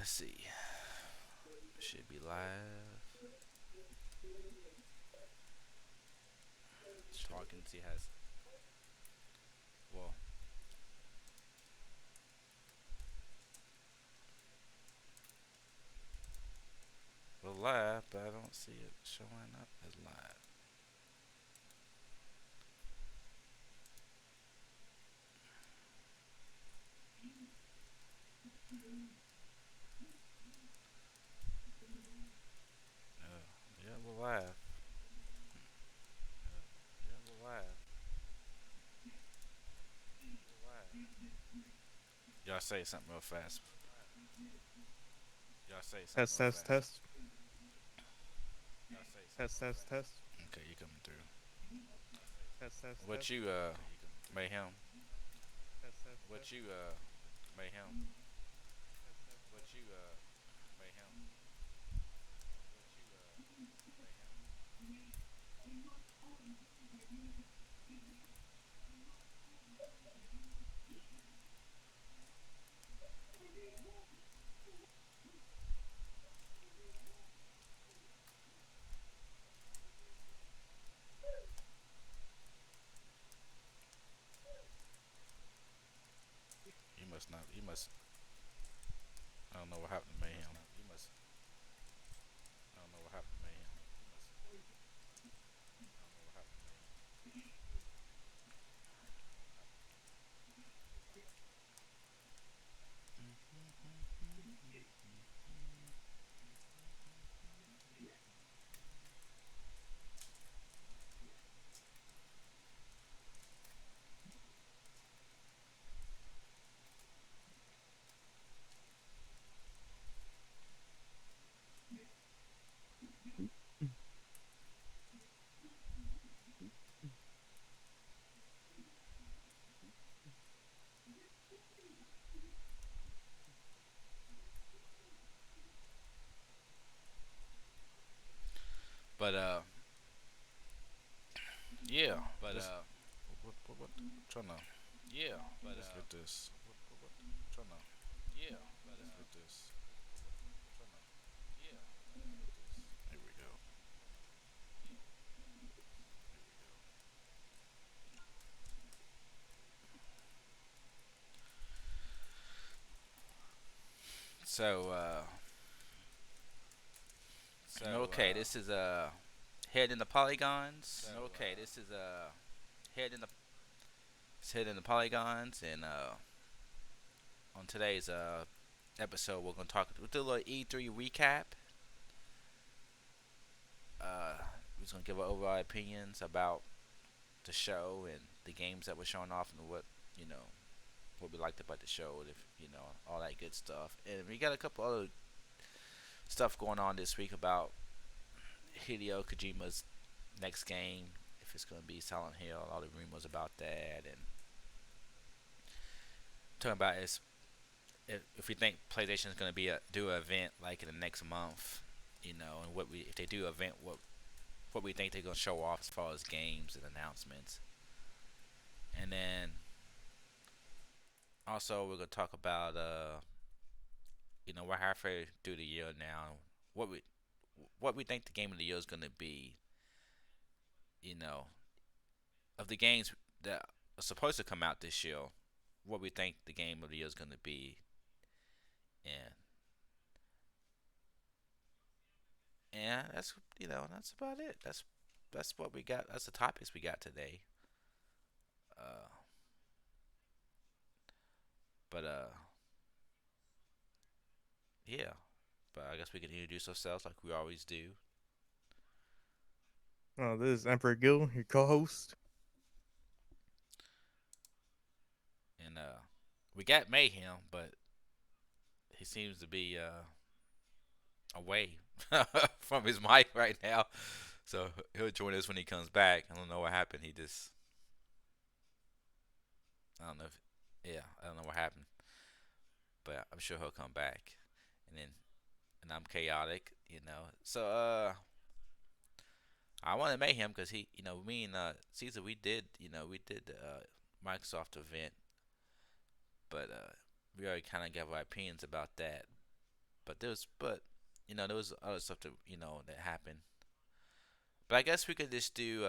Let's see. Should be live. Talking. See has well. We're live, but I don't see it showing up as live. Uh, yeah, we're live. Yeah, we're live. We're live. Y'all say something real fast. Y'all say something Test, real test, fast. test, Y'all say something test, real test, fast. test, Okay, you coming through. test, test, What test, you mayhem? test, test, What test, you mayhem? test, test, What test. you mayhem? What you mayhem? You must not. You must. I don't know what happened to mayhem. You must. I don't know what happened to mayhem. You must. I don't know what happened to mayhem. But yeah. Let's, what, trying to yeah. Let's get this. Trying to yeah. Let's get this. Trying to yeah. Let's get this. Here we go. Here we go. So okay, this is head in the polygons. Okay, this is head in the it's head in the polygons, and on today's episode, we'll do a little E3 recap. We're just gonna give our overall opinions about the show and the games that were shown off and you know what we liked about the show, if all that good stuff. And we got a couple other stuff going on this week about Hideo Kojima's next game, if it's gonna be Silent Hill, all the rumors about that, and talking about is if we think PlayStation is gonna be do an event like in the next month, and what we if they do an event, what we think they're gonna show off as far as games and announcements, and then also we're gonna talk about we're halfway through the year now. What we what we think the game of the year is gonna be, you know, of the games that are supposed to come out this year. What we think the game of the year is gonna be, and that's that's about it. That's what we got. That's the topics we got today. Uh, but yeah. But I guess we can introduce ourselves like we always do, This is Emperor Gill, your co-host. and we got Mayhem, but he seems to be away from his mic right now. So he'll join us when he comes back. I don't know what happened. I don't know if, yeah, I don't know what happened, but I'm sure he'll come back. And I'm chaotic, So I want to make him because me and Caesar, we did the Microsoft event, but we already kind of gave our opinions about that. but there was other stuff that that happened. But I guess we could just do.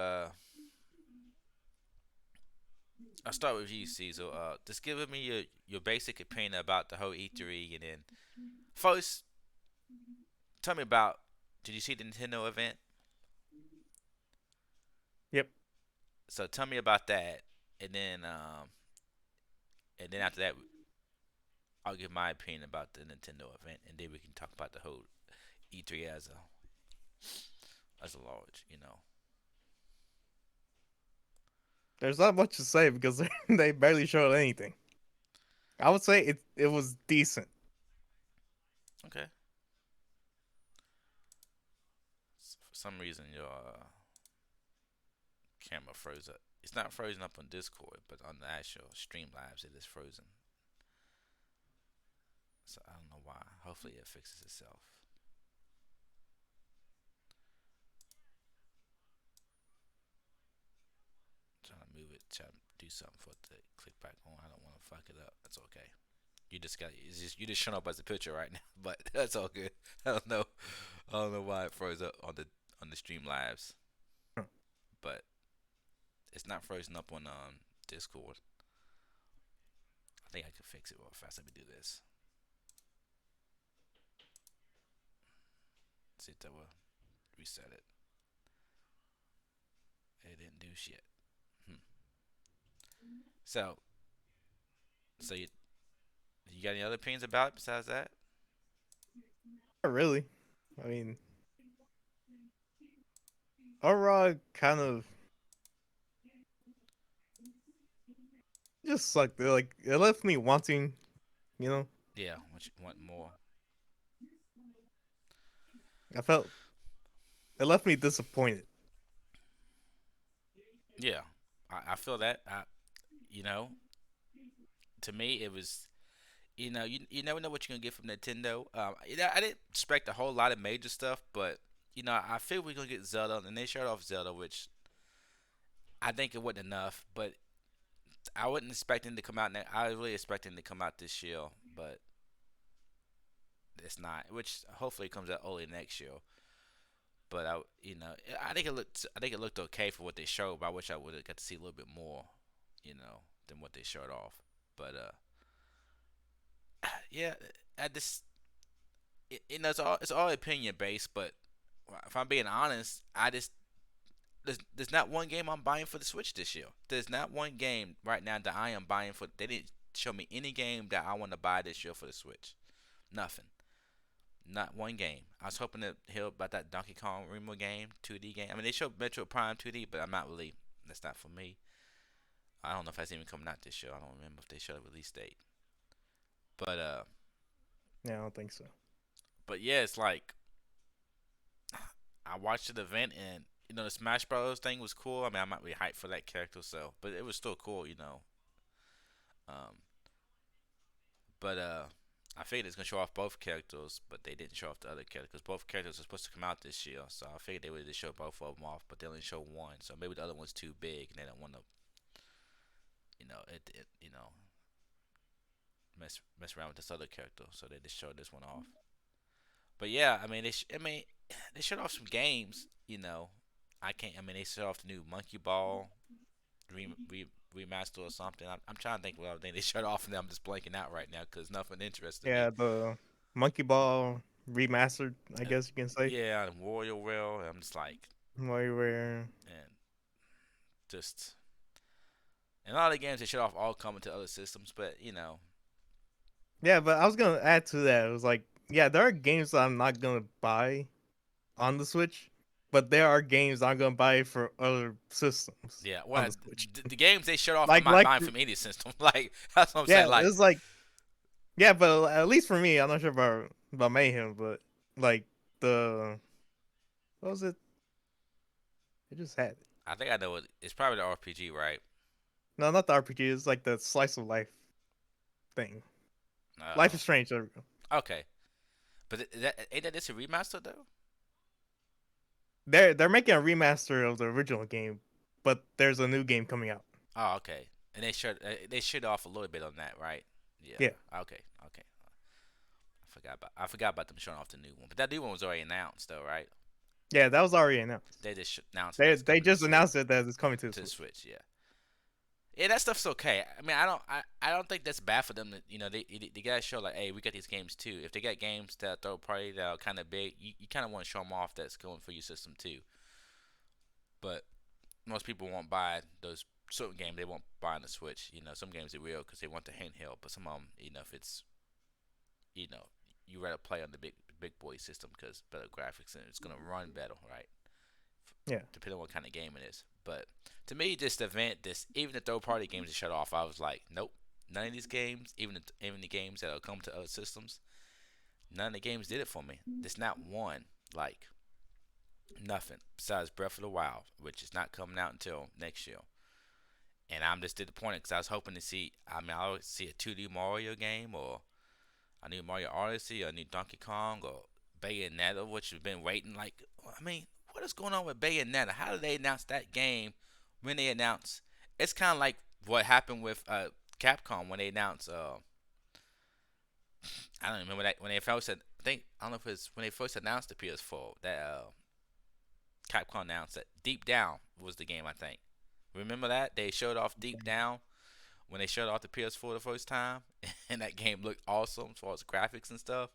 I'll start with you, Cecil. Just give me your basic opinion about the whole E3, and then first, tell me about. Did you see the Nintendo event? Yep. So tell me about that, and then after that, I'll give my opinion about the Nintendo event, and then we can talk about the whole E3 as a large. There's not much to say because they barely showed anything. I would say it was decent. Okay. For some reason, your camera froze up. It's not frozen up on Discord, but on the actual Streamlabs, it is frozen. So I don't know why. Hopefully, it fixes itself. Trying to move it, try to do something for it to click back on. I don't want to fuck it up. That's okay. You just showing up as a picture right now, but that's all good. I don't know. I don't know why it froze up on the Streamlabs, Huh. but it's not frozen up on Discord. I think I can fix it real fast. Let me do this. See if that will reset it. It didn't do shit. Hmm. So, so you got any other opinions about it besides that? Not really. I mean, overall, kind of just sucked. Like it left me wanting, you know. Yeah, want more? I felt it left me disappointed. Yeah, I feel that. You know, to me, it was. You never know what you're gonna get from Nintendo. I didn't expect a whole lot of major stuff, but I feel we're gonna get Zelda, and they showed off Zelda, which I think it wasn't enough. But I wasn't expecting to come out. I was really expecting to come out this year, but it's not. Which hopefully comes out early next year. But I think it looked okay for what they showed. But I wish I would have got to see a little bit more, than what they showed off. But yeah, I just it's all opinion based. But if I'm being honest, I just there's not one game I'm buying for the Switch this year. There's not one game right now that I am buying for. They didn't show me any game that I want to buy this year for the Switch. Nothing. Not one game. I was hoping to hear about that Donkey Kong Remo game, 2D game. I mean, they showed Metro Prime 2D, but I'm not really. That's not for me. I don't know if that's even coming out this year. I don't remember if they showed a release date. But Yeah, I don't think so. yeah, it's like I watched the event and the Smash Bros thing was cool. I mean, I'm not really hyped for that character, so but it was still cool. Um, but I figured it's gonna show off both characters, but they didn't show off the other characters. Both characters are supposed to come out this year, so I figured they would just show both of them off, but they only show one. So maybe the other one's too big, and they don't want to, mess around with this other character, so they just showed this one off. But yeah, I mean, they showed off some games. I can't. I mean, they showed off the new Monkey Ball remaster or something. I'm trying to think what other thing they showed off, and I'm just blanking out right now because nothing interested me. Yeah, the Monkey Ball remastered, I And, guess you can say. yeah, and Warrior Rail. I'm just like, WarioWare. and just and a lot of the games they showed off all coming to other systems, but Yeah, but I was gonna add to that. It was like, yeah, there are games that I'm not gonna buy on the Switch, but there are games I'm gonna buy for other systems yeah. on Well, the Switch. the games they showed off, I'm Like, not like, buying from any system. Like that's what I'm saying. yeah, Like it's like, yeah, but at least for me, I'm not sure about Mayhem, but like the what was it? It just had it. I think I know it's probably the RPG, right? No, not the RPG. It's like the slice of life thing. Life Uh, is Strange. There we go. okay, but ain't that this a remaster though? They're making a remaster of the original game, but there's a new game coming out. Oh, okay. And they showed off a little bit on that, right? Yeah. Yeah. Okay. Okay. I forgot about them showing off the new one. But that new one was already announced though, right? Yeah, that was already announced. They just announced that They it's they coming to just Switch. announced it that it's coming to the To the Switch. Switch, yeah. Yeah, that stuff's okay. I mean, I don't think that's bad for them. To, they gotta show like, hey, we got these games too. If they got games that are third party that are kind of big, you kind of want to show them off that's going for your system too. But most people won't buy those certain games. They won't buy on the Switch. Some games they will because they want the handheld. But some of them, if it's you know, you rather play on the big boy system because better graphics and it's gonna run better, right? Yeah. Depending on what kind of game it is. But to me, this event, this even the third party games that shut off, I was like, nope, none of these games, even the games that'll come to other systems, none of the games did it for me. There's not one like nothing besides Breath of the Wild, which is not coming out until next year. And I'm just disappointed because I was hoping to see. I mean, I always see a 2D Mario game or a new Mario Odyssey or a new Donkey Kong or Bayonetta, which we've been waiting. Like, I mean, what is going on with Bayonetta? How did they announce that game when they announced? It's kind of like what happened with Capcom when they announced. I don't remember that when they first said. I don't know if it was when they first announced the PS4 that Capcom announced that Deep Down was the game. I think. Remember that they showed off Deep Down when they showed off the PS4 the first time, and that game looked awesome as far as graphics and stuff.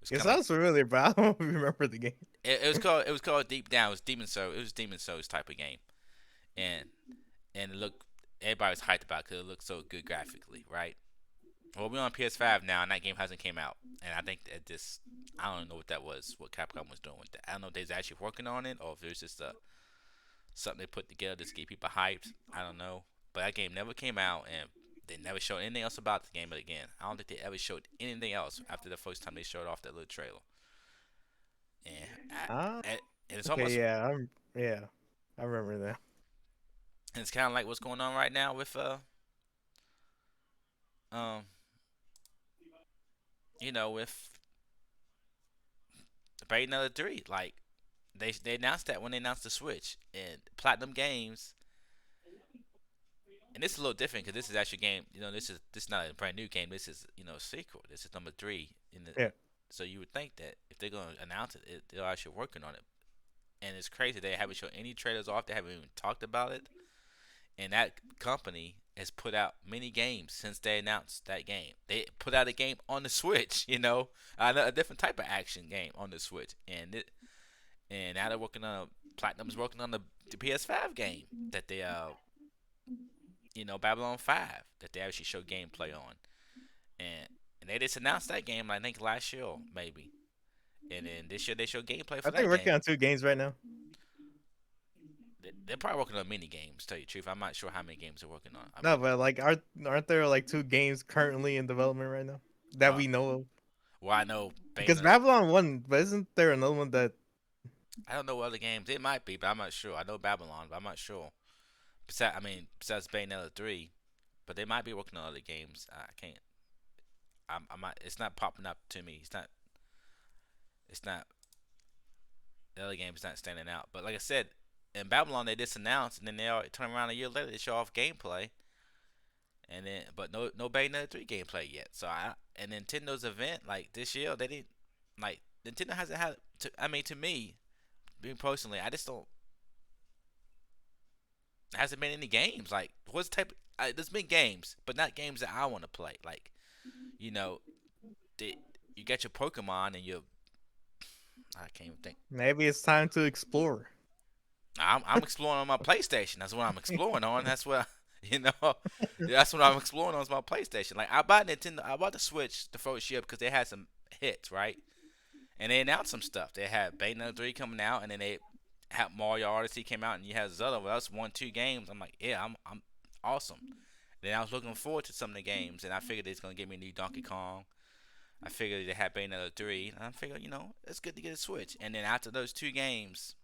It was It kind of sounds familiar, but I don't remember the game. it was called Deep Down. It was Demon Soul. It was Demon Souls type of game, and it looked everybody was hyped about because it looked so good graphically, right? Well, we're on PS5 now, and that game hasn't came out, and I think that this I don't know what that was, what Capcom was doing with that. I don't know if they're actually working on it or if there's just something they put together to get people hyped. I don't know, but that game never came out, and they never showed anything else about the game again. I don't think they ever showed anything else after the first time they showed off that little trailer. And Ah, and it's okay, almost yeah, I remember that. and it's kind of like what's going on right now with um with Bayonetta 3. Like they announced that when they announced the Switch and Platinum Games. And this is a little different because this is actually a game. This is not a brand new game. This is a sequel. This is number three in the. Yeah. So you would think that if they're gonna announce it, they're actually working on it. And it's crazy they haven't shown any trailers off. They haven't even talked about it. And that company has put out many games since they announced that game. They put out a game on the Switch. A different type of action game on the Switch, and now they're working on. Platinum's working on the PS5 game that they Babylon 5 that they actually show gameplay on. And they just announced that game, I think, last year, maybe. And then this year they show gameplay I for think that we're working game. on two games right now. They're probably working on mini games, to tell you the truth. I'm not sure how many games they're working on. No, but like, aren't there like two games currently in development right now that Uh, we know of? well, I know Because Bayonetta. Babylon one, but isn't there another one that? I don't know what other games. It might be, but I'm not sure. I know Babylon, but I'm not sure. Besides Bayonetta 3, but they might be working on other games. I can't. I'm not. It's not popping up to me. It's not. It's not. The other game's not standing out. But like I said, in Babylon they just announced, and then they turn around a year later they show off gameplay, and then but no Bayonetta 3 gameplay yet. So and Nintendo's event like this year they didn't like Nintendo hasn't had. To me, being personally, I just don't. There hasn't been any games like what's the type. There's been games, but not games that I want to play. Like you know, the, you got your Pokemon and your I can't even think. Maybe it's time to explore. I'm exploring on my PlayStation. That's what I'm exploring on. That's what you know. That's what I'm exploring on is my PlayStation. Like I bought Nintendo. I bought the Switch the first year because they had some hits, right? And they announced some stuff. They had Bayonetta 3 coming out, and then they had Mario Odyssey came out, and you had Zelda. Well, that's 1, 2 games. I'm like, yeah, I'm awesome. Then I was looking forward to some of the games, and I figured it's gonna give me a new Donkey Kong. I figured they had Bayonetta 3, and I figured, it's good to get a Switch. And then after those 2 games,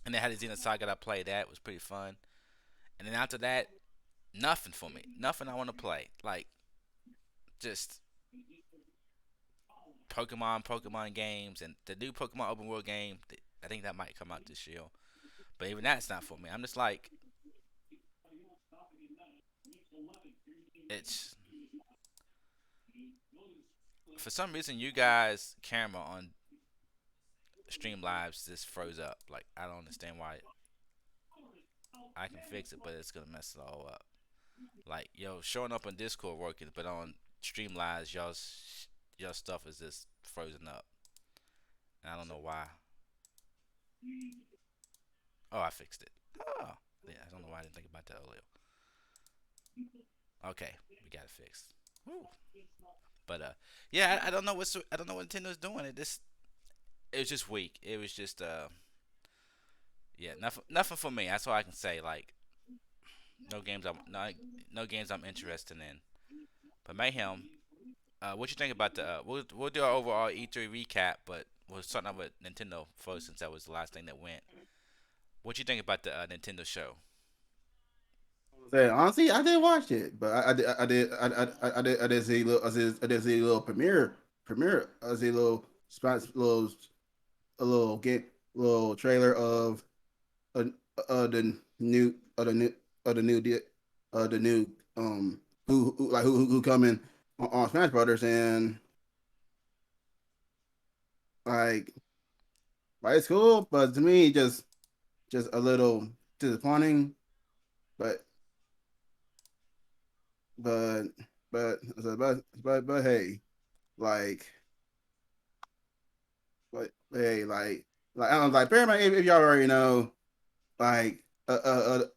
and they had the Xenosaga that I played that. It was pretty fun. And then after that, nothing for me. Nothing I want to play. Like, just Pokemon games, and the new Pokemon open world game. I think that might come out this year. But even that's not for me. I'm just like, it's. For some reason, you guys' camera on Streamlabs just froze up. Like I don't understand why. I can fix it, but it's gonna mess it all up. Like yo, showing up on Discord working, but on Streamlabs, y'all stuff is just frozen up. And I don't know why. Oh, I fixed it. Oh, yeah. I don't know why I didn't think about that earlier. Okay, we got it fixed. Woo. But yeah, I don't know I don't know what Nintendo's doing. It was just weak. It was just yeah, nothing for me. That's all I can say. Like no games I'm interested in. But Mayhem, what you think about the? We'll do our overall E3 recap, but we'll start off with Nintendo first since that was the last thing that went. What you think about the Nintendo show? Say, honestly, I did watch it, but I did see a little, I did see a little premiere, I see a little a little game, little trailer of uh, the new, the new, the new, who coming on Smash Brothers, and like, it's cool, but to me, just a little disappointing, but but but but hey, like hey, like I don't Paramount, if y'all already know, like the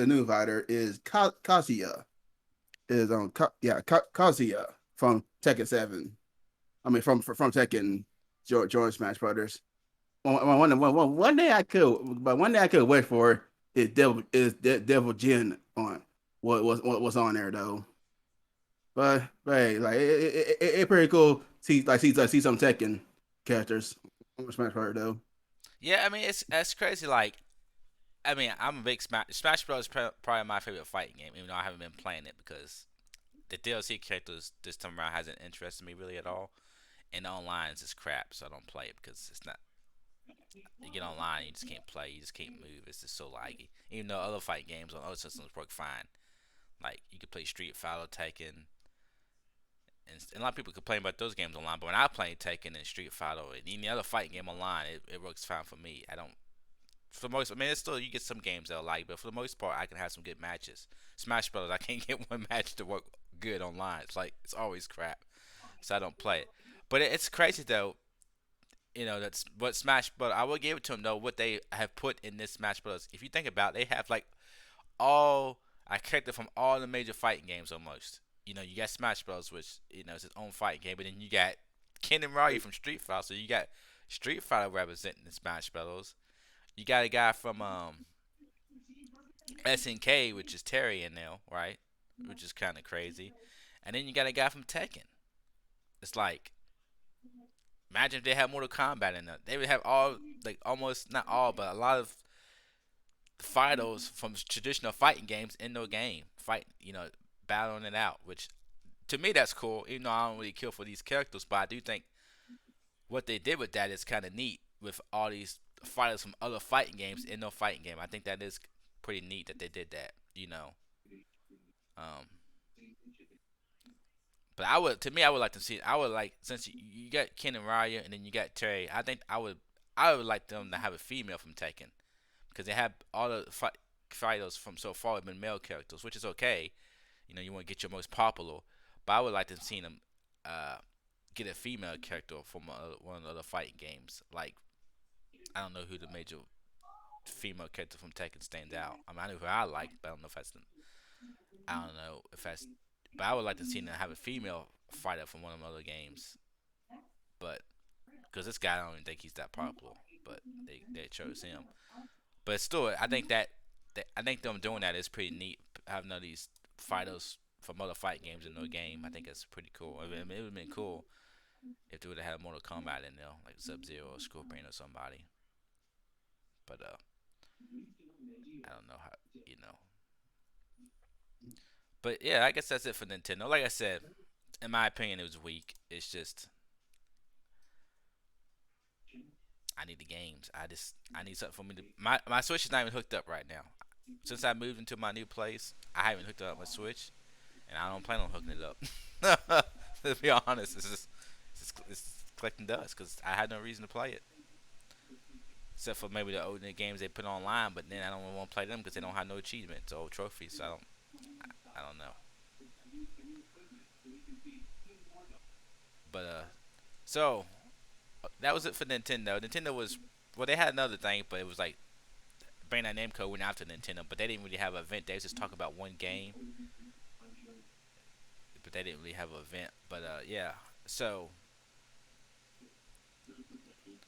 new fighter is Kazuya, is Kazuya from Tekken 7. I mean from Tekken George Smash Brothers. One day I could, but one day I could wait for Devil Jin on what was on there though. But hey, like it pretty cool. See some Tekken characters on Smash Bros. Though. Yeah, I mean it's that's crazy. Like I mean I'm a big Smash Bros. Probably my favorite fighting game, even though I haven't been playing it because the DLC characters this time around hasn't interested me really at all. And online is just crap, so I don't play it because it's not. You get online, you just can't play, you just can't move. It's just so laggy. Even though other fight games on other systems work fine, like you could play Street Fighter, Tekken, and a lot of people complain about those games online. But when I play Tekken and Street Fighter and any other fighting game online, it works fine for me. I don't. For the most, I mean, it's still you get some games that I like, but for the most part, I can have some good matches. Smash Brothers, I can't get one match to work good online. It's like it's always crap, so I don't play it. But it's crazy though. You know that's what Smash. But I will give it to them though. What they have put in this Smash Brothers. If you think about, it, they have like all I character from all the major fighting games almost. You know, you got Smash Bros, which you know is its own fighting game, but then you got Ken and Ryu from Street Fighter, so you got Street Fighter representing the Smash Bros. You got a guy from SNK, which is Terry in there, right? Which is kind of crazy. And then you got a guy from Tekken. It's like imagine if they had Mortal Kombat in there. They would have all like almost not all, but a lot of fighters from traditional fighting games in their game, fight battling it out. Which to me that's cool. Even though I don't really care for these characters, but I do think what they did with that is kind of neat with all these fighters from other fighting games in no fighting game. I think that is pretty neat that they did that. Um, but to me, I would like to see. I would like since you got Ken and Ryu, and then you got Terry. I think I would like them to have a female from Tekken because they have all the fighters from so far have been male characters, which is okay. You know, you want to get your most popular, but I would like to see them uh, get a female character from one of the other fighting games. Like I don't know who the major female character from Tekken stands out. I mean, I know who I like, but I don't know if that's the. I don't know if that's. But I would like to see them have a female fighter from one of the other games. But because this guy, I don't even think he's that popular. But they chose him. But still, I think I think them doing that is pretty neat. Having all these fighters from other fight games in their game, I think it's pretty cool. I mean, it would have been cool if they would have had Mortal Kombat in there, like Sub Zero or Scorpion or somebody. But I don't know how you know. But yeah, I guess that's it for Nintendo. Like I said, in my opinion, it was weak. It's just I need the games. I need something for me to. My Switch is not even hooked up right now. Since I moved into my new place, I haven't hooked up my Switch, and I don't plan on hooking it up. To be honest, it's collecting dust because I had no reason to play it. Except for maybe the older games they put online, but then I don't want to play them because they don't have no achievements or trophies. So I don't know. But so that was it for Nintendo. Nintendo was well, they had another thing, but it was like Bandai Namco went after Nintendo, but they didn't really have an event. They was just talking about one game, but they didn't really have an event. But yeah. So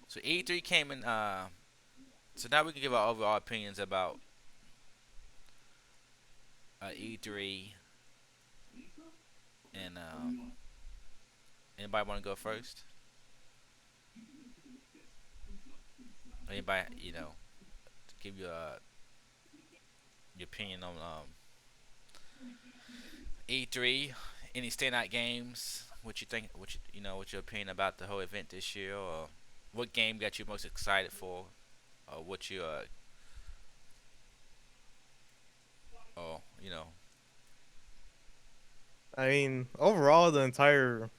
so E3 came in. So now we can give our overall opinions about E3 and anybody want to go first? Anybody, give you your opinion on E3, any standout games? What you think? What's your opinion about the whole event this year, or what game got you most excited for, or what you or I mean, overall, the entire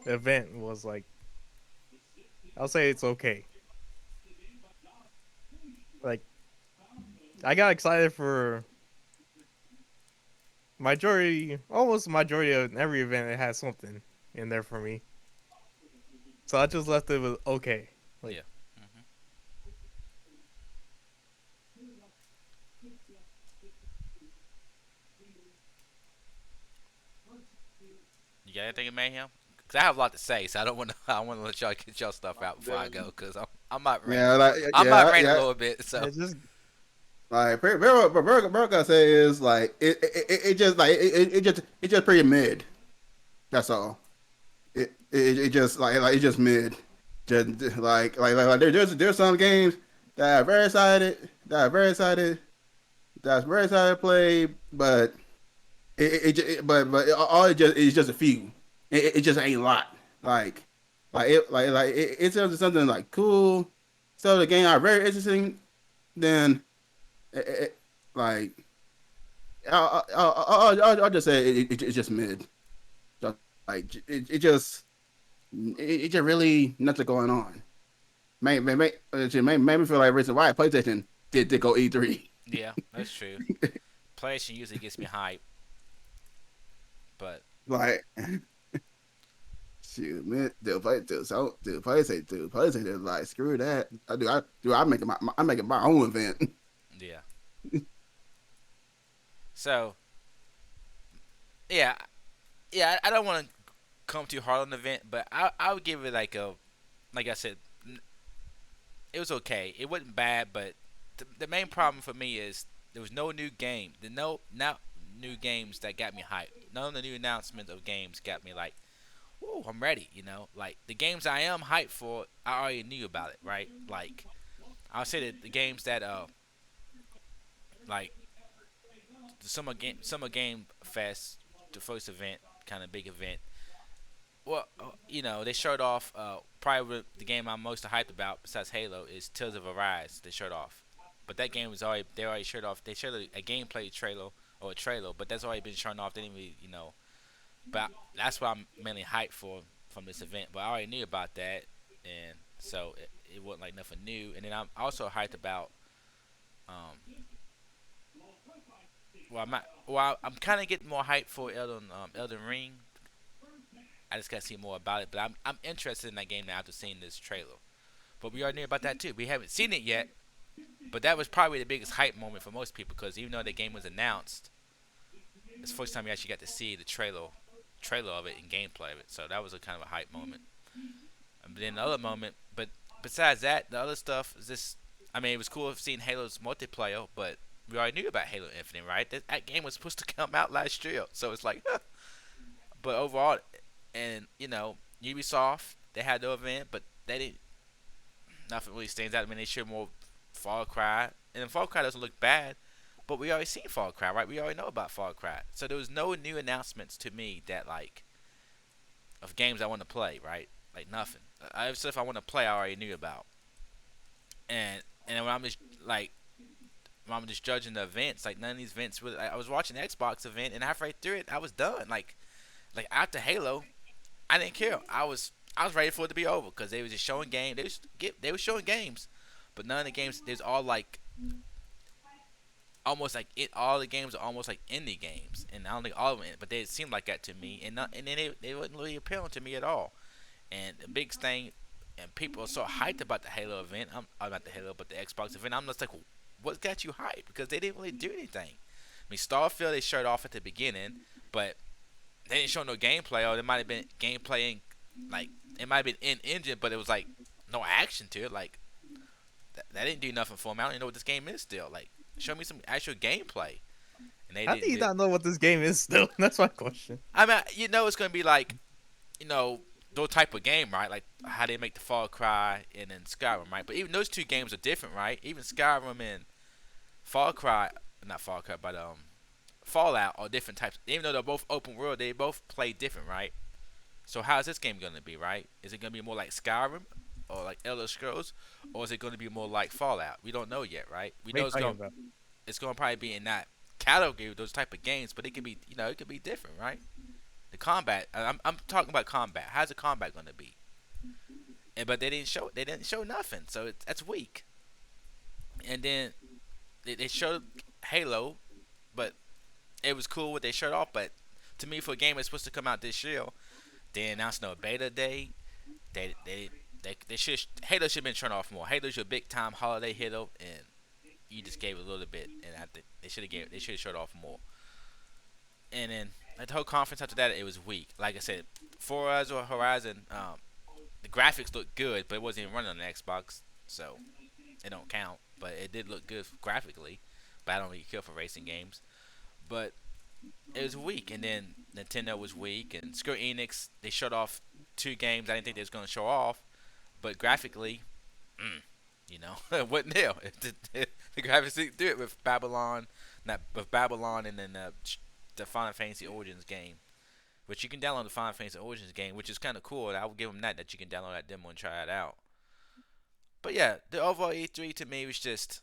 event was like, I'll say it's okay. Like, I got excited for almost majority of every event. It had something in there for me, so I just left it with okay. Like, yeah. Hmm. You got anything in mayhem? Cause I have a lot to say, so I don't want to. I want to let y'all get y'all stuff out before I go, cause I'm not ready. Yeah, like I'm not ready a little bit. So it just like what I say is like it just pretty mid. That's all. It just like it's just mid. Just there's some games that are very excited, that's very excited to play, but but all it just is just a few. It just ain't a lot. Like it's just something like cool. So the game are very interesting. Then like I'll just say it's just mid. Just, like it just really nothing going on. It made me feel like reason why PlayStation did go E3. yeah, that's true. PlayStation usually gets me hype, but Like shoot, man, PlayStation is like screw that. I'm making my own event. yeah. So yeah, yeah. I don't want to come too hard on the event, but I would give it like I said, it was okay. It wasn't bad, but the main problem for me is there was no new game. The no not new games that got me hyped. None of the new announcements of games got me like, whoa, I'm ready. Like the games I am hyped for, I already knew about it, right? Like I'll say that the games that like the Summer Game Fest, the first event, kind of big event. Well, they showed off. Probably the game I'm most hyped about, besides Halo, is Tales of Arise. They showed off, but that game was already they already showed off. They showed a gameplay trailer or a trailer, but that's already been shown off. They didn't really, But that's what I'm mainly hyped for from this event. But I already knew about that, and so it wasn't like nothing new. And then I'm also hyped about. I'm kind of getting more hyped for Elden Ring. I just gotta see more about it, but I'm interested in that game now after seeing this trailer. But we already knew about that too. We haven't seen it yet, but that was probably the biggest hype moment for most people because even though the game was announced, it's the first time you actually got to see the trailer of it and gameplay of it. So that was a kind of a hype moment. And then the other moment, but besides that, the other stuff is just. I mean, it was cool seeing Halo's multiplayer, but we already knew about Halo Infinite, right? That game was supposed to come out last year, so it's like, but overall, and Ubisoft they had their event, but they didn't. Nothing really stands out. I mean, they showed more Far Cry, and Far Cry doesn't look bad, but we already seen Far Cry, right? We already know about Far Cry, so there was no new announcements to me that like of games I want to play, right? Like nothing. Stuff I want to play, I already knew about, and when I'm just like when I'm just judging the events, like none of these events really. I was watching the Xbox event, and halfway through it, I was done. Like after Halo, I didn't care. I was ready for it to be over because they was just showing game. They were showing games, but none of the games. There's all like almost like it. All the games are almost like indie games, and I don't think all of them. But they seemed like that to me, and then they wasn't really appealing to me at all. And the big thing, and people are so hyped about the Halo event. I'm about the Halo, but the Xbox event. I'm just like, what got you hyped? Because they didn't really do anything. I mean, Starfield they showed off at the beginning, but they didn't show no gameplay. Or there might have been gameplay in, like it might have been in engine, but it was like no action to it. Like that didn't do nothing for me. I don't even know what this game is still. Like, show me some actual gameplay. And they How do didn't you do. not know what this game is still? That's my question. I mean, it's gonna be like, those type of game, right? Like how they make the Far Cry and then Skyrim, right? But even those two games are different, right? Even Skyrim and Far Cry, not Far Cry, but Fallout are different types. Even though they're both open world, they both play different, right? So how is this game gonna be, right? Is it gonna be more like Skyrim or like Elder Scrolls, or is it gonna be more like Fallout? We don't know yet, right? We What are know you talking about? it's gonna probably be in that category of those type of games, but it could be, it could be different, right? The combat, I'm talking about combat. How's the combat gonna be? But they didn't show nothing, so that's weak. And then they showed Halo, but it was cool what they showed off. But to me, for a game that's supposed to come out this year, they announced no beta day. They should Halo should have been shown off more. Halo's your big time holiday hero, and you just gave it a little bit, and I think they should have showed off more. And then the whole conference after that, it was weak. Like I said, Forza Horizon, the graphics looked good, but it wasn't even running on the Xbox, so it don't count. But it did look good graphically, but I don't really care for racing games. But it was weak, and then Nintendo was weak, and Square Enix, they showed off 2 games I didn't think they was going to show off, but graphically, it wasn't there. The graphics didn't do it with Babylon, not with Babylon, and then the Final Fantasy Origins game, which you can download the Final Fantasy Origins game, which is kind of cool. I would give them that you can download that demo and try it out. But yeah, the overall E3 to me was just,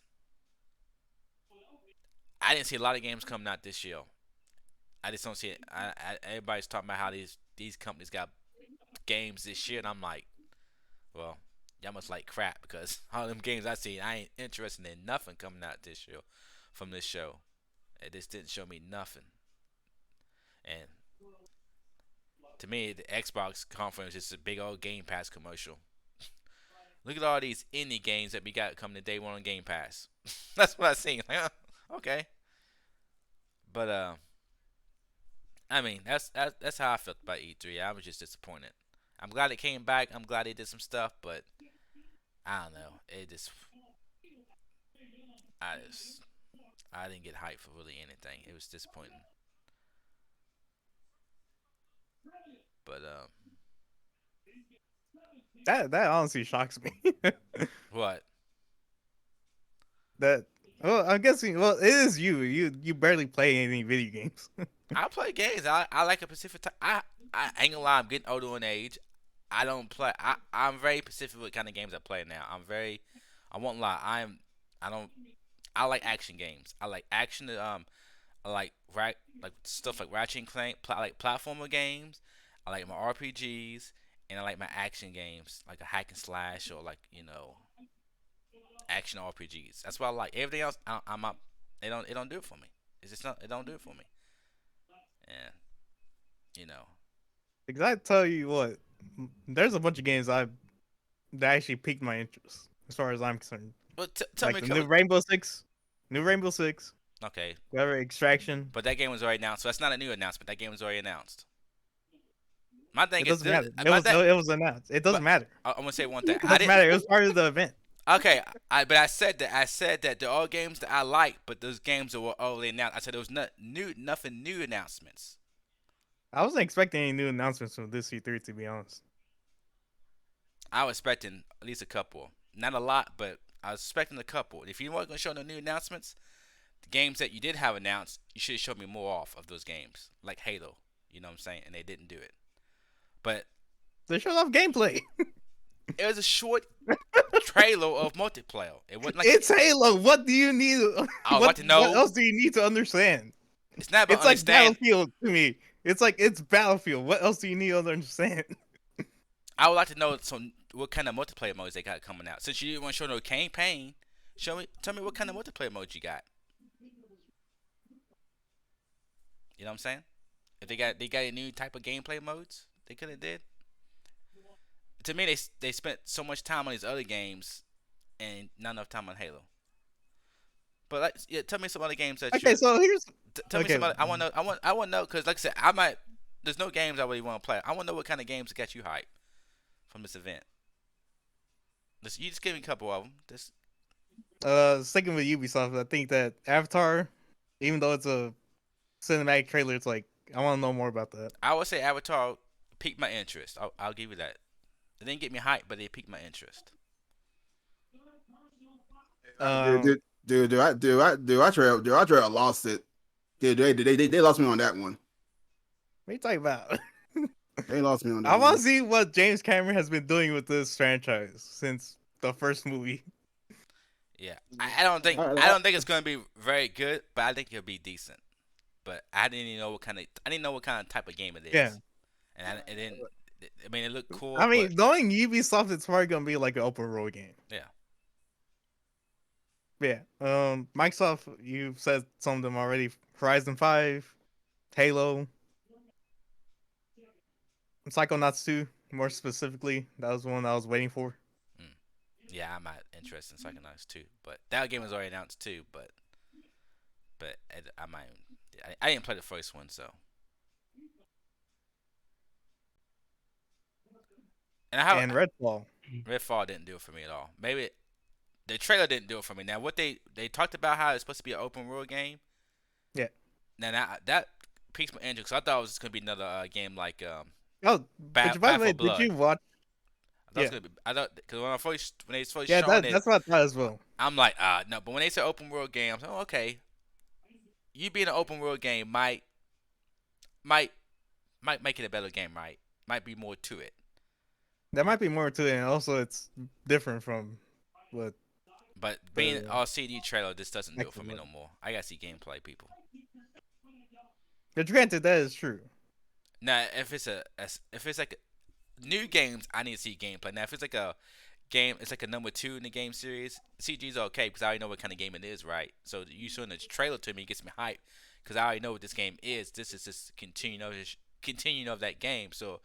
I didn't see a lot of games coming out this year. I just don't see it. Everybody's talking about how these companies got games this year, and I'm like, well, y'all must like crap because all them games I seen, I ain't interested in nothing coming out this year from this show. It just didn't show me nothing. And to me, the Xbox conference is just a big old Game Pass commercial. Look at all these indie games that we got coming to day one on Game Pass. That's what I seen. Like, okay. But I mean, that's how I felt about E3. I was just disappointed. I'm glad it came back. I'm glad they did some stuff, but I don't know. I didn't get hyped for really anything. It was disappointing. But That honestly shocks me. what? That well, I'm guessing. Well, it is you. You barely play any video games. I play games. I like a specific type. I ain't gonna lie. I'm getting older in age. I don't play. I'm very specific with kind of games I play now. I won't lie. I don't. I like action games. I like action. I like like stuff like Ratchet and Clank. I like platformer games. I like my RPGs, and I like my action games, like a hack and slash or like action RPGs. That's what I like. Everything else, I'm up. It don't do it for me. It's just not. It don't do it for me. And you know, Because I tell you what, there's a bunch of games that actually piqued my interest as far as I'm concerned. but tell Like me, the new Rainbow Six, okay. whatever Extraction. But that game was already announced, so that's not a new announcement. That game was already announced. My thing It is, doesn't matter. my thing, It was announced. It doesn't matter. I'm gonna say one thing. It doesn't matter. It was part of the event. Okay, but I said that they're all games that I like, but those games that were already announced. I said there was nothing new announcements. I wasn't expecting any new announcements from this E3, to be honest. I was expecting at least a couple, not a lot, but I was expecting a couple. If you weren't gonna show no new announcements, the games that you did have announced, you should have showed me more off of those games, like Halo. You know what I'm saying? And they didn't do it. But They showed off gameplay. it was a short trailer of multiplayer. It wasn't like It's Halo. What do you need? I would like to know. What else do you need to understand? It's not about It's like understand. Battlefield to me. It's like it's Battlefield. What else do you need to understand? I would like to know what kind of multiplayer modes they got coming out. Since you didn't want to show no campaign, tell me what kind of multiplayer modes you got. You know what I'm saying? If they got a new type of gameplay modes, they could have did. To me, they spent so much time on these other games and not enough time on Halo. But like, yeah, tell me some other games that Okay, you. so here's Tell me okay. some other. I want to know. I want to know because, like I said, I might. There's no games I really want to play. I want to know what kind of games got you hyped from this event. You just give me a couple of them. Just Sticking with Ubisoft, I think that Avatar, even though it's a cinematic trailer, it's like I want to know more about that. I would say Avatar piqued my interest. I'll give you that. It didn't get me hyped, but it piqued my interest. Um, Do I lost it? They lost me on that one. what are you talking about? They lost me on that I want one. to see what James Cameron has been doing with this franchise since the first movie. Yeah, I don't think it's gonna be very good, but I think it'll be decent. But I didn't even know I didn't know what kind of type of game it is. Yeah. And it didn't. I mean, it looked cool. I mean, but knowing Ubisoft, it's probably gonna be like an open world game. yeah, Yeah. Microsoft, you've said some of them already. Horizon 5, Halo, Psychonauts 2, more specifically. That was one I was waiting for. yeah, I'm not interested in Psychonauts too. But that game was already announced too. But I might. I didn't play the first one, so. And And Redfall. Redfall didn't do it for me at all. Maybe the trailer didn't do it for me. Now what they talked about how it's supposed to be an open world game. Yeah. Now that piques my interest. 'Cause I thought it was just gonna be another game like Oh, but by the way, Back 4 did Blood. you watch? I thought it was gonna be. I thought because when they first Yeah, showing it, that's what I thought as well. I'm like no. But when they said open world game, I'm like, oh, okay. You being an open world game might make it a better game, right? Might be more to it. There might be more to it, and also it's different from what. But being all CD trailer, this doesn't do it for me Excellent. no more. I gotta see gameplay, people. But granted, that is true. Now, if it's like new games, I need to see gameplay. Now, if it's like a game, it's like a number 2 in the game series. CG is okay because I already know what kind of game it is, right? So you showing the trailer to me gets me hyped because I already know what this game is. This is just continuing of that game. So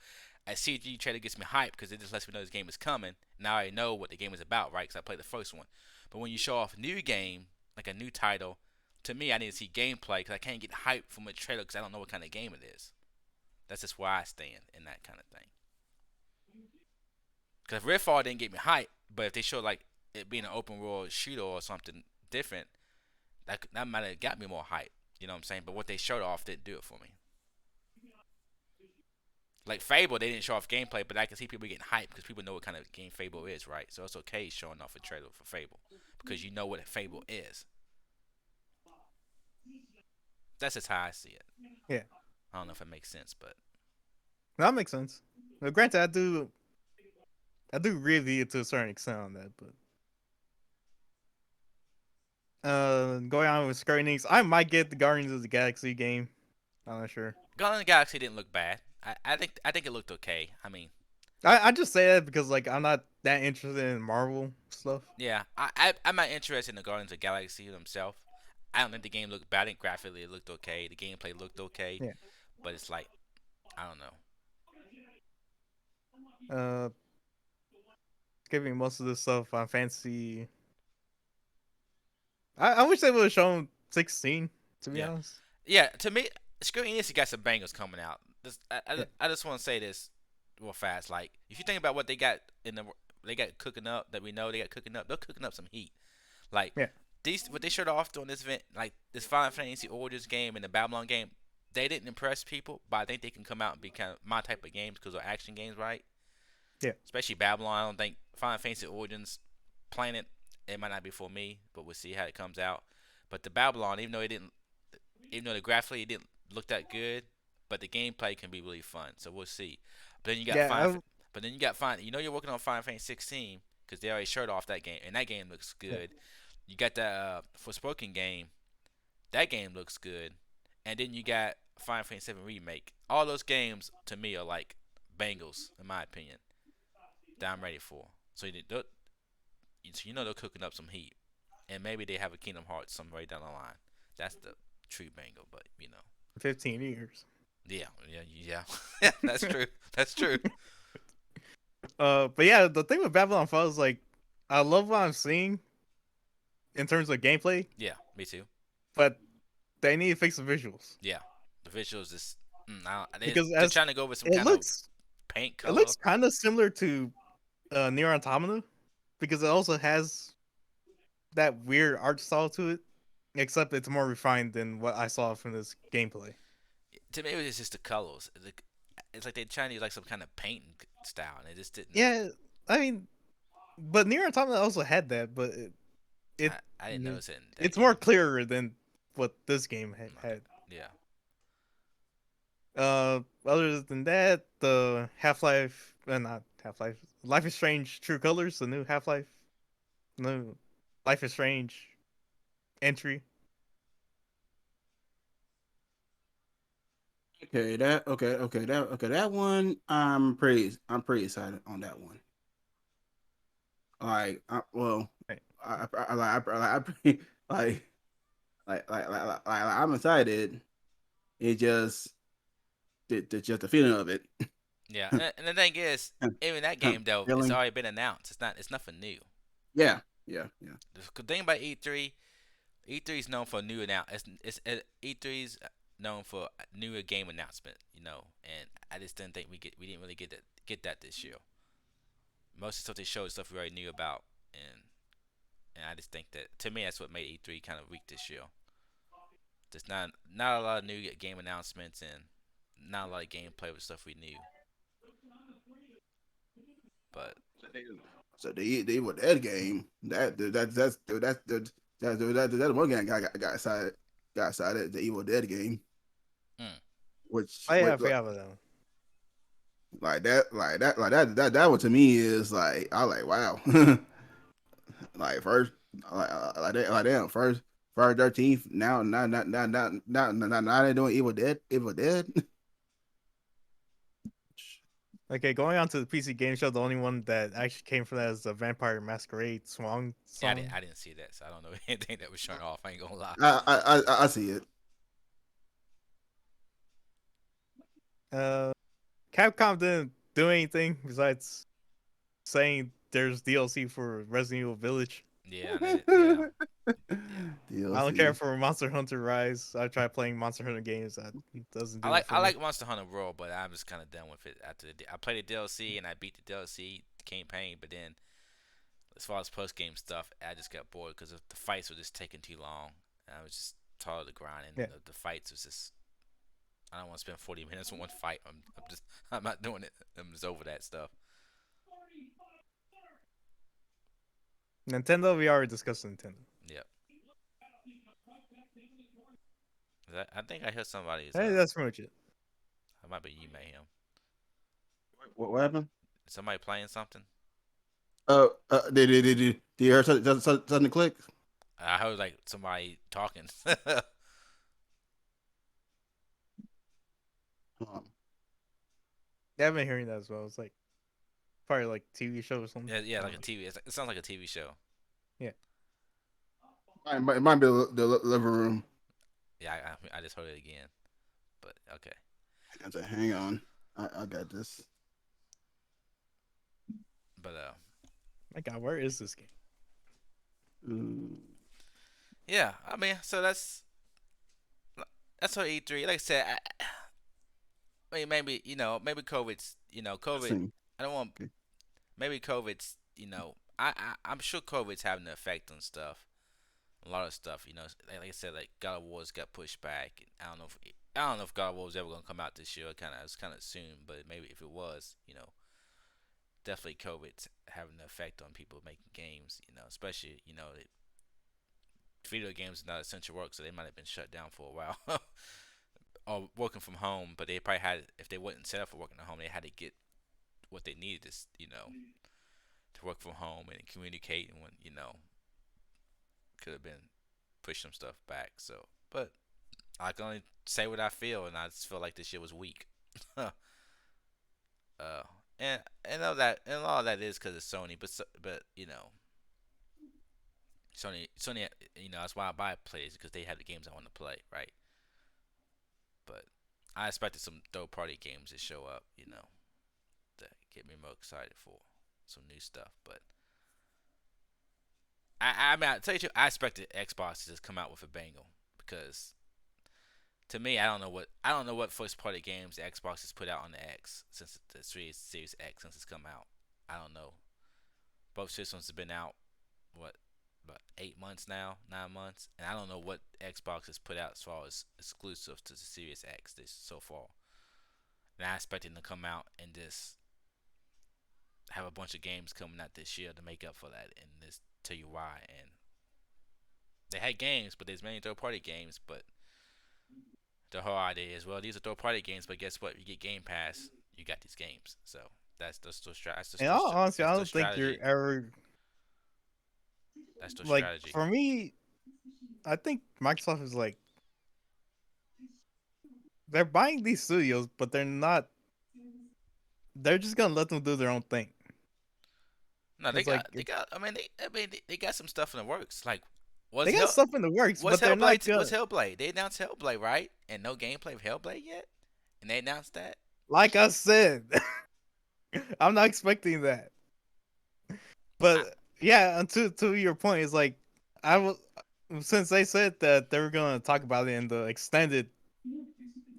a CG trailer gets me hyped because it just lets me know this game is coming. Now I already know what the game is about, right? Because I played the first one. But when you show off a new game, like a new title, to me, I need to see gameplay because I can't get hyped from a trailer because I don't know what kind of game it is. That's just where I stand in that kind of thing. Because Redfall didn't get me hyped, but if they show like it being an open world shooter or something different, that might have got me more hyped. You know what I'm saying? But what they showed off didn't do it for me. Like Fable, they didn't show off gameplay, but I can see people getting hyped because people know what kind of game Fable is, right? So it's okay showing off a trailer for Fable because you know what a Fable is. That's just how I see it. Yeah, I don't know if it makes sense, but that makes sense. But granted, I do really to a certain extent on that, but going on with Square Enix, I might get the Guardians of the Galaxy game. I'm not sure. Guardians of the Galaxy didn't look bad. I think it looked okay. I mean, I just say that because like I'm not that interested in Marvel stuff. yeah, I'm not interested in the Guardians of the Galaxy themselves. I don't think the game looked bad. I think graphically it looked okay. The gameplay looked okay. Yeah. But it's like, I don't know. Skipping most of this stuff on Fantasy. I wish they would have shown 16. To be Yeah. honest. Yeah, to me, Square Enix got some bangers coming out. Yeah. I just want to say this real fast. Like, if you think about what they got they got cooking up that we know they got cooking up. They're cooking up some heat. Like, Yeah. what they showed off during this event, like this Final Fantasy Origins game and the Babylon game, they didn't impress people, but I think they can come out and be kind of my type of games because they're action games, right? Yeah. Especially Babylon. I don't think Final Fantasy Origins Planet, it might not be for me, but we'll see how it comes out. But the Babylon, even though the graphically it didn't look that good, but the gameplay can be really fun. So we'll see. But then you got you're working on Final Fantasy 16 because they already showed off that game, and that game looks good. You got that Forspoken game. That game looks good. and then you got Final Fantasy 7 remake. All those games to me are like bangles, in my opinion, that I'm ready for. So you know they're cooking up some heat, and maybe they have a Kingdom Hearts somewhere down the line. That's the true bangle, but 15 years. yeah. That's true. That's true. But yeah, the thing with Babylon Fall is like, I love what I'm seeing in terms of gameplay, Yeah, me too. but they need to fix the visuals Yeah, the visuals is because they're as trying to go with some it kind of looks, paint it color. looks kind of similar to Nier Automata because it also has that weird art style to it, except it's more refined than what I saw from this gameplay. To me, it was just the colors. It's like they're trying to use like some kind of painting style, and it just didn't. Yeah, I mean, but Nier Automata also had that, but it I didn't notice it in that it's game. more clearer than what this game had. Yeah. Other than that, the Half-Life, not Half-Life, Life is Strange True Colors, the new Life is Strange entry. That one I'm pretty excited on that one. Like, Right. I pretty I'm excited. It just the feeling of it. Yeah, and the thing is, even that game though, it's Feeling, already been announced. It's nothing new. yeah. The thing about E3, E3 is known for new E3's known for newer game announcement. And I just didn't think we didn't really get that this year. Most of the stuff they showed is stuff we already knew about, and I just think that to me that's what made E3 kind of weak this year. Just not a lot of new game announcements and not a lot of gameplay with stuff we knew. But So they with that game that's one game I got excited. Got excited the Evil Dead game, mm, which Oh yeah, I forgot about that one. that one to me is like I like wow. Like first like damn first Friday 13th now they doing Evil Dead. Okay, going on to the PC Game Show, the only one that actually came from that is the Vampire Masquerade Swan yeah, song. I didn't see that, so I don't know anything that was showing off. I ain't gonna lie. I see it. Capcom didn't do anything besides saying there's DLC for Resident Evil Village. Yeah, yeah. I don't care DLC. for Monster Hunter Rise. I tried playing Monster Hunter games. That doesn't do it for I me. like Monster Hunter World, but I'm just kind of done with it after I played the DLC and I beat the DLC campaign, but then as far as post game stuff, I just got bored because the fights were just taking too long. And I was just tired of the grinding. Yeah. The fights was just I don't want to spend 40 minutes on one fight. I'm not doing it. I'm just over that stuff. Nintendo, we already discussed Nintendo. Yep. I think I heard somebody's. Hey, that's pretty much it. It might be you, Mayhem. What happened? Somebody playing something? Did you hear something click? I heard like somebody talking. Yeah, I've been hearing that as well. It's like probably like TV show or something. Yeah, like a TV. It sounds like a TV show. Yeah. It might be the living room. Yeah, I just heard it again. But okay. I said, hang on, I got this. But My God, where is this game? yeah, I mean, so that's what E3. Like I said, I mean, maybe maybe COVID's COVID. I don't want Okay. maybe COVID's I'm sure COVID's having an effect on stuff. A lot of stuff, like I said, like God of War's got pushed back. And I don't know if God of War was ever gonna come out this year. It's kind of soon, but maybe if it was, definitely COVID's having an effect on people making games. Especially video games is not essential work, so they might have been shut down for a while. Or working from home, but they probably had, if they wasn't set up for working at home, they had to get what they needed to work from home and communicate, and when could have been push some stuff back. So, but I can only say what I feel, and I just feel like this shit was weak. uh, and all that and all that is because of Sony, but Sony, that's why I buy plays because they have the games I want to play, right? But I expected some third party games to show up, that get me more excited for some new stuff. But I mean, I tell you, I expected Xbox to just come out with a banger because to me, I don't know what first party games the Xbox has put out on the X since the Series X since it's come out. I don't know. Both systems have been out what about 8 months now, 9 months, and I don't know what Xbox has put out as far as exclusives to the Series X this so far. And I expected them to come out and just have a bunch of games coming out this year to make up for that, and just tell you why. And they had games, but there's many third party games, but the whole idea is, well, these are third party games, but guess what? You get Game Pass, you got these games. So And honestly, I that's the don't think you're strategy. ever That's the like strategy. for me. I think Microsoft is like they're buying these studios, but they're not. They're just gonna let them do their own thing. No, they It's like got they got. I mean, they got some stuff in the works. Like, they was got Hell stuff in the works, was but they're not Hellblade? Was good. Hellblade? They announced Hellblade, right? And no gameplay of Hellblade yet. And they announced that. Like I said, I'm not expecting that. I, But yeah, and to your point, it's like I was since they said that they were gonna talk about it in the extended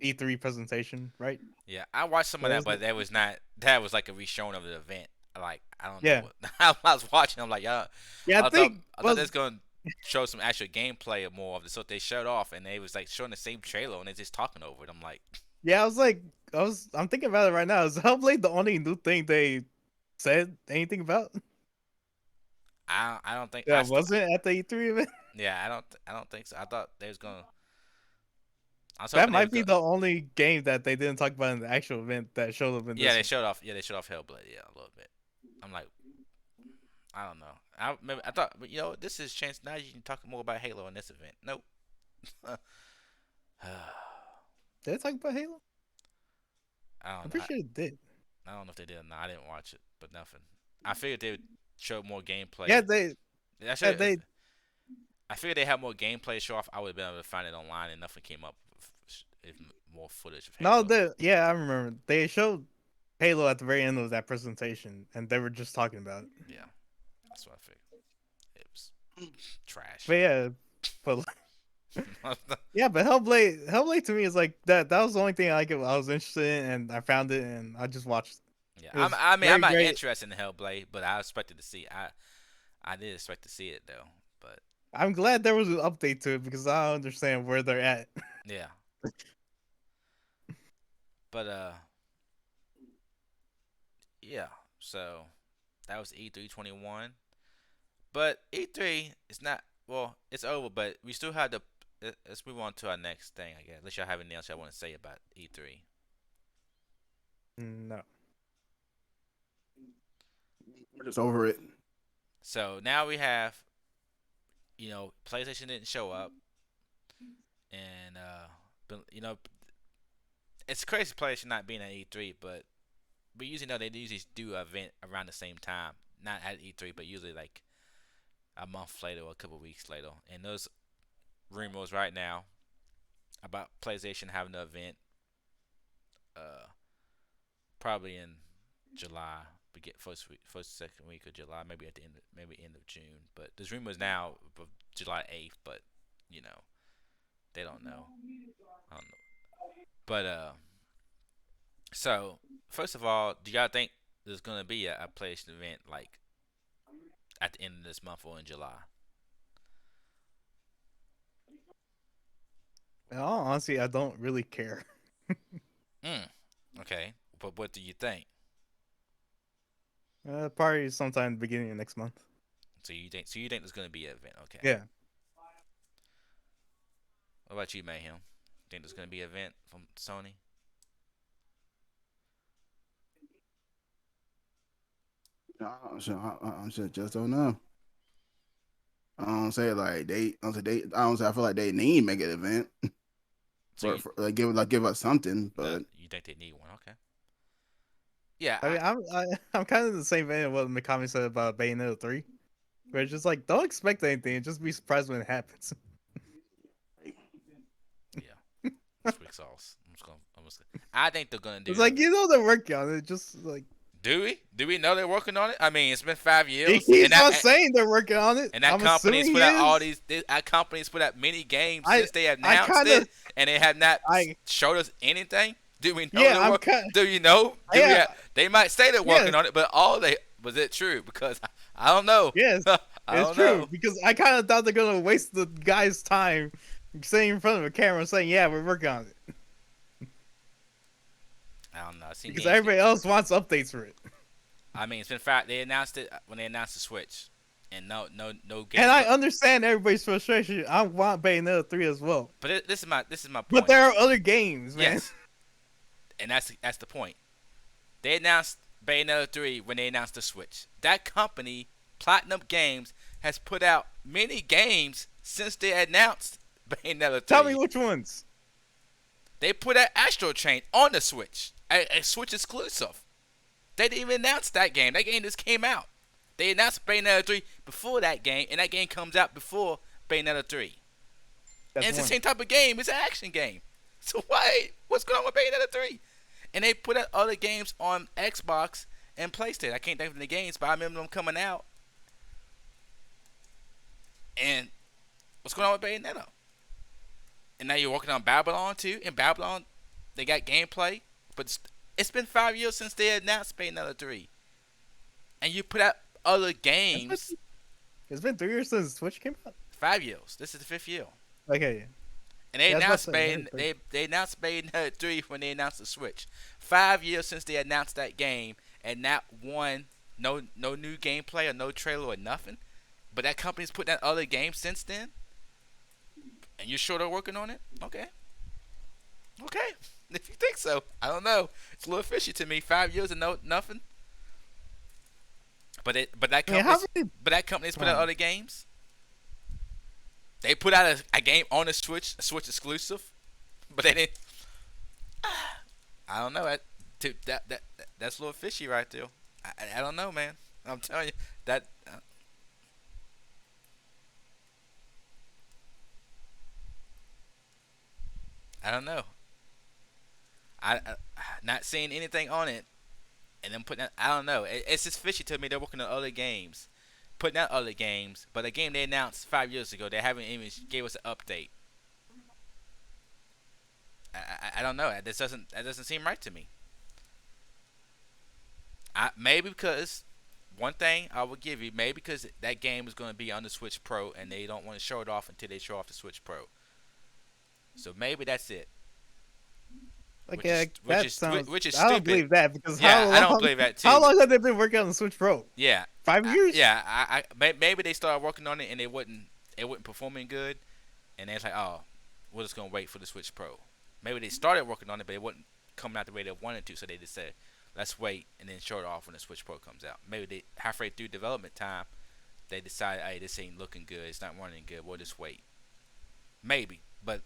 E3 presentation, right? yeah, I watched some of What that, was but it? that was not. That was like a reshowing of the event. Like, I don't know Yeah, what I was watching. I'm like, yeah, yeah. I I thought think I thought they was was gonna show some actual gameplay or more of this. So they showed off, and they was like showing the same trailer, and they just talking over it. I'm like, yeah. I was like, I'm thinking about it right now. Is Hellblade the only new thing they said anything about? I don't think That wasn't at the E3 event. yeah, I don't think so. I thought they was gonna. I was That hoping they might was be go. the only game that they didn't talk about in the actual event that showed up in Yeah, this they one. showed off. Yeah, they showed off Hellblade. Yeah, a little bit. I'm like, I don't know. I thought, but this is a chance now. You can talk more about Halo in this event. Nope. I Did they talk about Halo? I'm don't know. pretty sure it did. I don't know if they did or not. I didn't watch it, but nothing. I figured they would show more Yeah, gameplay. they I yeah, should. they I figured they had more gameplay to show off. I would have been able to find it online, and nothing came up with more footage of no, Halo. they yeah, I remember they showed Halo at the very end of that presentation, and they were just talking about it. Yeah, that's what I figured. It was trash. But yeah, but yeah, but Hellblade to me is like that. That was the only thing I was interested in, and I found it, and I just watched. Yeah, It was I mean, I'm very not great. interested in Hellblade, but I expected to see. I did expect to see it though, but I'm glad there was an update to it because I don't understand where they're at. yeah, but yeah. So that was E3 21. But E3 is not, well, it's over, but we still have the. Let's move on to our next thing, I guess. Unless y'all have anything else y'all want to say about E3. No, We're just over it. So now we have, PlayStation didn't show up, and but, it's crazy PlayStation not being at E3, but we usually know they usually do an event around the same time, not at E3, but usually like a month later or a couple weeks later. And those rumors right now about PlayStation having an event, uh, probably in July, we get first second week of July, maybe at the end, maybe end of June. But there's rumors now of July 8th, but you know they don't know. I don't know. But so first of all, do y'all think there's gonna be a PlayStation event like at the end of this month or in July? honestly, I don't really care. Mm, okay, but what do you think? Probably sometime beginning of next month. So you think there's gonna be an event? Okay. Yeah. What about you, Mayhem? Think there's gonna be an event from Sony? Just don't know. I don't say like they. I don't say they. I don't say I feel like they need to make an event. So you, give us something. But you think they need one? Okay. Yeah. I mean, I'm kind of the same vein of what Mikami said about Bayonetta 3, where it's just like don't expect anything, and just be surprised when it happens. Yeah. Sweet sauce. I think they're gonna do. It's like they're working on it. Just like do we? Do we know they're working on it? I mean, it's been 5 years. he's not saying they're working on it. And that I'm company's assuming put he out all is. these. That company's put out many games since they I announced kinda- it, and they have not I- showed us anything. Do we know? Yeah, they're I'm working? kinda- Do you know? Do Yeah. they might say they're working Yes. on it, but all they was it true? Because I don't know. Yes, I it's don't true know. because I kind of thought they're gonna waste the guy's time sitting in front of a camera saying, "Yeah, we're working on it," I don't know. It seems because everybody else wants updates for it. I mean, it's been fact they announced it when they announced the Switch, and no game. And I understand everybody's frustration. I want Bayonetta 3 as well, But this is my point. but there are other games, man. Yes. And that's the point. They announced Bayonetta 3 when they announced the Switch. That company, Platinum Games, has put out many games since they announced Bayonetta 3. Tell me which ones. They put out Astro Chain on the Switch, a Switch exclusive. They didn't even announce that game. That game just came out. They announced Bayonetta 3 before that game, and that game comes out before Bayonetta 3. That's and it's one. the same type of game. It's an action game. So what's going on with Bayonetta 3? And they put out other games on Xbox and PlayStation. I can't think of the games, but I remember them coming out. And what's going on with Bayonetta? And now you're working on Babylon too. In Babylon, they got gameplay, but it's been 5 years since they announced Bayonetta 3. And you put out other games. It's been 3 years since Switch came out. 5 years. This is the 5th year. Okay, yeah. And they Yeah, I announced was about to say, they announced Bayonetta 3 when they announced the Switch. 5 years since they announced that game, and not one, no new gameplay or no trailer or nothing. But that company's putting out other games since then. And you're sure they're working on it? Okay. If you think so, I don't know. It's a little fishy to me. 5 years and nothing. But that company's put out other games. They put out a game on the Switch, a Switch exclusive, but they didn't. I don't know. That's a little fishy right there. I don't know, man. I'm telling you that. I don't know. I not seeing anything on it, and then putting. I don't know. It's just fishy to me. They're working on other games, putting out other games, but a game they announced 5 years ago, they haven't even gave us an update. I don't know. That doesn't seem right to me. Maybe because one thing I will give you, maybe because that game is going to be on the Switch Pro, and they don't want to show it off until they show off the Switch Pro. So maybe that's it. Okay, which is I stupid. don't believe that because I don't believe that too. How long have they been working on the Switch Pro? Yeah, 5 years. Yeah, maybe they started working on it and it wasn't performing good, and it's like, oh, we're just gonna wait for the Switch Pro. Maybe they started working on it, but it wasn't coming out the way they wanted to, so they just said, let's wait and then show it off when the Switch Pro comes out. Maybe they halfway through development time, they decided, hey, this ain't looking good, it's not running good, we'll just wait. Maybe, but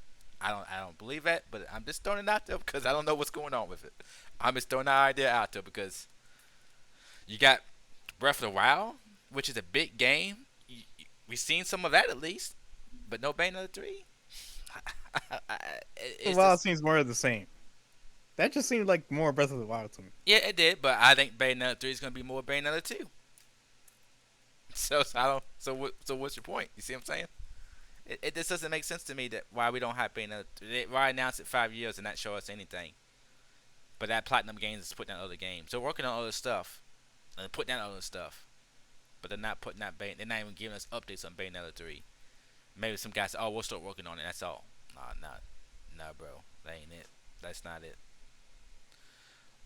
I don't believe that, but I'm just throwing it out there because I don't know what's going on with it. I'm just throwing that idea out there because you got Breath of the Wild, which is a big game. We've seen some of that at least, but no Bayonetta 3. It seems more of the same. That just seemed like more Breath of the Wild to me. Yeah, it did, but I think Bayonetta 3 is going to be more Bayonetta 2. So what's your point? You see what I'm saying? It just doesn't make sense to me that why we don't have Bayonetta. Why announce it 5 years and not show us anything? But that Platinum Games is putting out other games. They're working on other stuff and putting out other stuff, but they're not putting out They're not even giving us updates on Bayonetta 3. Maybe some guys say, "Oh, we'll start working on it." That's all. Nah, bro. That ain't it. That's not it.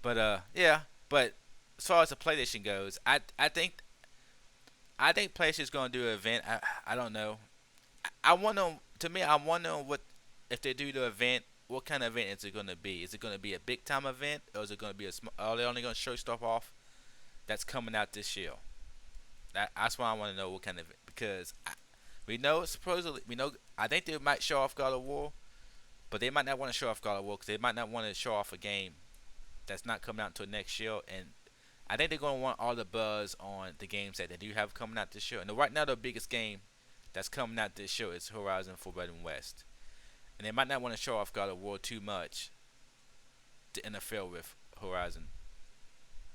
But yeah. But as far as the PlayStation goes, I think PlayStation's gonna do an event. I don't know. I wonder. To me, I'm wondering what if they do the event. What kind of event is it gonna be? Is it gonna be a big time event, or is it gonna be are they only gonna show stuff off that's coming out this year? That's why I want to know what kind of, because we know supposedly I think they might show off God of War, but they might not want to show off God of War because they might not want to show off a game that's not coming out until next year. And I think they're gonna want all the buzz on the games that they do have coming out this year. And right now, the biggest game that's coming out this year is Horizon Forbidden West. And they might not want to show off God of War too much to interfere with Horizon.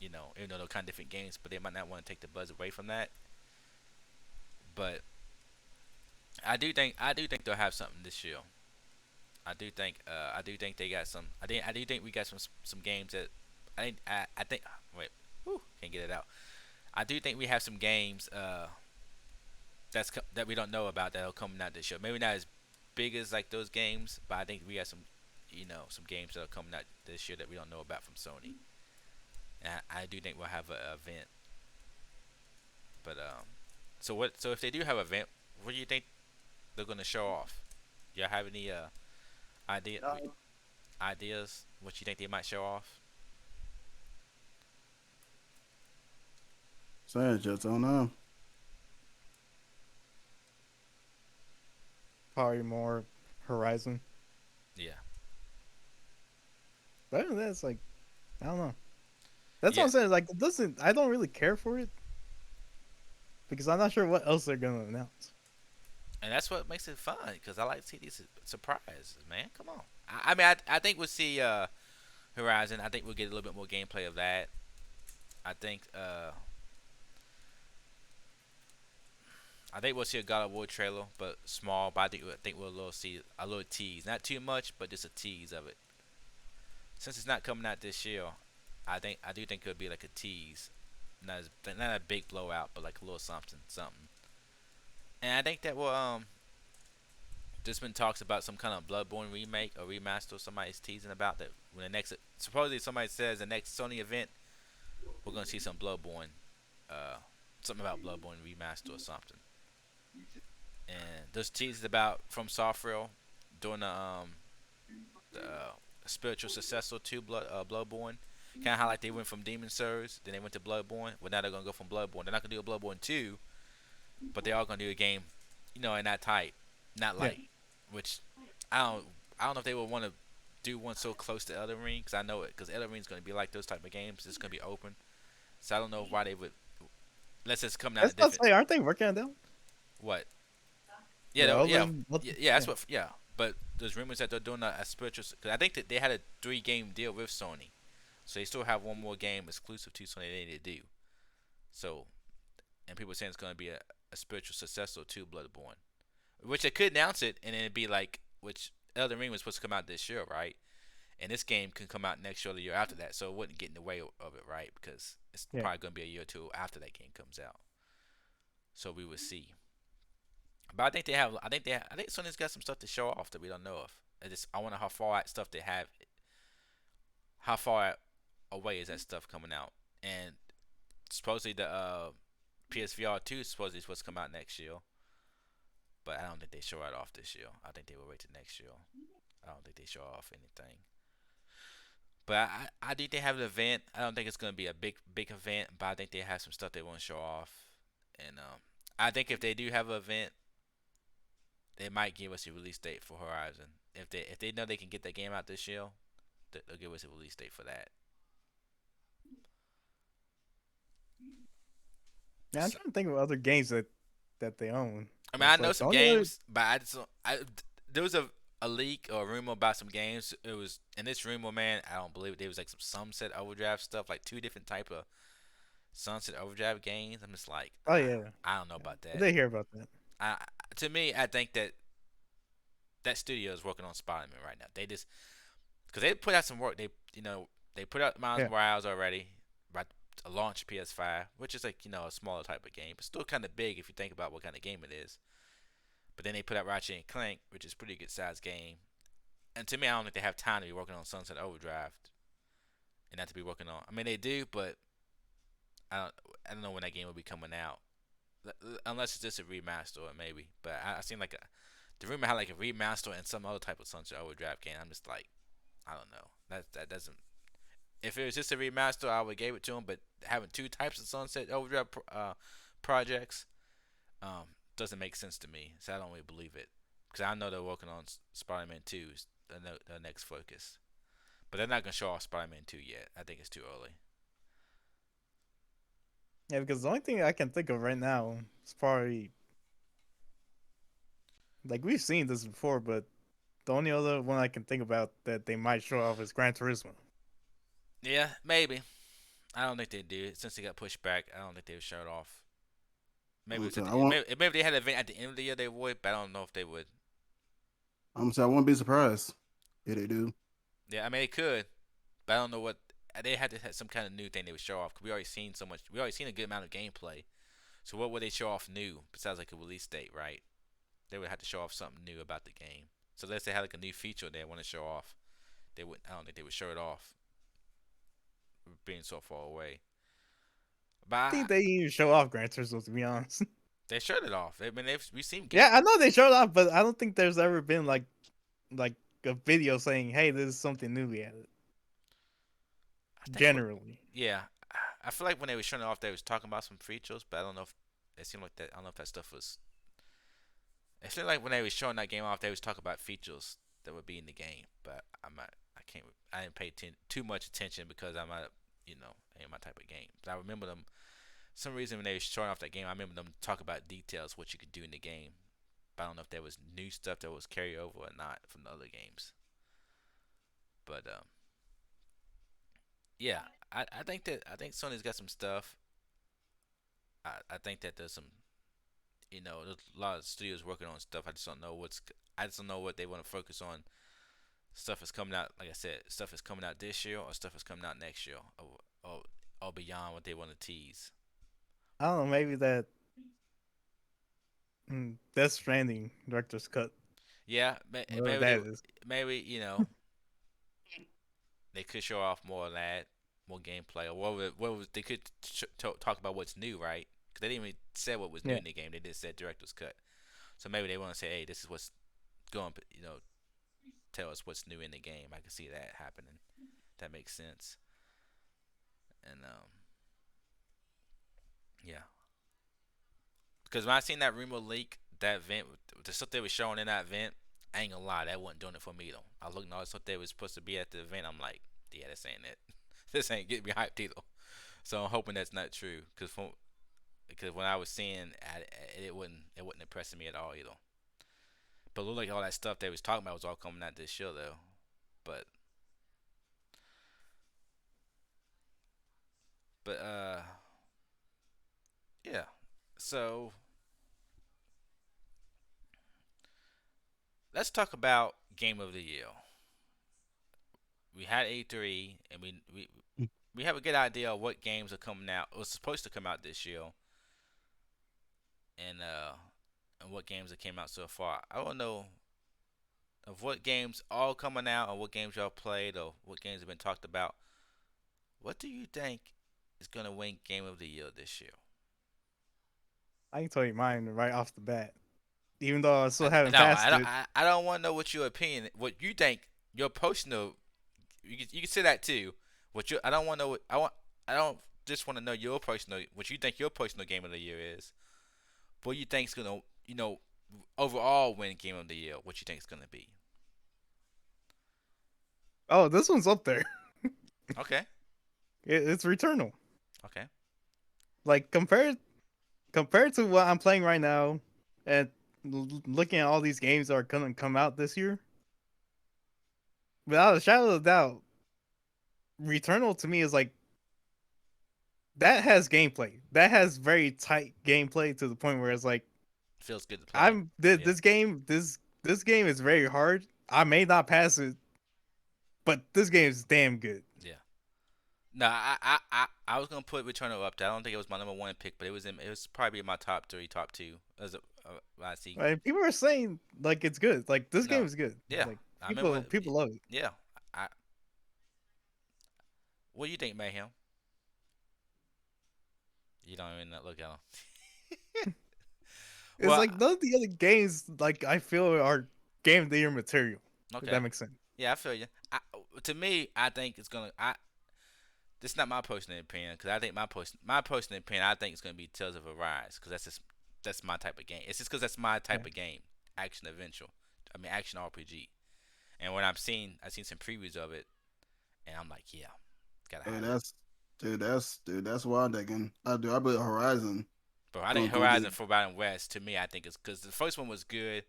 Even though they're kind of different games, but they might not want to take the buzz away from that. But I do think they'll have something this year. I do think they got some. I do think we got some games that I think. Wait, can't get it out. I do think we have some games that we don't know about that'll come out this year. Maybe not as big as like those games, but I think we got some games that are coming out this year that we don't know about from Sony. And I do think we'll have an event. But so what? So if they do have an event, what do you think they're gonna show off? Y'all have any idea ideas? What you think they might show off? So I just don't know. Probably more Horizon. Yeah. But other than that, it's like I don't know. That's Yeah. what I'm saying. Like, it doesn't. I don't really care for it because I'm not sure what else they're gonna announce. And that's what makes it fun because I like to see these surprises, man. Come on. I mean, I think we'll see Horizon. I think we'll get a little bit more gameplay of that. I think we'll see a God of War trailer, but small. But I think we'll see a little tease, not too much, but just a tease of it. Since it's not coming out this year, I do think it'll be like a tease, not a big blowout, but like a little something. And I think that will there's been talks about some kind of Bloodborne remake or remaster. Somebody's teasing about that when the next supposedly somebody says the next Sony event we're gonna see some Bloodborne, uh, something about Bloodborne remaster or something. And there's teases about from Software doing the spiritual successor to Bloodborne. Kind of how like they went from Demon Souls, then they went to Bloodborne. Well, now they're gonna go from Bloodborne. They're not gonna do a Bloodborne 2, but they are gonna do a game, in that type, not Yeah. light. Which I don't know if they would want to do one so close to Elden Ring, because I know it, because Elden Ring's gonna be like those type of games. It's gonna be open, so I don't know why they would. Unless it's coming out That's a not different say, aren't they working on that? what? Yeah, The yeah, Elden- what- yeah. That's what. Yeah, but there's rumors that they're doing a spiritual. Cause I think that they had a 3-game deal with Sony, so they still have one more game exclusive to Sony they need to do. So, and people are saying it's going to be a spiritual successor to Bloodborne, which they could announce it and then it'd be like, which Elden Ring was supposed to come out this year, right? And this game can come out next year or the year after that, so it wouldn't get in the way of it, right? Because it's Yeah. probably going to be a year or two after that game comes out. So we will see. But I think they have. I think Sony's got some stuff to show off that we don't know of. I wonder how far out stuff they have. How far away is that stuff coming out? And supposedly the PSVR 2 is supposed to come out next year. But I don't think they show it off this year. I think they will wait till next year. I don't think they show off anything. But I think they have an event. I don't think it's gonna be a big event, but I think they have some stuff they want to show off. And I think if they do have an event, they might give us a release date for Horizon. If they know they can get that game out this year, they'll give us a release date for that. Yeah, I'm So, trying to think of other games that they own. I mean, I It's know like some the only other- games, but I just don't- there was a leak or a rumor about some games. It was in this rumor, man. I don't believe it. There was like some Sunset Overdrive stuff, like 2 different type of Sunset Overdrive games. I'm just like, Oh yeah, I don't know about I that. did hear about that. To me, I think that studio is working on Spider-Man right now. They just because they put out some work. They put out Miles Yeah. Morales already, right? To launch PS5, which is like a smaller type of game, but still kind of big if you think about what kind of game it is. But then they put out Ratchet and Clank, which is a pretty good sized game. And to me, I don't think they have time to be working on Sunset Overdrive, and not to be working on. I mean, they do, but I don't know when that game will be coming out, unless it's just a remaster or maybe. But I seen like the rumor had like a remaster and some other type of Sunset Overdrive game. I'm just like, I don't know. That doesn't. If it was just a remaster, I would give it to them. But having 2 types of Sunset Overdrive projects doesn't make sense to me. So I don't really believe it because I know they're working on Spider-Man 2, the next focus. But they're not gonna show off Spider-Man 2 yet. I think it's too early. Yeah, because the only thing I can think of right now is probably like we've seen this before, but the only other one I can think about that they might show off is Gran Turismo. Yeah, maybe. I don't think they do. Since they got pushed back, I don't think they would show it off. Maybe So I want. maybe they had an event at the end of the year they would, but I don't know if they would. I'm saying I won't be surprised if they do. Yeah, I mean they could, but I don't know what they had to have some kind of new thing they would show off. Cause we already seen so much. We already seen a good amount of gameplay. So what would they show off new besides like a release date, right? They would have to show off something new about the game. So let's say they had like a new feature they want to show off. They would. I don't think they would show it off, being so far away. But I think they even show off Gran Turismo, to be honest. they showed it off. I mean, we've seen. Yeah, I know they showed off, but I don't think there's ever been like a video saying, "Hey, this is something new we added." Generally, yeah, I feel like when they were showing it off, they was talking about some features, but I don't know if it seemed like that. I don't know if that stuff was. It seemed like when they were showing that game off, they was talking about features that would be in the game, but I'm not. I can't. I didn't pay too much attention because I'm not. Ain't my type of game. But I remember them. Some reason when they were showing off that game, I remember them talk about details what you could do in the game. But I don't know if there was new stuff that was carried over or not from the other games. But yeah, I think Sony's got some stuff. I think that there's some, there's a lot of studios working on stuff. I just don't know what they want to focus on. Stuff is coming out, like I said, stuff is coming out this year or stuff is coming out next year, or beyond what they want to tease. I don't know. Maybe that Death Stranding director's cut. Yeah, Whatever maybe they could show off more of that, more gameplay, or what they could talk about what's new, right? Because they didn't even say what was new in the game. They just said director's cut. So maybe they want to say, hey, this is what's going, tell us what's new in the game. I can see that happening. That makes sense. And yeah, because when I seen that rumor leak, that event, the stuff they were showing in that event, I ain't gonna lie, that wasn't doing it for me though. I looked at all the stuff they was supposed to be at the event. I'm like, yeah, this ain't it. This ain't getting me hyped either. So I'm hoping that's not true, because when I was seeing it wasn't impressing me at all either. But it looked like all that stuff they was talking about was all coming out this year though. But yeah. So let's talk about Game of the Year. We had E3, and we have a good idea of what games are coming out. It was supposed to come out this year, and what games that came out so far. I don't know of what games all coming out, or what games y'all played, or what games have been talked about. What do you think is gonna win Game of the Year this year? I can tell you mine right off the bat. Even though I still haven't No, passed it. I don't want to know what your opinion, what you think, your personal. You can say that too. I don't want to know. I don't just want to know your personal. What you think your personal Game of the Year is. What you think is gonna, overall win Game of the Year. What you think is gonna be? Oh, this one's up there. Okay. It's Returnal. Okay. Like compared to what I'm playing right now, and looking at all these games that are gonna come out this year, without a shadow of a doubt, Returnal to me is like that has gameplay. That has very tight gameplay to the point where it's like feels good to play. This game is very hard. I may not pass it, but this game is damn good. Yeah. No, I was gonna put Returnal up there. I don't think it was my number one pick, but it was probably in my top 3, top 2. As I see. Right? People are saying like it's good. Like this game is good. Yeah. Like, people love it. Yeah. What do you think, Mayhem? You don't even look at him. It's like none of the other games like I feel are game of the year material. Okay. If that makes sense. Yeah, I feel you. To me, I think it's gonna. This is not my personal opinion, because I think my personal opinion, I think it's gonna be Tales of Arise, because that's my type of game. It's just because that's my type of game, action adventure. I mean, action RPG. And when I've seen some previews of it, and I'm like, yeah, gotta Hey, have it. that's what I'm thinking. I believe Horizon But I think gonna be. Horizon Forbidden West, to me, I think it's because the first one was good.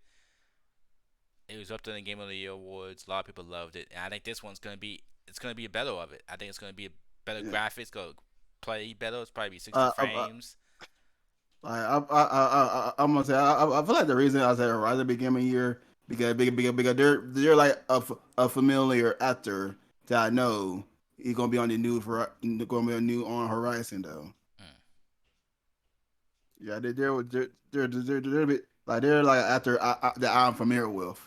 It was up to the Game of the Year awards. A lot of people loved it, and I think this one's gonna be a better of it. I think it's gonna be a better Yeah. graphics, go play better. It's probably be 60 Uh, I, frames. I'm gonna say I feel like the reason I say Horizon became a year because they're like a familiar actor that I know. He's gonna be on the new for gonna be on new on Horizon though. Mm. Yeah, they're like an actor that I'm familiar with.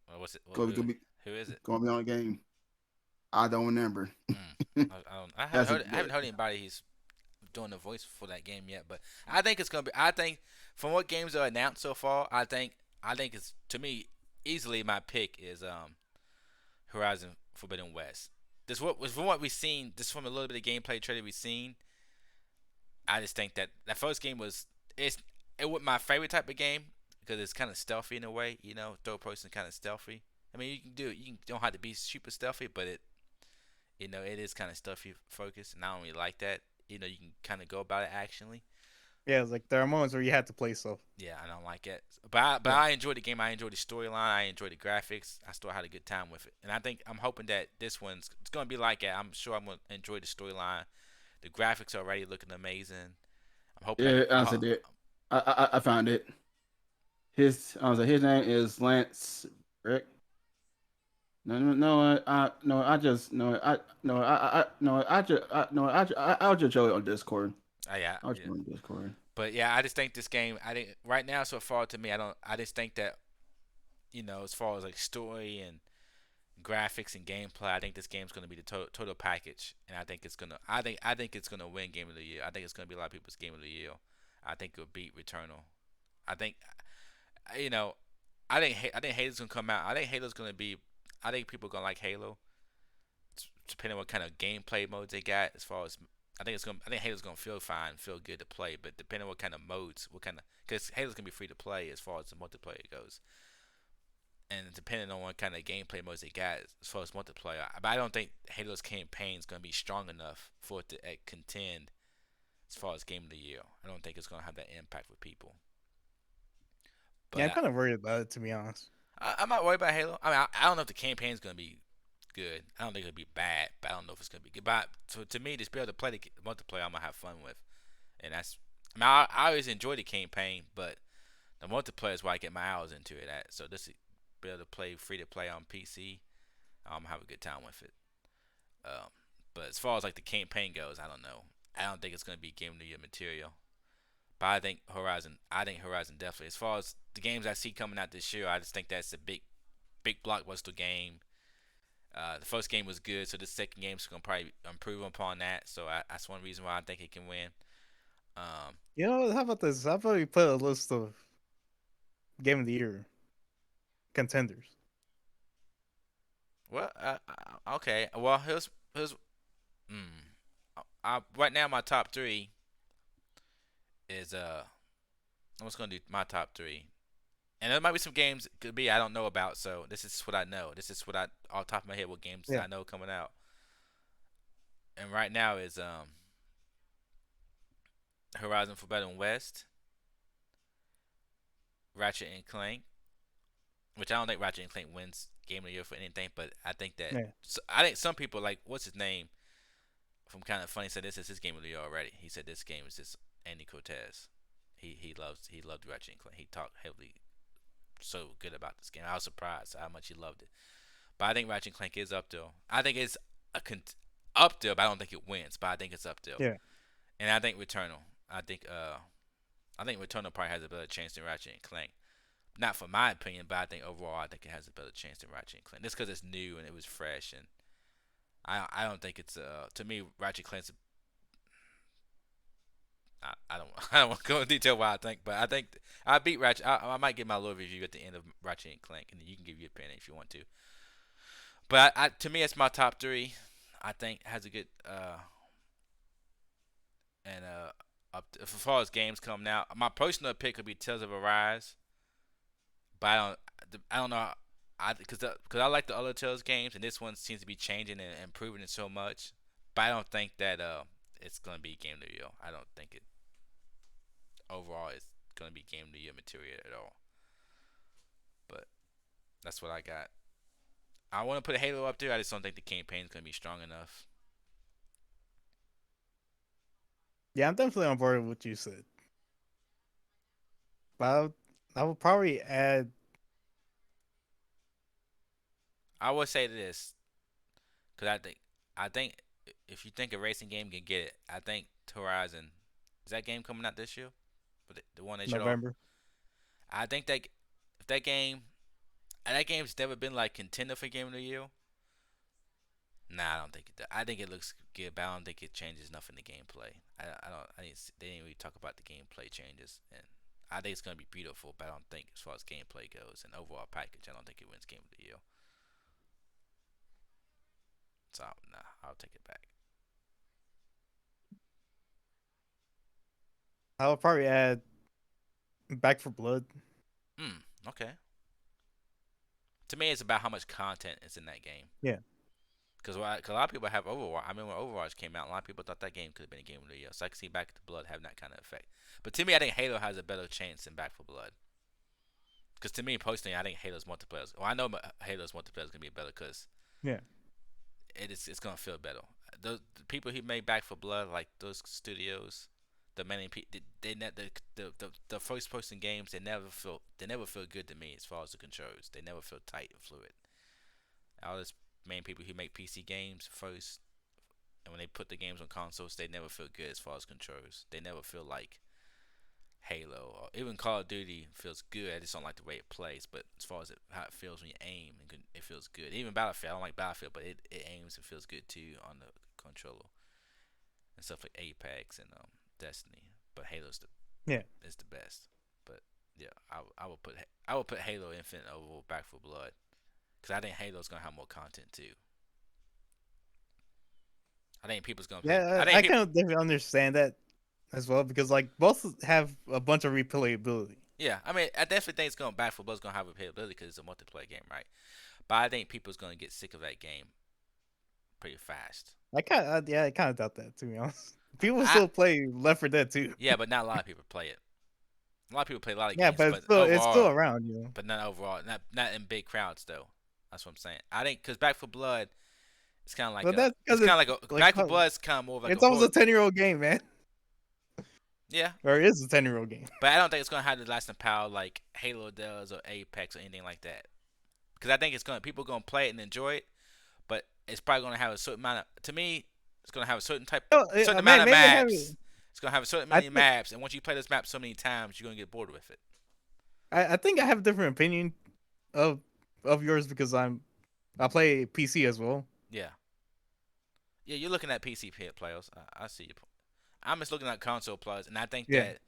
Well, what's it? Gonna, gonna be Who is it? gonna be on the game. I don't remember. Mm. I don't. That's a, I haven't heard anybody who's doing the voice for that game yet. But I think it's gonna be. I think from what games are announced so far, I think it's, to me, easily my pick is Horizon Forbidden West. This what from what we've seen. This from a little bit of gameplay trailer we've seen. I just think that that first game it was my favorite type of game because it's kind of stealthy in a way. You know, third person kind of stealthy. I mean, you can do it. Don't have to be super stealthy, but it is kind of stealthy focused, and I don't really like that. You know, you can kind of go about it actionally. Yeah, it's like there are moments where you have to play so. Yeah, I don't like it. But Yeah. I enjoyed the game. I enjoyed the storyline. I enjoyed the graphics. I still had a good time with it. And I'm hoping that this one's it's gonna be like it. I'm sure I'm gonna enjoy the storyline. The graphics are already looking amazing. I'm hoping yeah, I said that. I found it. I was like, his name is Lance Rick. No, I just, no, no, I just, I'll just show it on Discord. yeah, I'll show yeah. it on Discord. But yeah, I just think this game. I think right now so far to me, I don't. I just think that as far as like story and graphics and gameplay, I think this game's gonna be the total package, and I think it's gonna. I think it's gonna win Game of the Year. I think it's gonna be a lot of people's Game of the Year. I think it'll beat Returnal. I think you know. I think Halo's gonna come out. I think Halo's gonna be. I think people are gonna like Halo, depending on what kind of gameplay modes they got. As far as I think it's gonna. I think Halo's gonna feel fine, feel good to play. But depending on what kind of modes, because Halo's gonna be free to play as far as the multiplayer goes, and depending on what kind of gameplay modes they got as far as multiplayer. But I don't think Halo's campaign is gonna be strong enough for it to contend as far as Game of the Year. I don't think it's gonna have that impact with people. Yeah, But I'm kind of worried about it to be honest. I'm not worried about Halo. I mean, I don't know if the campaign's gonna be good. I don't think it'll be bad, but I don't know if it's gonna be good. But to me, just be able to play the multiplayer, I'm gonna have fun with, and that's. I mean, I always enjoy the campaign, but the multiplayer is where I get my hours into it at. So this be able to play free to play on PC, I'm have a good time with it. Um, but as far as like the campaign goes, I don't know. I don't think it's gonna be Game of the Year material. But I think Horizon definitely. As far as the games I see coming out this year, I just think that's a big blockbuster game. The first game was good, so the second game's gonna probably improve upon that. So that's one reason why I think it can win. Um, You know, how about this? How about we put a list of Game of the Year contenders? well, okay. Well, here's right now my top three is I'm just gonna do my top three, and there might be some games it could be I don't know about. So this is what I know. This is what I off the top of my head what games Yeah. I know coming out. And right now is Horizon Forbidden West, Ratchet and Clank, which I don't think Ratchet and Clank wins Game of the Year for anything, but I think that Yeah. I think some people like what's his name from Kind of Funny said this is his Game of the Year already. He said this game is just Andy Cortez. He loved Ratchet and Clank. He talked heavily so good about this game. I was surprised how much he loved it. But I think Ratchet and Clank is up there. I think it's up there, but I don't think it wins. But I think it's up there. Yeah. And I think Returnal. I think Returnal probably has a better chance than Ratchet and Clank. Not for my opinion, but I think overall I think it has a better chance than Ratchet and Clank. Just because it's new and it was fresh, and I don't think it's to me Ratchet and Clank's. I don't I don't want to go into detail why I think, but I think I beat Ratchet. I might give my little review at the end of Ratchet and Clank, and then you can give your opinion if you want to. But to me, it's my top three. I think has a good and as far as games coming out, my personal pick would be Tales of Arise. But I don't know. Cause I like the other Tales games, and this one seems to be changing and improving it so much. But I don't think that it's gonna be Game of the Year. I don't think it overall is gonna be Game of the Year material at all. But that's what I got. I want to put Halo up there. I just don't think the campaign's gonna be strong enough. Yeah, I'm definitely on board with what you said. But I would probably add. I would say this, cause I think if you think a racing game can get it, I think Horizon is that game coming out this year? But the one they showed off. November. I think that if that game's never been like contender for Game of the Year. Nah, I don't think it does. I think it looks good, but I don't think it changes nothing in the gameplay. I don't. They didn't really talk about the gameplay changes, and I think it's gonna be beautiful, but I don't think as far as gameplay goes and overall package, I don't think it wins Game of the Year. So nah, I'll take it back. I would probably add Back for Blood. Okay. To me, it's about how much content is in that game. Yeah. Because a lot of people have Overwatch. I mean, when Overwatch came out, a lot of people thought that game could have been a Game of the Year. So I can see Back for Blood having that kind of effect. But to me, I think Halo has a better chance than Back for Blood. Because to me, personally, I think Halo's multiplayer. Well, I know Halo's multiplayer is gonna be better because Yeah. it's gonna feel better. The people who made Back for Blood, like those studios, the many people, the first person games, they never feel good to me as far as the controls. They never feel tight and fluid. All this main people who make PC games first, and when they put the games on consoles, they never feel good as far as controls. They never feel like Halo or even Call of Duty feels good. I just don't like the way it plays. But as far as how it feels when you aim, it feels good. Even Battlefield, I don't like Battlefield, but it aims and feels good too on the controller and stuff like Apex and Destiny. But Halo's is the best. But yeah, I would put Halo Infinite over Back for Blood because I think Halo's gonna have more content too. I think people's gonna play. Yeah, I kind of definitely understand that as well because like both have a bunch of replayability. Yeah, I mean, I definitely think it's going Back for Blood's gonna have replayability because it's a multiplayer game, right? But I think people's gonna get sick of that game pretty fast. I kind of doubt that, to be honest. People still play Left 4 Dead 2. Yeah, but not a lot of people play it. A lot of people play a lot of Yeah, games, but it's still around, you know. But not overall, not in big crowds though. That's what I'm saying. I think because Back for Blood, it's kind of like Back for Blood's kind of more of like it's almost a 10-year-old game, man. Yeah, or it is a 10-year-old game. But I don't think it's gonna have the lasting power like Halo does or Apex or anything like that. Because I think people gonna play it and enjoy it, but it's probably gonna have a certain amount of. To me, it's gonna have a certain amount of maps. It's gonna have a certain many maps, and once you play this map so many times, you're gonna get bored with it. I think I have a different opinion of yours because I play PC as well. Yeah. Yeah, you're looking at PC players. I see your point. I'm just looking at console players, and I think that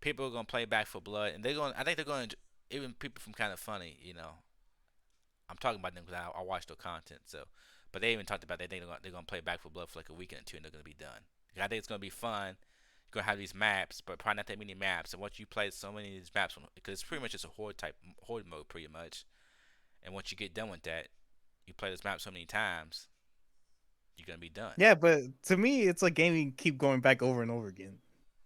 people are gonna play Back for Blood, and I think they're going to even people from Kind of Funny, you know. I'm talking about them because I watch their content, so. But they even talked about they think they're gonna play Back for Blood for like a weekend or two, and they're gonna be done. I think it's gonna be fun. You're gonna have these maps, but probably not that many maps. And once you play so many of these maps, because it's pretty much just a horde mode, pretty much. And once you get done with that, you play this map so many times, you're gonna be done. Yeah, but to me, it's like game you keep going back over and over again.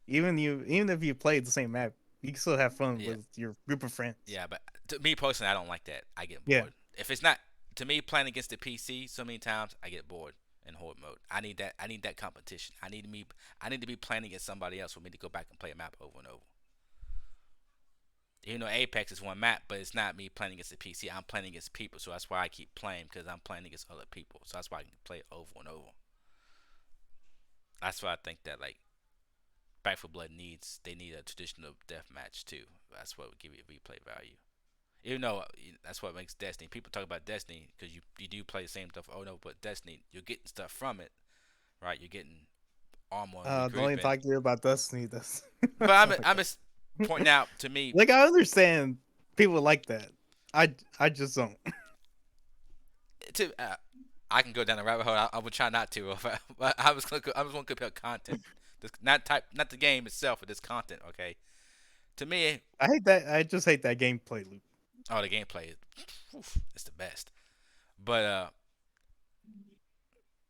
Even if you play the same map, you can still have fun with your group of friends. Yeah, but to me personally, I don't like that. I get bored. Yeah. If it's not to me playing against the PC so many times, I get bored in horde mode. I need that competition. I need to be playing against somebody else for me to go back and play a map over and over. Even though Apex is one map, but it's not me playing against the PC. I'm playing against people, so that's why I keep playing because I'm playing against other people. So that's why I can play it over and over. That's why I think that like Back for Blood need a traditional deathmatch too. That's what would give you replay value. Even though that's what makes Destiny. People talk about Destiny because you do play the same stuff. Oh no, but Destiny, you're getting stuff from it, right? You're getting armor. The only talk to you about Destiny. But I'm just pointing out to me. Like I understand people like that. I just don't. I can go down the rabbit hole. I would try not to. But I was gonna compare content. Not the game itself, but this content. Okay. To me, I hate that. I just hate that gameplay loop. Oh, the gameplay, it's the best. But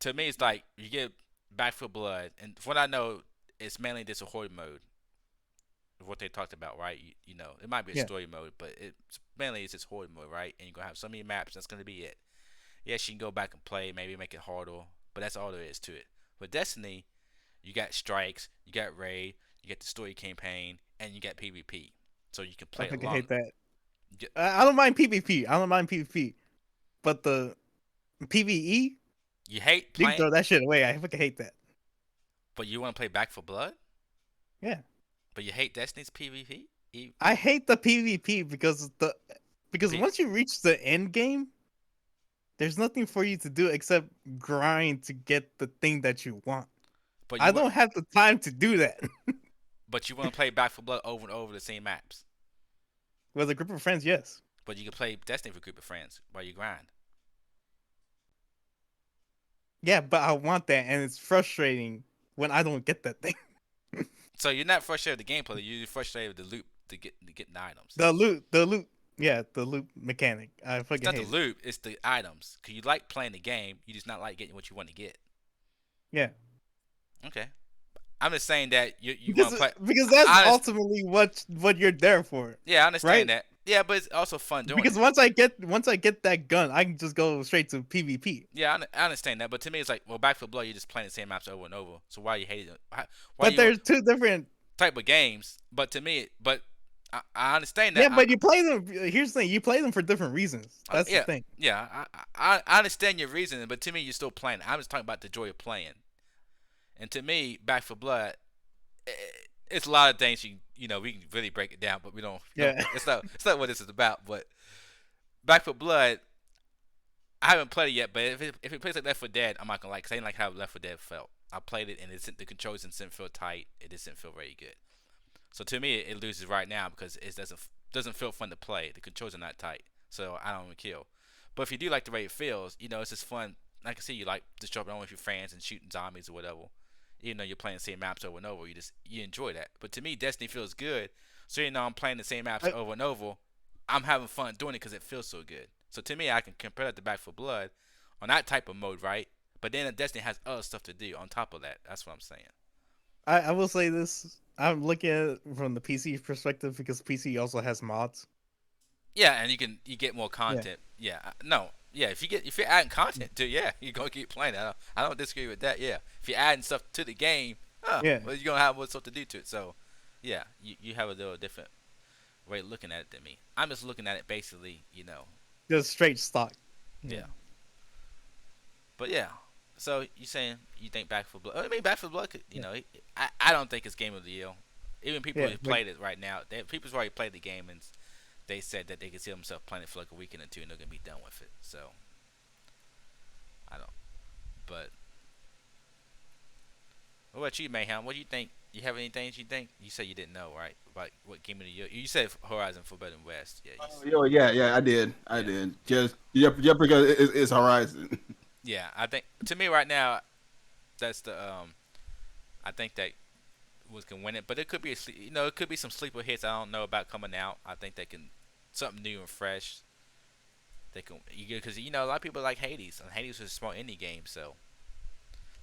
to me, it's like you get Back for Blood, and from what I know, it's mainly just a horde mode. What they talked about, right? You know, it might be a Yeah. story mode, but it's just horde mode, right? And you're gonna have so many maps. That's gonna be it. Yes, you can go back and play, maybe make it harder, but that's all there is to it. With Destiny, you got strikes, you got raid, you get the story campaign, and you got PvP. So you can I play it fucking long. hate that. Yeah. I don't mind PvP. I don't mind PvP, but the PvE, You hate you can playing, throw that shit away. I fucking hate that. but you want to play Back for Blood, Yeah, but you hate Destiny's PvP. I hate the PvP because P- once you reach the end game, there's nothing for you to do except grind to get the thing that you want. but I don't have the time to do that but you want to play Back for Blood over and over the same maps. with a group of friends. Yes. But you can play Destiny with a group of friends while you grind. Yeah, but I want that, and it's frustrating when I don't get that thing. So you're not frustrated with the gameplay. You're frustrated with the loop to get the items. The loot, yeah, the loot mechanic. I It's fucking not the hate it. loot. It's the items. Cause you like playing the game. You just not like getting what you want to get. Yeah, Okay. I'm just saying that you want because to play. because that's Honest- ultimately what you're there for. Yeah, I understand right? that. Yeah, but it's also fun doing Because it. once I get that gun, I can just go straight to PvP. Yeah, I understand that. But to me, it's like, well, Back for Blood, you're just playing the same maps over and over. So why you hate it? Why But you there's two different. type of games? But to me, I understand that. Yeah, but you play them. Here's the thing: you play them for different reasons. That's yeah, the thing. yeah, I understand your reasoning, but to me, you're still playing. I'm just talking about the joy of playing. And to me, Back for Blood, it's a lot of things we can really break it down, but we don't. Yeah. It's not what this is about. But Back for Blood, I haven't played it yet. But if it plays like Left 4 Dead, I'm not gonna like. Cause I didn't like how Left 4 Dead felt. I played it and the controls didn't feel tight. It didn't feel very good. So to me, it loses right now because it doesn't feel fun to play. The controls are not tight, so I don't even kill. But if you do like the way it feels, it's just fun. I can see you like just jumping on with your friends and shooting zombies or whatever. Even though you're playing the same maps over and over, you enjoy that. But to me, Destiny feels good. So I'm playing the same maps over and over. I'm having fun doing it because it feels so good. So to me, I can compare that to Back for Blood on that type of mode, right? But then Destiny has other stuff to do on top of that. That's what I'm saying. I will say this: I'm looking at it from the PC perspective because PC also has mods. Yeah, and you get more content. Yeah, no, yeah. If you're adding content to, yeah, you're gonna keep playing it. I don't disagree with that. Yeah, if you're adding stuff to the game, Yeah. well, you're gonna have more stuff to do to it. So, yeah, you have a little different way of looking at it than me. I'm just looking at it basically, Just straight stock. yeah. But yeah, so you saying you think Back for Blood? I mean, Back for Blood, I don't think it's game of the year. Even people Yeah, who played it right now, people's already played the game and they said that they could see themselves playing it for like a weekend or two and they're gonna be done with it. So I don't. But what about you, Mayhem? What do you think? You have any things you think? You said you didn't know, right? About what game of the year? You said Horizon Forbidden West. Yeah. Yeah, I did. I did. Just because it's Horizon. Yeah, I think to me right now, that's the I think that was can win it, but it could be it could be some sleeper hits I don't know about coming out. I think they can something new and fresh. They can because a lot of people like Hades, and Hades is a small indie game, so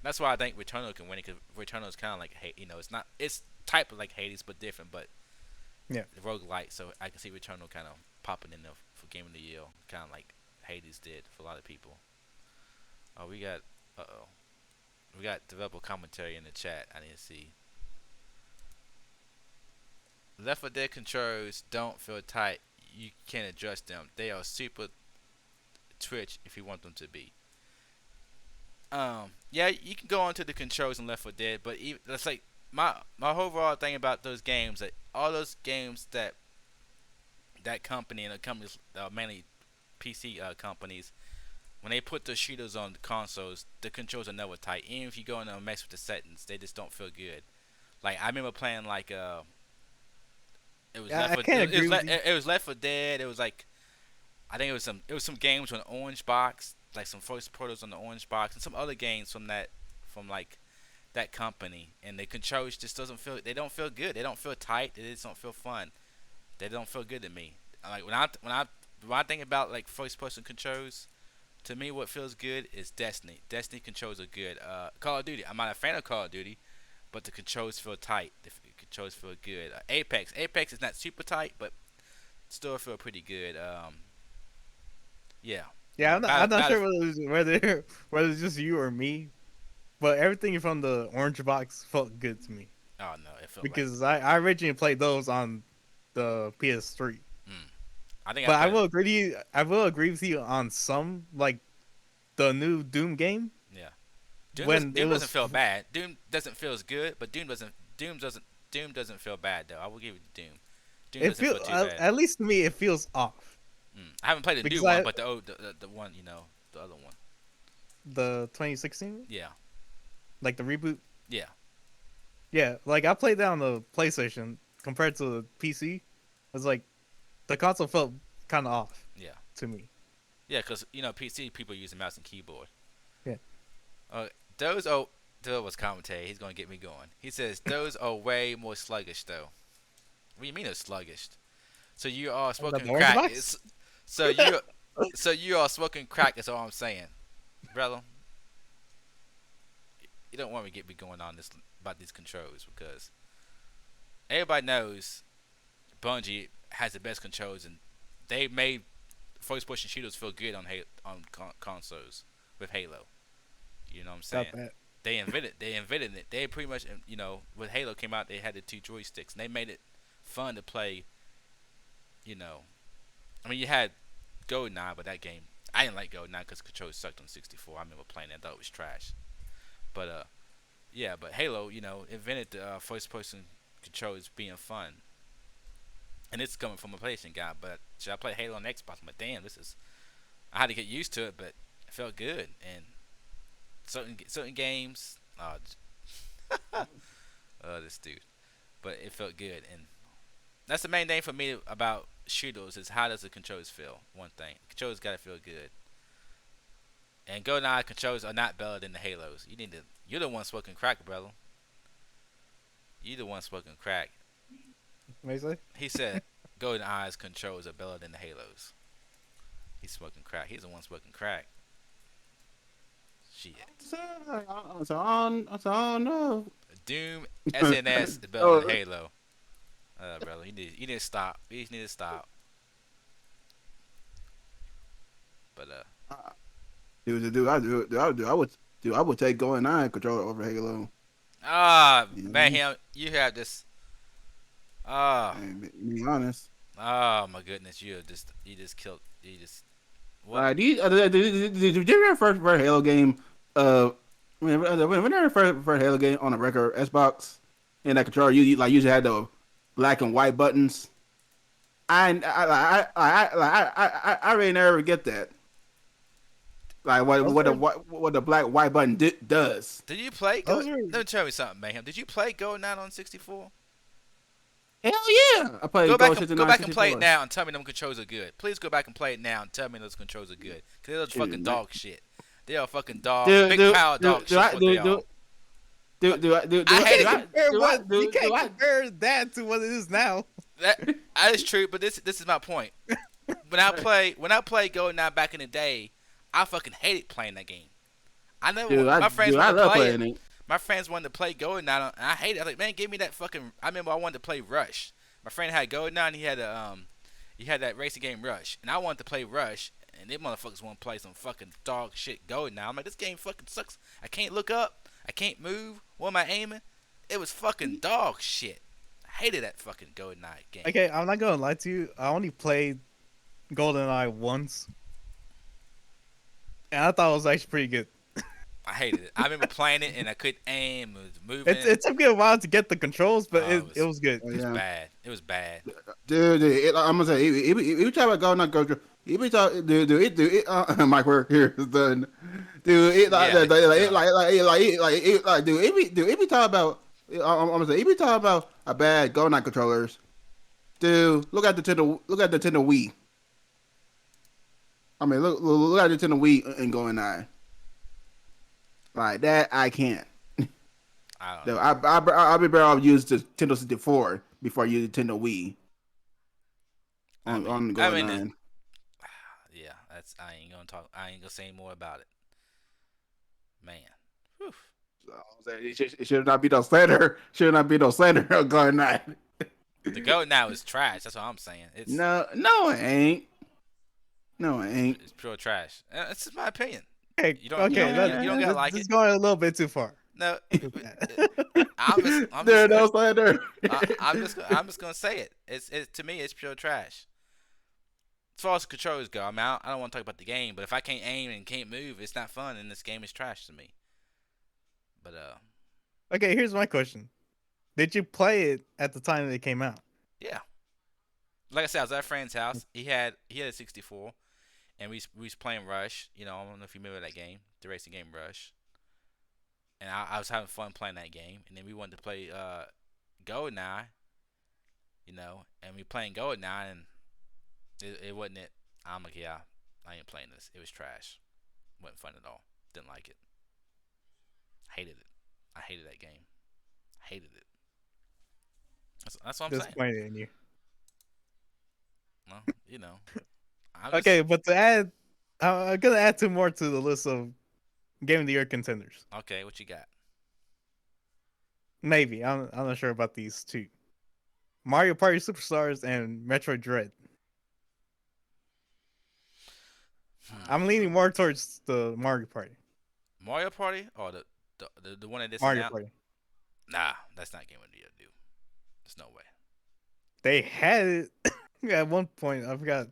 that's why I think Returnal can win it. Because Returnal is kind of like it's type of like Hades but different, but Yeah. roguelite. So I can see Returnal kind of popping in there for Game of the Year, kind of like Hades did for a lot of people. Oh, we got developer commentary in the chat. I didn't see. Left 4 Dead controls don't feel tight. You can't adjust them. They are super twitch if you want them to be. Yeah, you can go onto the controls in Left 4 Dead, but that's like my overall thing about those games. That all those games that company and the companies, mainly PC companies, when they put the shooters on the consoles, the controls are never tight. Even if you go in and mess with the settings, they just don't feel good. Like I remember playing like it was I can't agree with you. It was Left 4 Dead. It was like I think it was some games on the Orange Box, like some first portals on the Orange Box, and some other games from that company. And the controls just they don't feel good. They don't feel tight. They just don't feel fun. They don't feel good to me. Like when I my thing about like first person controls, to me, what feels good is Destiny. Destiny controls are good. Call of Duty. I'm not a fan of Call of Duty, but the controls feel tight. The controls feel good. Apex. Apex is not super tight, but still feel pretty good. Yeah. Yeah, I'm not sure Battle- whether it's just you or me, but everything from the orange box felt good to me oh no, it felt like. because I originally played those on the PS3. I think I But I played. will agree with you on some, like the new Doom game. Yeah. Doom, When Doom it was doesn't feel bad. Doom doesn't feel as good, but Doom doesn't feel bad though. I will give you Doom. Doom It doesn't feel feels too bad. at least to me it feels off. I haven't played the Because new one, but the one, the other one. The 2016, Yeah. like the reboot. Yeah. Yeah, like I played that on the PlayStation compared to the PC. It's like the console felt kind of off Yeah. to me. Yeah, because PC people use a mouse and keyboard. Yeah. Those oh, Dill was commentary. He's gonna get me going. He says those are way more sluggish though. What do you mean they're sluggish? So you are smoking orange crack. box? So you are smoking crack. Is all I'm saying, brother. You don't want me to get me going on this about these controls because everybody knows Bungie has the best controls and they made first person shooters feel good on consoles with Halo. You know what I'm saying? Got that. They invented it. They pretty much, when Halo came out, they had the two joysticks and they made it fun to play. I mean, you had GoldenEye, but that game I didn't like GoldenEye because controls sucked on 64. I remember playing that; I thought it was trash. But yeah, but Halo, invented the first person controls being fun. And it's coming from a PlayStation guy, but should I play Halo on Xbox? I'm like, damn, I had to get used to it, but it felt good. And certain games, this dude, but it felt good. And that's the main thing for me about shooters is how does the controls feel? One thing, controls gotta feel good. And GoldenEye controls are not better than the Halos. You're the one smoking crack, brother. You the one smoking crack. Basically. He said GoldenEye's controls are better than the Halos. He's smoking crack. He's the one smoking crack. Shit. So I don't know. Doom SNS is better than Halo. Brother, you need to stop. You just need to stop. But I would take GoldenEye controller over Halo. man, you have this. Be honest. Oh my goodness, you just killed. What? Did you ever first Halo game? When I first Halo game on a regular Xbox, in that controller, you usually had the black and white buttons. I really never get that. Like what the black white button does. Did you play? Let me tell you something, Mayhem. Did you play GoldenEye on 64? Hell yeah! I played Go back and play it now and tell me them controls are good. Please go back and play it now and tell me those controls are good. Cause they're fucking dog shit. They are fucking dog. Big power dog shit. You can't compare that to what it is now. That is true, but this is my point. When I play GoldenEye back in the day, I fucking hated playing that game. I never. My friends wanted to play it. My friends wanted to play GoldenEye, and I hated it. I was like, man, give me that fucking. I remember I wanted to play Rush. My friend had GoldenEye, and he had that racing game Rush, and I wanted to play Rush, and they motherfuckers want to play some fucking dog shit GoldenEye. I'm like, this game fucking sucks. I can't look up. I can't move. What am I aiming? It was fucking dog shit. I hated that fucking GoldenEye game. Okay, I'm not gonna lie to you. I only played GoldenEye once, and I thought it was actually pretty good. I hated it. I remember playing it and I couldn't aim. It was moving. It took me a while to get the controls, but it was good. It was bad. It was bad. Dude, I'm gonna say, if you talk about GoldenEye, if you talk, dude, my work here is done. Dude, if you talk about, I'm gonna say, if you talk about a bad GoldenEye controllers, dude, look at the Nintendo Wii. I mean, look at the Nintendo Wii and GoldenEye. Like that, I can't. I don't know. I'll be better off using the Nintendo 64 before I use the Nintendo Wii. On GoldenEye. I ain't gonna talk. I ain't gonna say any more about it, man. Whew. So, I'm saying it should not be no slander. Should not be no slander of Guard Knight. The goat now is trash. That's what I'm saying. It's No, it ain't. No, it ain't. it's pure trash. It's just my opinion. Okay, You don't. okay, You don't gotta like this is it. going a little bit too far. No, with that. I'm There, just, no slander. I'm just gonna say it. It's to me, it's pure trash. As far as controllers go, I mean, I don't want to talk about the game, but if I can't aim and can't move, it's not fun, and this game is trash to me. But Okay, here's my question: did you play it at the time that it came out? yeah, like I said, I was at a friend's house. He had a 64, and we was playing Rush. You know, I don't know if you remember that game, the racing game Rush. And I was having fun playing that game, and then we wanted to play GoldenEye, you know, and we playing GoldenEye, and it wasn't it. I'm like, yeah, I ain't playing this. It was trash. Wasn't fun at all. Didn't like it. Hated it. I hated that game. Hated it. That's what I'm saying. Disappointed in you. Well, you know. Okay, but to add, I'm gonna add two more to the list of Game of the Year contenders. Okay, what you got? Maybe I'm not sure about these two: Mario Party Superstars and Metroid Dread. I'm leaning more towards the Mario Party. Mario Party or the one that this Mario announced? Party. Nah, that's not Game of the Year, dude. There's no way. They had it at one point. I forgot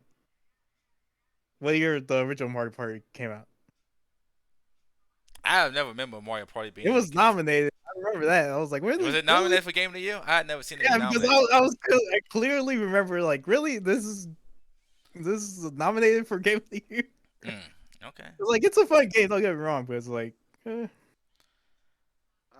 what year the original Mario Party came out. I never remember Mario Party being. It was nominated. I remember that. I was like, "Where Was it nominated for Game of the Year? I had never seen it. Yeah, be because nominated. I clearly remember like, really, this is nominated for Game of the Year. Okay. It's like it's a fun game. Don't get me wrong, but it's like, I'm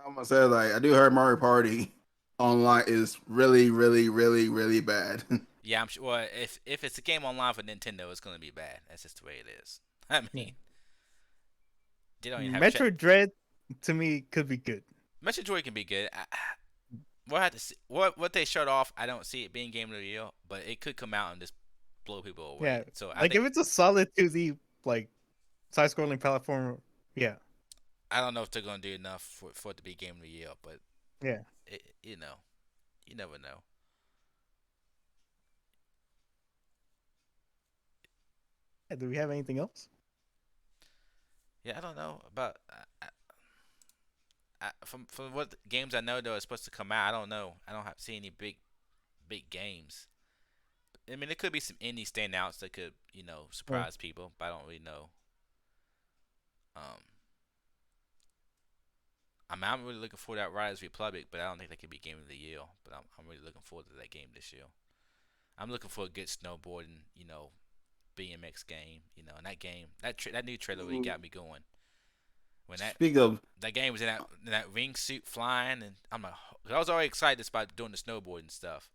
gonna say like I do heard Mario Party online is really, really, really, really bad. Yeah, I'm sure. Well, if it's a game online for Nintendo, it's gonna be bad. That's just the way it is. I mean, they don't even have Metroid Dread to me could be good. Metroid Dread can be good. We'll have to see what they showed off. I don't see it being Game of the Year, but it could come out and just blow people away. Yeah, So like if it's a solid 2D like side-scrolling platform, yeah, I don't know if they're gonna do enough for it to be Game of the Year, but yeah. you know, you never know. Do we have anything else? Yeah, I don't know about from what games I know that are supposed to come out. I don't know. I don't have see any big games. I mean, there could be some indie standouts that could surprise people, but I don't really know. I'm really looking forward to that Riders Republic, but I don't think that could be Game of the Year. But I'm really looking forward to that game this year. I'm looking for a good snowboarding, BMX game, and that game, that new trailer really got me going. When Speak of that game was in that ring suit flying, and I'm like, I was already excited about doing the snowboarding stuff,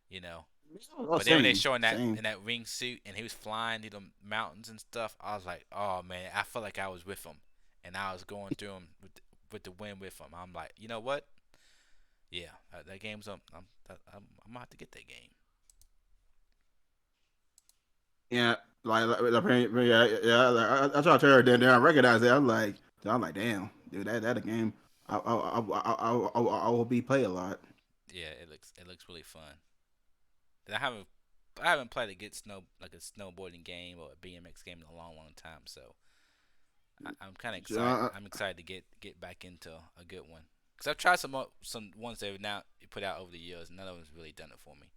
But then when they showing that in that ring suit and he was flying through the mountains and stuff, I was like, oh man, I felt like I was with him, and I was going through him with the wind with him. I'm like, you know what? Yeah, that game's I'm gonna have to get that game. yeah, yeah. I tried to tell her, then I recognize it. I'm like, damn, dude, that a game. I will be play a lot. Yeah, it looks really fun. I haven't played a snowboarding game or a BMX game in a long time, so I'm kind of excited. I'm excited to get back into a good one, because I've tried some ones they've now put out over the years, and none of them's really done it for me.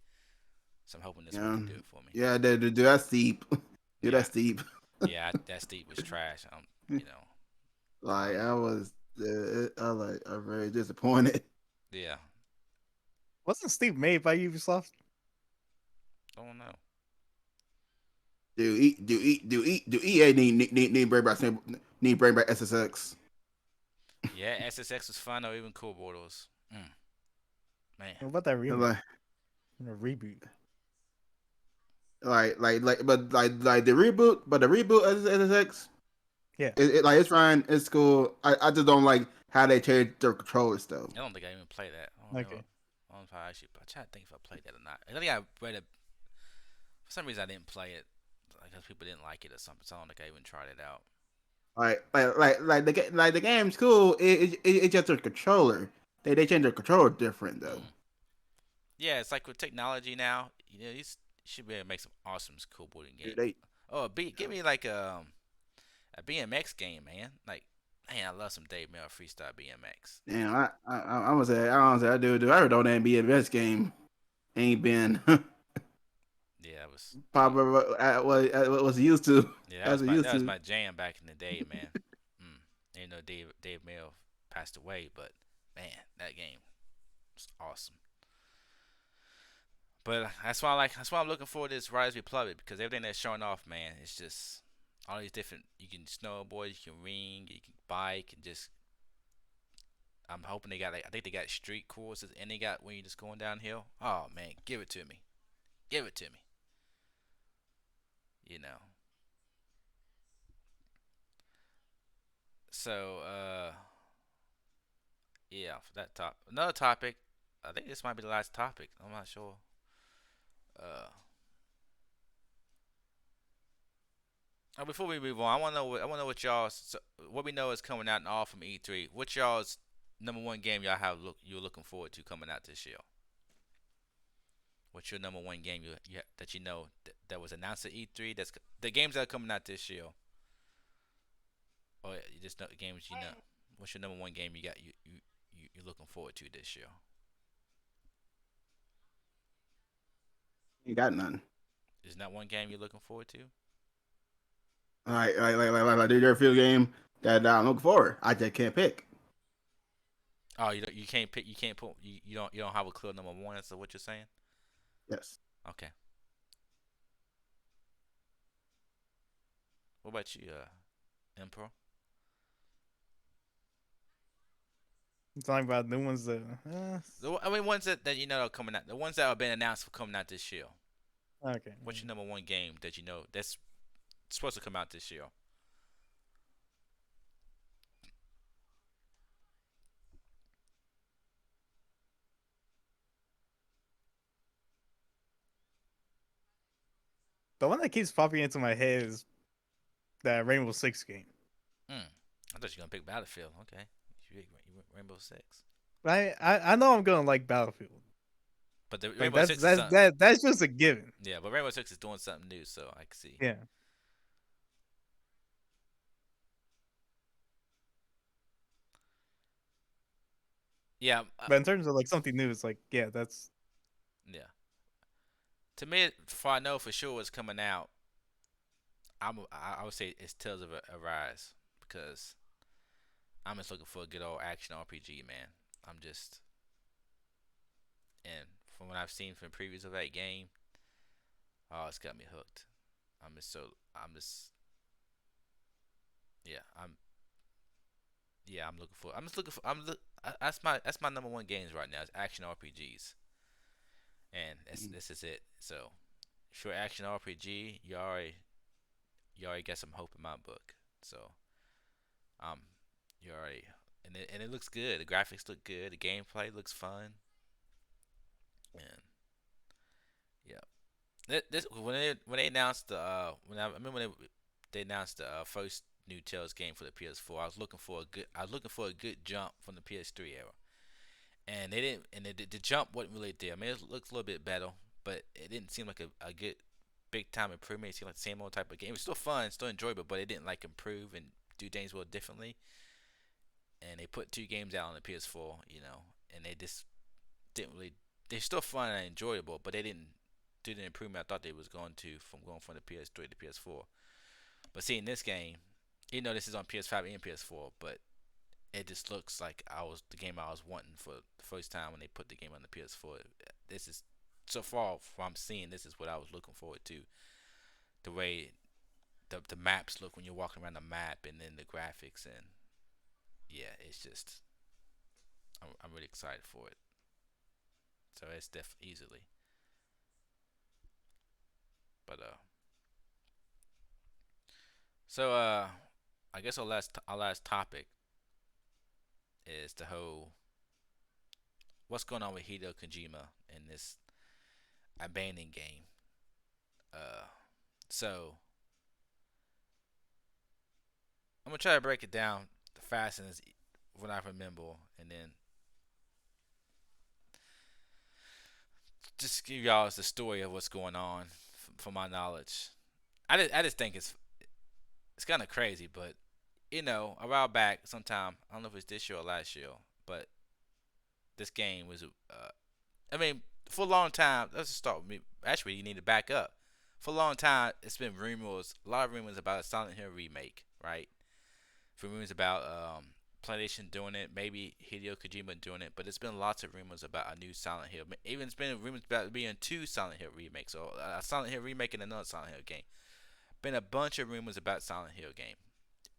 So I'm hoping this one can do it for me. Yeah, dude, that's steep. Dude, that's steep. Yeah, that steep was trash. Like I'm very disappointed. Yeah. Wasn't Steep made by Ubisoft? I don't know. Do EA need bring back SSX? Yeah, SSX was fun, or even Cool Borders. Man. What about that remake? A reboot. Like the reboot, but the reboot of SSX, yeah, it's fine, it's cool. I just don't like how they changed their controllers though. I don't think I even played that. I don't know if I try to think if I played that or not. I think I read it. For some reason, I didn't play it. because people didn't like it or something. So I don't think I even tried it out. Like the game's cool. It's just a controller. They changed the controller different though. Mm. Yeah, it's like with technology now. You know, you should be able to make some awesome skateboarding game. They Oh, give me like a BMX game, man. Like, man, I love some Dave Mel freestyle BMX. damn. I was say I don't say I do I ever know that BMS game ain't been Yeah, it was. probably what was used to Yeah, as it used that was to. my jam back in the day, man. You know, Dave Mel passed away, but man, that game was awesome. But that's why I like. That's why I'm looking forward to this Rise Republic because everything they're showing off, man, it's just all these different. You can snowboard, you can ring, you can bike, and just. I'm hoping they got. Like, I think they got street courses, and they got when you're just going downhill. Oh man, give it to me, give it to me. You know. So yeah, for that top. Another topic. I think this might be the last topic. I'm not sure. Uh, Before we move on, I want to know. I want to know what y'all. So, what we know is coming out and all from E3. What y'all's number one game y'all have you're looking forward to coming out this year? What's your number one game that you know that was announced at E3? That's the games that are coming out this year. Or you just know the games you know. What's your number one game you got you're looking forward to this year? Ain't got none. Is not one game you're looking forward to? Like their field game that I'm looking for. I just can't pick. Oh, you can't pick. You can't put. You don't have a clear number one. That's what you're saying. Yes. Okay. What about you, Emperor? I'm talking about the ones that. I mean, ones that you know are coming out. The ones that have been announced for coming out this year. Okay. What's your number one game that you know that's supposed to come out this year? The one that keeps popping into my head is that Rainbow Six game. Hmm. I thought you were gonna pick Battlefield. Okay. You went Rainbow Six. I know I'm gonna like Battlefield. But the Like Rainbow Six is something. that's just a given. Yeah, but Rainbow Six is doing something new, so I can see. Yeah. Yeah. But in terms of like something new, it's like yeah, that's Yeah. To me, before I know for sure what's coming out, I would say it's Tales of Arise because I'm just looking for a good old action RPG, man. I'm just and from what I've seen from previews of that game, oh, it's got me hooked. I'm just yeah, I'm looking for. I'm just looking for. That's my number one games right now. Is action RPGs, and this is it. So, if you're action RPG, you already got some hope in my book. So, um, you already and it looks good. The graphics look good. The gameplay looks fun, and yeah. This when they announced the I remember when they announced the first new Tales game for the PS4. I was looking for a good jump from the PS3 era, and they didn't. And the jump wasn't really there. I mean, it looks a little bit better, but it didn't seem like a good big time improvement. It seemed like the same old type of game. It was still fun, still enjoyable, but it didn't like improve and do things well differently. And they put two games out on the PS4, you know, and they just didn't really. They're still fun and enjoyable, but they didn't do the improvement I thought they was going to from going from the PS3 to PS4. But seeing this game, even though this is on PS5 and PS4, but it just looks like I was the game I was wanting for the first time when they put the game on the PS4. This is so far from seeing. This is what I was looking forward to. The way the maps look when you're walking around the map, and then the graphics, and yeah, it's just I'm really excited for it. So it's definitely easily. But so I guess our last topic is the whole what's going on with Hideo Kojima in this abandoned game. Uh, so I'm gonna try to break it down the fast as what I remember, and then just give y'all the story of what's going on from my knowledge. I just think it's kind of crazy, but a while back, sometime I don't know if it's this year or last year, but this game was I mean, for a long time, let's just start with me. Actually, you need to back up. For a long time, it's been rumors, a lot of rumors about a Silent Hill remake, right? For rumors about PlayStation doing it, maybe Hideo Kojima doing it, but it's been lots of rumors about a new Silent Hill. Even it's been rumors about being two Silent Hill remakes, or a Silent Hill remake and another Silent Hill game. Been a bunch of rumors about Silent Hill game,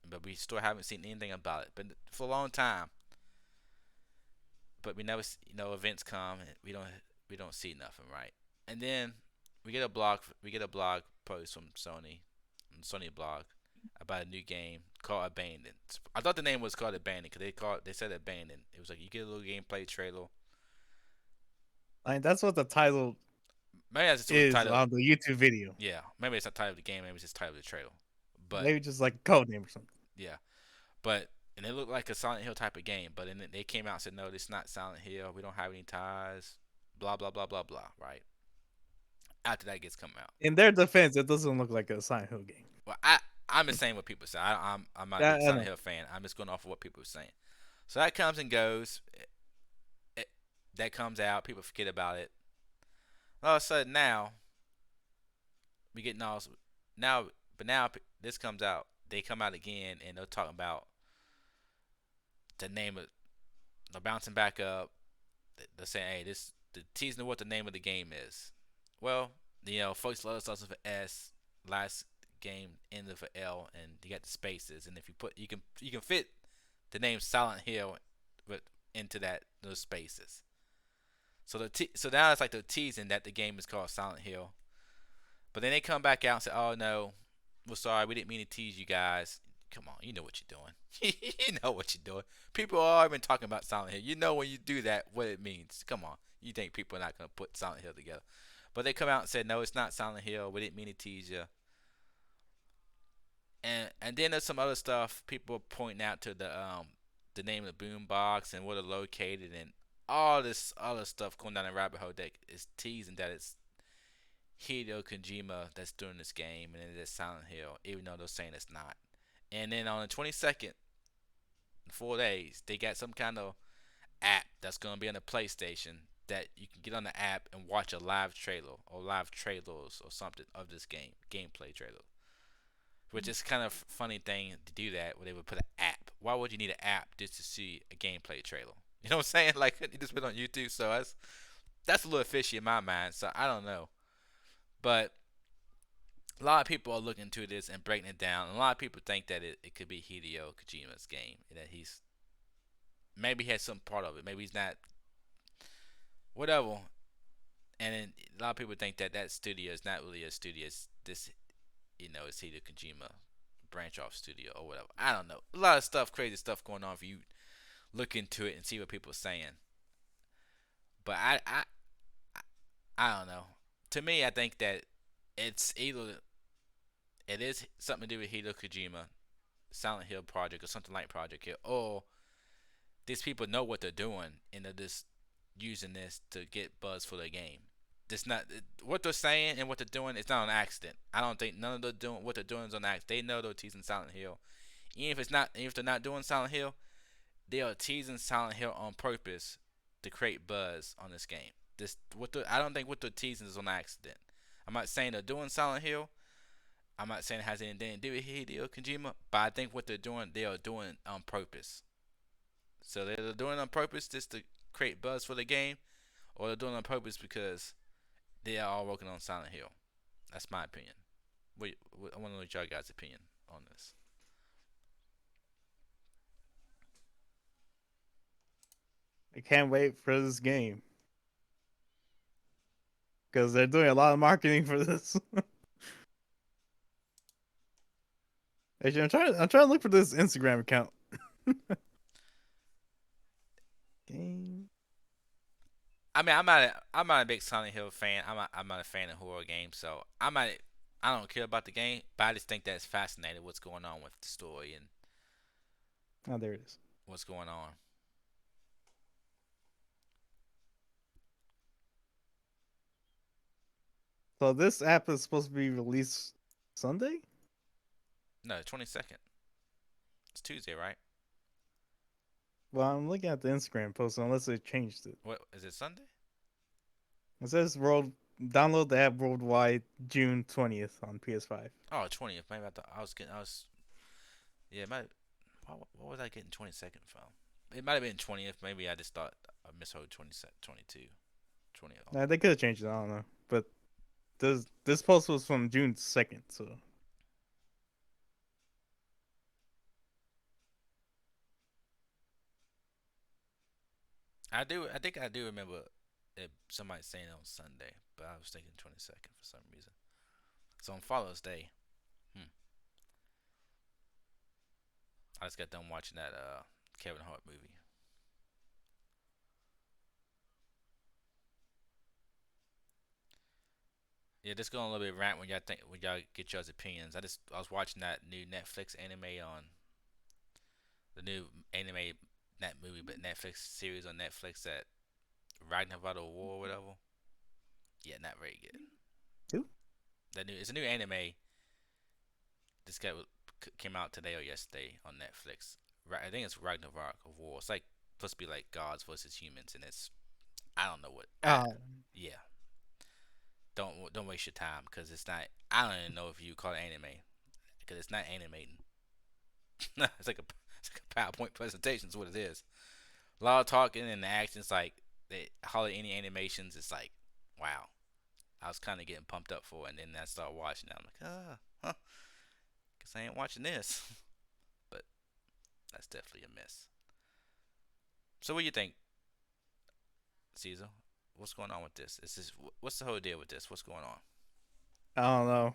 but we still haven't seen anything about it. But for a long time, but we never, events come and we don't see nothing, right? And then we get a blog post from Sony blog about a new game called Abandoned. I thought the name was called Abandoned because they said Abandoned. It was like you get a little gameplay trailer. Like that's what the title Maybe that's just the is title. on the YouTube video. Yeah, maybe it's not the title of the game. Maybe it's just the title of the trailer. But Maybe just like a code name or something. yeah, but and it looked like a Silent Hill type of game. But then they came out and said, no, this is not Silent Hill. We don't have any ties. Blah blah blah blah blah. Right after that gets come out. In their defense, it doesn't look like a Silent Hill game. Well, I'm just saying what people say. I'm not Yeah, a I Silent know. Hill fan. I'm just going off of what people are saying. So that comes and goes. That comes out. People forget about it. All of a sudden now we getting all now, but now this comes out. They come out again and they're talking about the name of. They're bouncing back up. They're saying, "Hey, this the teasing what the name of the game is." Well, folks love starts with an S. Last game ended with an L, and you got the spaces. And if you put, you can fit the name Silent Hill into those spaces. So now it's like they're teasing that the game is called Silent Hill. But then they come back out and say, "Oh no, we're sorry, we didn't mean to tease you guys. Come on, you know what you're doing. You know what you're doing. People are already been talking about Silent Hill. You know when you do that, what it means. Come on, you think people are not gonna put Silent Hill together?" But they come out and said, "No, it's not Silent Hill. We didn't mean to tease you." And then there's some other stuff. People pointing out to the name of the boombox and where they're located and all this other stuff going down the rabbit hole that is teasing that it's Hideo Kojima that's doing this game and it is Silent Hill, even though they're saying it's not. And then on the 22nd, in 4 days, they got some kind of app that's gonna be on the PlayStation that you can get on the app and watch a live trailer or live trailers or something of this gameplay trailer. Which is kind of funny thing to do that where they would put an app. Why would you need an app just to see a gameplay trailer? You know what I'm saying? Like you just put it on YouTube, so that's a little fishy in my mind. So I don't know, but a lot of people are looking into this and breaking it down. And a lot of people think that it could be Hideo Kojima's game, that he's maybe he has some part of it, maybe he's not, whatever. And then a lot of people think that studio is not really a studio. It's this, it's Hideo Kojima branch off studio or whatever. I don't know. A lot of stuff, crazy stuff going on if you look into it and see what people are saying. But I don't know. To me, I think that it's either it is something to do with Hideo Kojima, Silent Hill project or something like Project Hill, or these people know what they're doing and they're just using this to get buzz for their game. It's not what they're saying and what they're doing. It's not an accident. I don't think none of them doing what they're doing is an accident. They know they're teasing Silent Hill. Even if they're not doing Silent Hill, they are teasing Silent Hill on purpose to create buzz on this game. I don't think what they're teasing is an accident. I'm not saying they're doing Silent Hill. I'm not saying it has anything to do with Hideo Kojima, but I think what they are doing on purpose. So they're doing it on purpose just to create buzz for the game, or they're doing it on purpose because they are all working on Silent Hill. That's my opinion. I want to know y'all guys' opinion on this. I can't wait for this game because they're doing a lot of marketing for this. Actually, I'm trying to look for this Instagram account. Game. I mean, I'm not a big Silent Hill fan. I'm not a fan of horror games, so I don't care about the game, but I just think that it's fascinating what's going on with the story and Oh, there it is. What's going on? So this app is supposed to be released Sunday. No, 22nd. It's Tuesday, right? Well, I'm looking at the Instagram post unless they changed it. What is it? Sunday? It says world download the app worldwide June 20th on PS5. Oh, 20th. Maybe I was getting. I was. Yeah, it might. What was I getting 22nd from? It might have been 20th. Maybe I just thought I misheard 22, 20th. Nah, they could have changed it. I don't know, but this post was from June 2nd. So I do. I think I do remember somebody saying it on Sunday, but I was thinking 22nd for some reason. So on Father's Day, hmm, I just got done watching that Kevin Hart movie. Yeah, just going a little bit rant when y'all get y'all's opinions. I was watching that new Netflix anime on the new anime not movie but Netflix series on Netflix that Ragnarok of War or whatever. Yeah, not very good. who? That new it's a new anime. This guy came out today or yesterday on Netflix. I think it's Ragnarok of War. It's like supposed to be like gods versus humans, and it's I don't know what. Yeah, don't waste your time because it's not. I don't even know if you call it anime because it's not animating. It's like a PowerPoint presentation is what it is. A lot of talking and the actions like they hardly any animations. It's like wow. I was kind of getting pumped up for it, and then I started watching it. I'm like, huh. Guess I ain't watching this. But that's definitely a miss. So what do you think, Caesar? What's going on with this? What's the whole deal with this? What's going on? I don't know.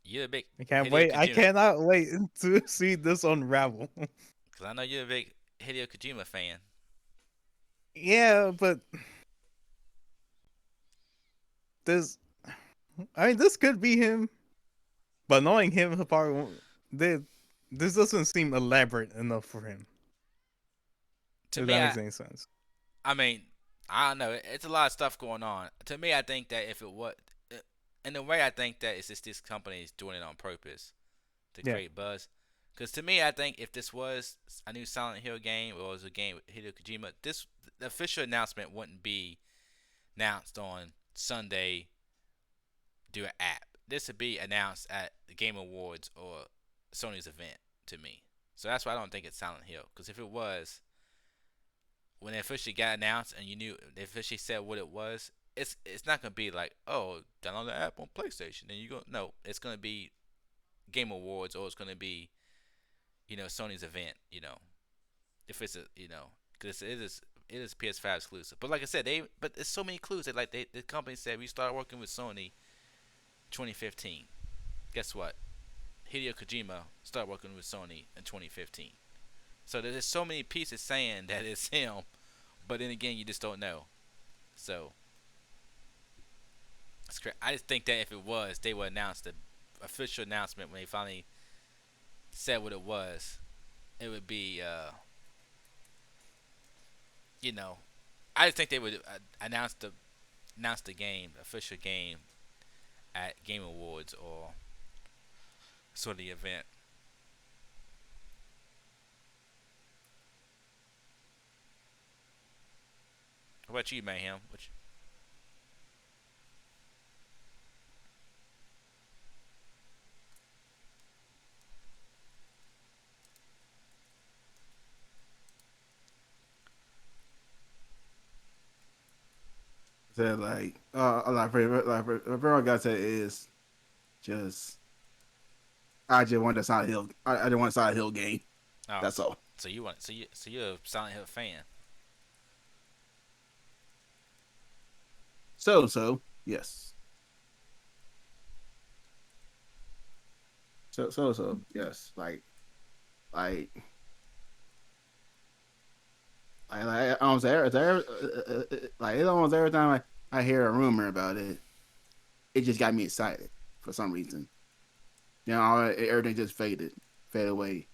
You're a big I can't Hideo wait. I Kojima, cannot wait to see this unravel. because I know you're a big Hideo Kojima fan. Yeah, but this. I mean, this could be him, but knowing him, he probably won't. This doesn't seem elaborate enough for him. To If me, that makes any sense. I mean, I don't know. It's a lot of stuff going on. To me, I think that if it was, in a way, I think that it's just this company is doing it on purpose to Yeah. create buzz. Because to me, I think if this was a new Silent Hill game or it was a game with Hideo Kojima, the official announcement wouldn't be announced on Sunday. Do an app. This would be announced at the Game Awards or Sony's event to me. So that's why I don't think it's Silent Hill. Because if it was, when it officially got announced and you knew they officially said what it was, it's not gonna be like, oh, download the app on PlayStation and you go. No, it's gonna be Game Awards or it's gonna be Sony's event. If it's because it is PS5 exclusive. But like I said, but there's so many clues that the company said we started working with Sony 2015. Guess what? Hideo Kojima started working with Sony in 2015. So there's so many pieces saying that it's him, but then again, you just don't know. So it's correct. I just think that if it was, they would announce the official announcement when they finally said what it was. It would be, I just think they would announce the game, official game, at Game Awards or sort of the event. What about you, Mayhem? Said like everyone got to is just I just want the Silent Hill. I just want a Silent Hill game. Oh, That's all. you're a Silent Hill fan. So yes. So yes. Like I almost like it's almost every time I hear a rumor about it, it just got me excited for some reason. Everything just faded away.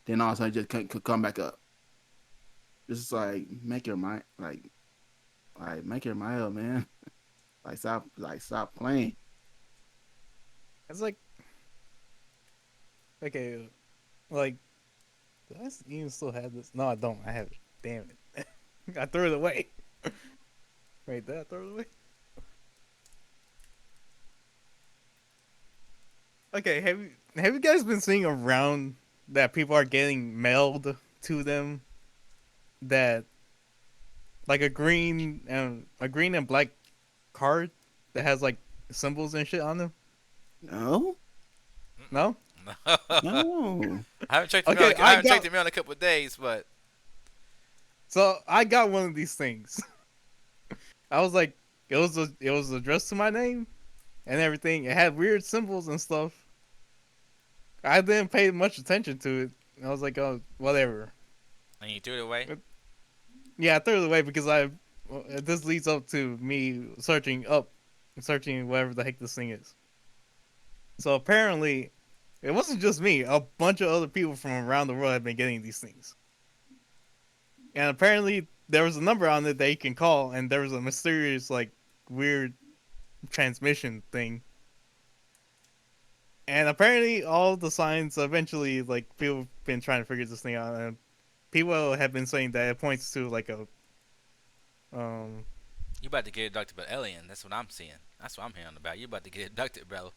then all of a sudden just could come back up. Just like make your mind like make your mind up, man. Stop playing. It's like, okay, like, do I even still have this? No, I don't. I have it. Damn it. I threw it away. Wait, did I throw it away? Okay, have you guys been seeing around that people are getting mailed to them that like a green and black card that has like symbols and shit on them? No, No? no. I haven't checked the Okay, mail. I haven't checked the mail in a couple of days, but So I got one of these things. I was like, it was addressed to my name and everything. It had weird symbols and stuff. I didn't pay much attention to it. I was like, oh, whatever. and you threw it away. Yeah, I threw it away because this leads up to me searching whatever the heck this thing is. So apparently, it wasn't just me. A bunch of other people from around the world have been getting these things. And apparently, there was a number on it that you can call, and there was a mysterious, like, weird transmission thing. And apparently, all the signs eventually, like, people have been trying to figure this thing out, and people have been saying that it points to, like, a, You about to get abducted by alien? That's what I'm seeing. That's what I'm hearing about. You about to get abducted, bro.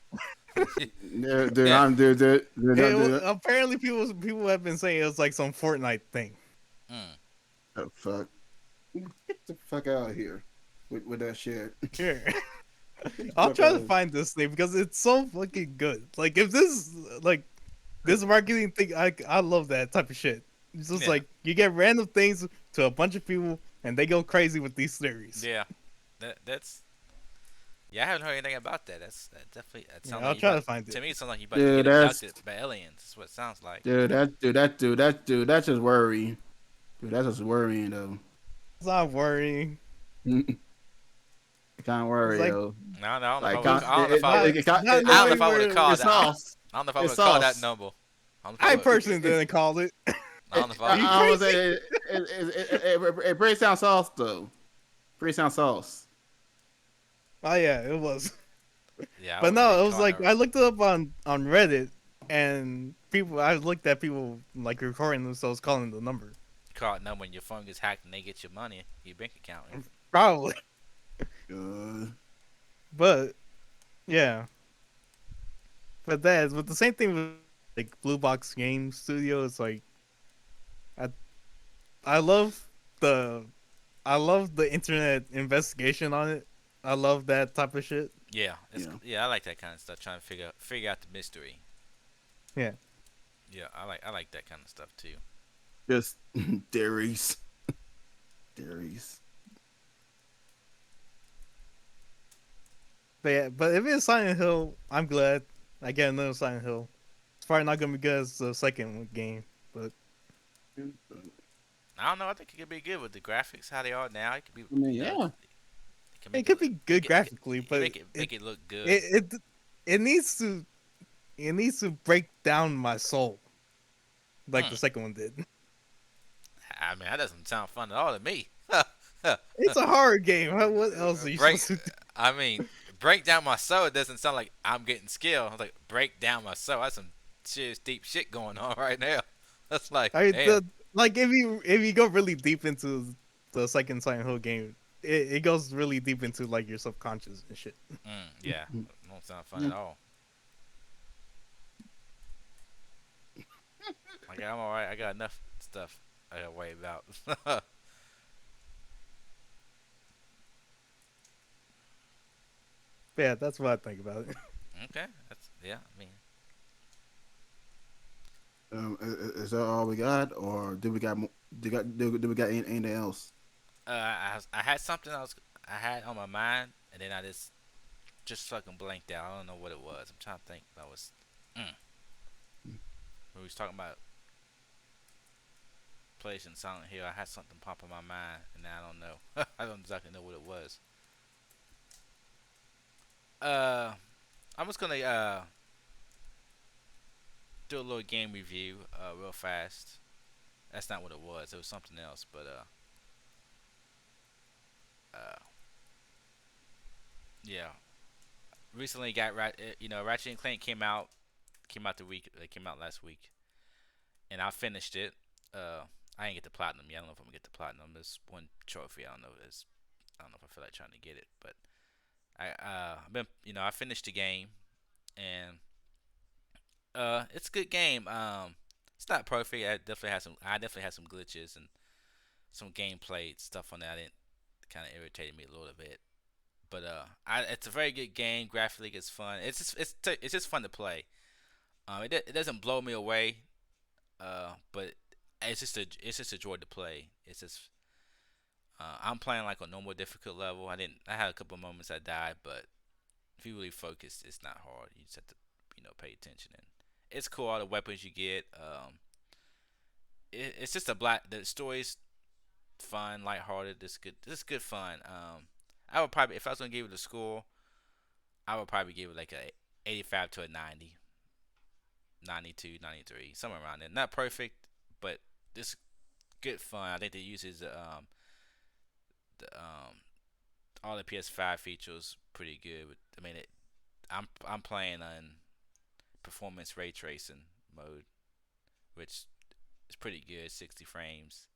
Dude, Yeah. apparently people have been saying it was like some Fortnite thing. Mm. Oh fuck! Get the fuck out of here with that shit. Here. I'll try to find this thing because it's so fucking good. Like if this marketing thing, I love that type of shit. It's just Yeah. like you get random things to a bunch of people and they go crazy with these theories. Yeah, that's. Yeah, I haven't heard anything about that. That definitely. That sounds I'll like you try about- to find it. To me, it sounds like you about Dude, to get that's- abducted by aliens. That's what it sounds like. That's just worrying. Dude, that's just worrying though. It's not worrying. Can't worry, It's like- yo. No, I don't know. Like, if I would- I don't know if I would- it- not I don't know if I would have where called it's that. I sauce. don't know if I would It's have called that sauce. number. don't know if I would- personally didn't call it. I don't know if I Are you would- I was crazy? say it breaks down sauce though. Breaks down sauce. Oh yeah, it was. Yeah, I But would've no, been it was calling like her- I looked it up on Reddit, and I looked at people like recording themselves calling the number. call that number when your phone gets hacked and they get your money, your bank account. Probably, Good. but yeah. But the same thing with like Blue Box Game Studio. It's like I love the internet investigation on it. I love that type of shit. Yeah, Yeah. yeah, I like that kind of stuff. Trying to figure out the mystery. Yeah. Yeah, I like that kind of stuff too. Just theories. Theories. But yeah, but if it's Silent Hill, I'm glad I get another Silent Hill. It's probably not gonna be good as the second game, but I don't know. I think it could be good with the graphics how they are now. It could be. I mean, yeah. it could be good graphically. But make it look good. it needs to break down my soul, like the second one did. I mean, that doesn't sound fun at all to me. It's a horror game. What else are you break, supposed to do? I mean, break down my soul. It doesn't sound like I'm getting skill. I was like, break down my soul. That's some serious deep shit going on right now. That's like, I mean, damn. like if you go really deep into the second Silent Hill game, it goes really deep into like your subconscious and shit. Yeah, don't sound fun at all. Like, I'm alright. I got enough stuff I gotta worry about. But yeah, that's what I think about it. Okay, that's yeah. I mean, Is that all we got, or do we got do we got anything else? I had something I had on my mind, and then I just fucking blanked out. I don't know what it was. I'm trying to think. That was we was talking about place in Silent Hill. I had something pop in my mind, and now I don't know. I don't exactly know what it was. I'm just gonna do a little game review, real fast. That's not what it was. It was something else. But yeah. Recently got Ratchet and Clank came out the week. It came out last week, and I finished it. I didn't get the platinum yet. I don't know if I'm gonna get the platinum. There's one trophy. I don't know if I feel like trying to get it, but I've been I finished the game, and it's a good game. It's not perfect. I definitely had some glitches and some gameplay stuff on that. It kind of irritated me a little bit. But it's a very good game. Graphically, it's fun. It's just fun to play. It doesn't blow me away. But it's just a joy to play. It's just I'm playing like a normal difficult level. I had a couple of moments I died, but if you really focus, it's not hard. You just have to pay attention, and it's cool all the weapons you get. It's just the story's fun, lighthearted. It's good. It's good fun. I would probably, if I was gonna give it a score, I would probably give it like a 85 to a 90, 92, 93, somewhere around there. Not perfect, but it's good fun. I think they uses all the PS5 features pretty good. I mean, I'm playing on performance ray tracing mode, which is pretty good, 60 frames.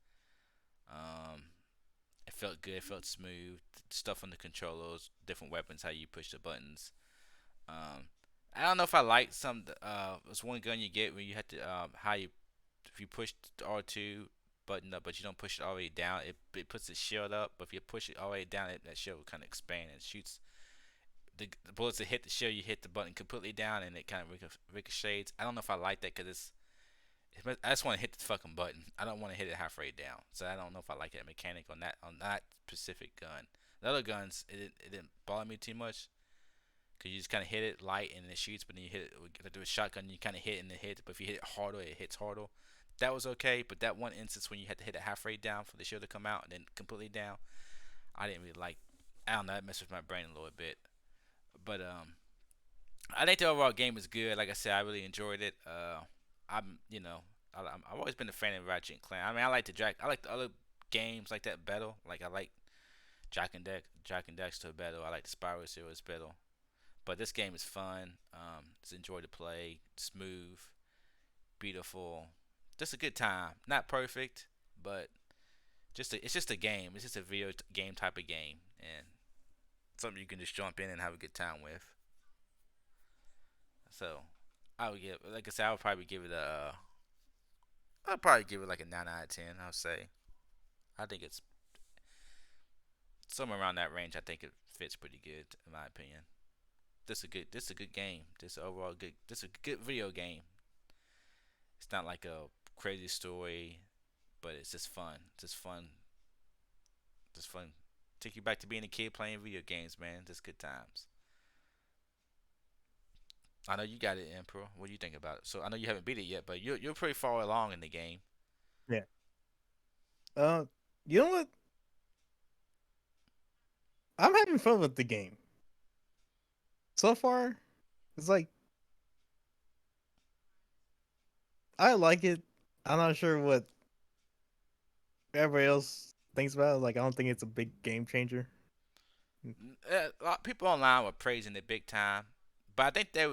Um, it felt good, it felt smooth. Stuff on the controllers, different weapons, how you push the buttons. Um, I don't know if I like some. There's one gun you get where you have to how you if you push the R2 button up, but you don't push it all the way down, it puts the shield up. But if you push it all the way down, that shield will kind of expand and shoots the bullets that hit the shield. You hit the button completely down, and it kind of ricochets. I don't know if I like that because I just want to hit the fucking button. I don't want to hit it halfway down. So I don't know if I like that mechanic on that specific gun. The other guns, it didn't bother me too much. Cause you just kind of hit it light and it shoots, but then you hit it with a shotgun. You kind of hit and it hits, but if you hit it harder, it hits harder. That was okay, but that one instance when you had to hit it halfway down for the shield to come out and then completely down, I didn't really like. I don't know, that messed with my brain a little bit. But I think the overall game is good. Like I said, I really enjoyed it. I've always been a fan of Ratchet and Clank. I mean, I like the other games like that better. Like I like Jack and Dexter better. I like the Spyro series better. But this game is fun. It's enjoy to play. Smooth, beautiful. Just a good time. Not perfect, but it's just a game. It's just a game type of game, and something you can just jump in and have a good time with. So I would give, like I said, I'll probably give it like a 9 out of 10. I'll say. I think it's somewhere around that range. I think it fits pretty good in my opinion. This a good game. This a good video game. It's not like a crazy story, but it's just fun. Just fun. Just fun. Take you back to being a kid playing video games, man. Just good times. I know you got it, Emperor. What do you think about it? So I know you haven't beat it yet, but you're pretty far along in the game. Yeah. Uh, you know what? I'm having fun with the game so far. It's like I like it. I'm not sure what everybody else thinks about it. Like I don't think it's a big game changer. A lot of people online were praising it big time, but I think they,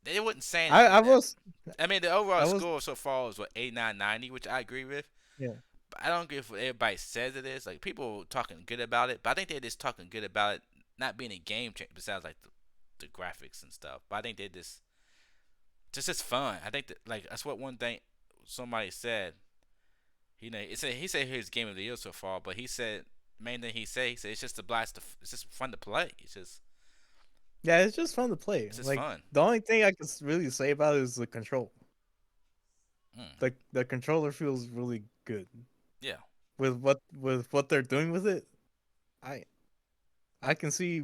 they wasn't saying. I was I mean, the overall I was score so far was what 89, 90, which I agree with. yeah. But I don't agree with what everybody says it is. Like people talking good about it, but I think they're just talking good about it not being a game changer. Besides like the graphics and stuff, but I think they just fun. I think that like that's what one thing somebody said. He said his game of the year so far, but he said main thing he said it's just a blast. It's just fun to play. Yeah, it's just fun to play. It's just Like fun. the only thing I can really say about it is the control. Mm, The controller feels really good yeah, with what they're doing with it. I I can see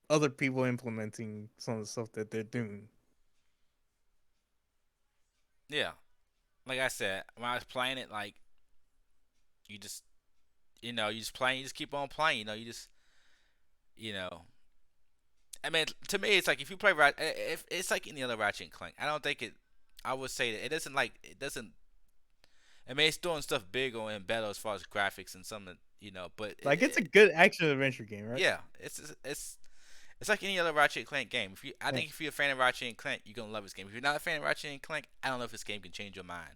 other people implementing some of the stuff that they're doing. yeah. Like I said, when I was playing it, like you just you just playing, you just keep on playing. You know, you know, I mean, to me, it's like if you play if it's like any other Ratchet and Clank. I don't think it. I would say that it doesn't. I mean, it's doing stuff bigger and better as far as graphics and some, but Like it's a good action adventure game, right? yeah, it's like any other Ratchet and Clank game. I Yeah. think if you're a fan of Ratchet and Clank, you're gonna love this game. If you're not a fan of Ratchet and Clank, I don't know if this game can change your mind.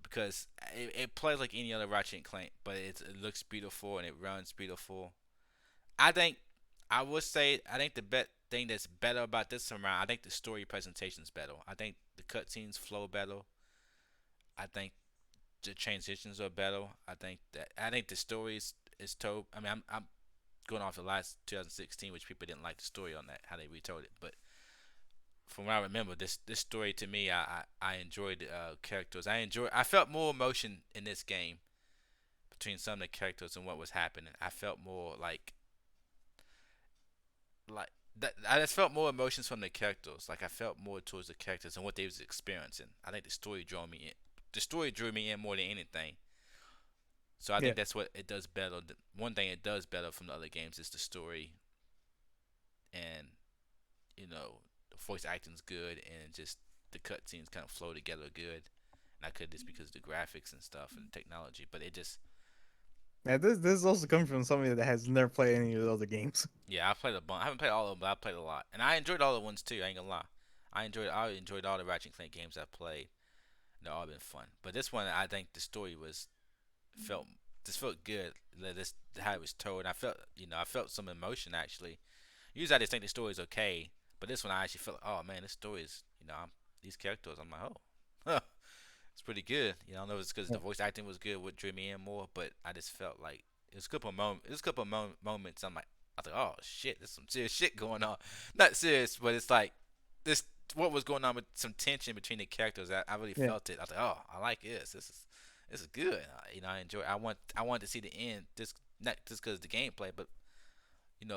Because it plays like any other Ratchet and Clank, but it looks beautiful and it runs beautiful. I think I would say I think the thing that's better about this time around, I think the story presentation is better. I think the cutscenes flow better. I think the transitions are better. I think the story is told. I mean, I'm going off the last 2016, which people didn't like the story on that how they retold it, but from what I remember, this story to me, I enjoyed the characters. I felt more emotion in this game between some of the characters and what was happening. I felt more like that. I just felt more emotions from the characters. Like I felt more towards the characters and what they was experiencing. I think the story drew me in. The story drew me in more than anything. So I Yeah. think that's what it does better. One thing it does better from the other games is the story, and the voice acting's good, and just the cutscenes kind of flow together good. And I could just because of the graphics and stuff and the technology, but it just Yeah, this is also coming from somebody that has never played any of the other games. yeah, I played a bunch. I haven't played all of them, but I played a lot, and I enjoyed all the ones too. I ain't gonna lie, I enjoyed all the Ratchet and Clank games I played. They've all been fun, but this one I think the story was felt just felt good. This how it was told. I felt some emotion actually. Usually I just think the story is okay, but this one I actually felt, oh man, this story is, these characters. I'm like, oh, it's pretty good. I don't know if it's because Yeah. the voice acting was good, what drew me in more, but I just felt like it was a couple of moments. I thought, oh shit, there's some serious shit going on. Not serious, but it's like this. What was going on with some tension between the characters? I really Yeah. felt it. I thought, oh, I like this. This is good. I enjoy. I want to see the end. Just not just because of the gameplay, but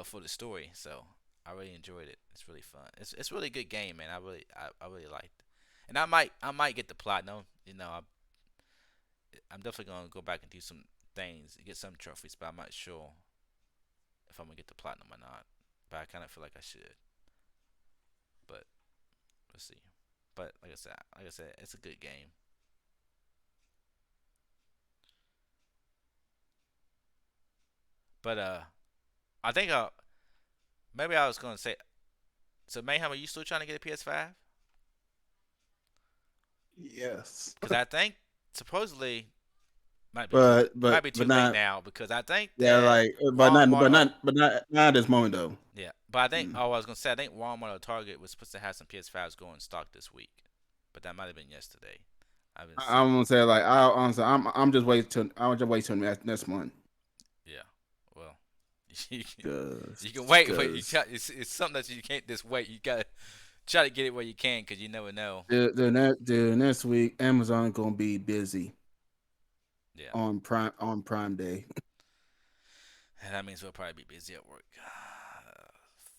for the story. So I really enjoyed it. It's really fun. It's really a good game, man. I really liked it. And I might get the platinum. I'm definitely gonna go back and do some things, get some trophies, but I'm not sure if I'm gonna get the platinum or not. But I kind of feel like I should. But we'll see. But like I said, it's a good game. But I think maybe I was gonna say. So Mayhem, are you still trying to get a PS5? Yes, Because I think supposedly might be too but might be too but late not now because I think yeah, that like Walmart. not at this moment though. Yeah, but I think Mm. I was gonna say I think Walmart or Target was supposed to have some PS5s go in stock this week, but that might have been yesterday. I haven't seen. I'm gonna say like I honestly I'm just wait till next month. Yeah, well, you can, Cause, you can wait, but cause it's something that you can't just wait. You gotta try to get it where you can because you never know. the next week Amazon gonna be busy Yeah, on Prime Day. and that means we'll probably be busy at work.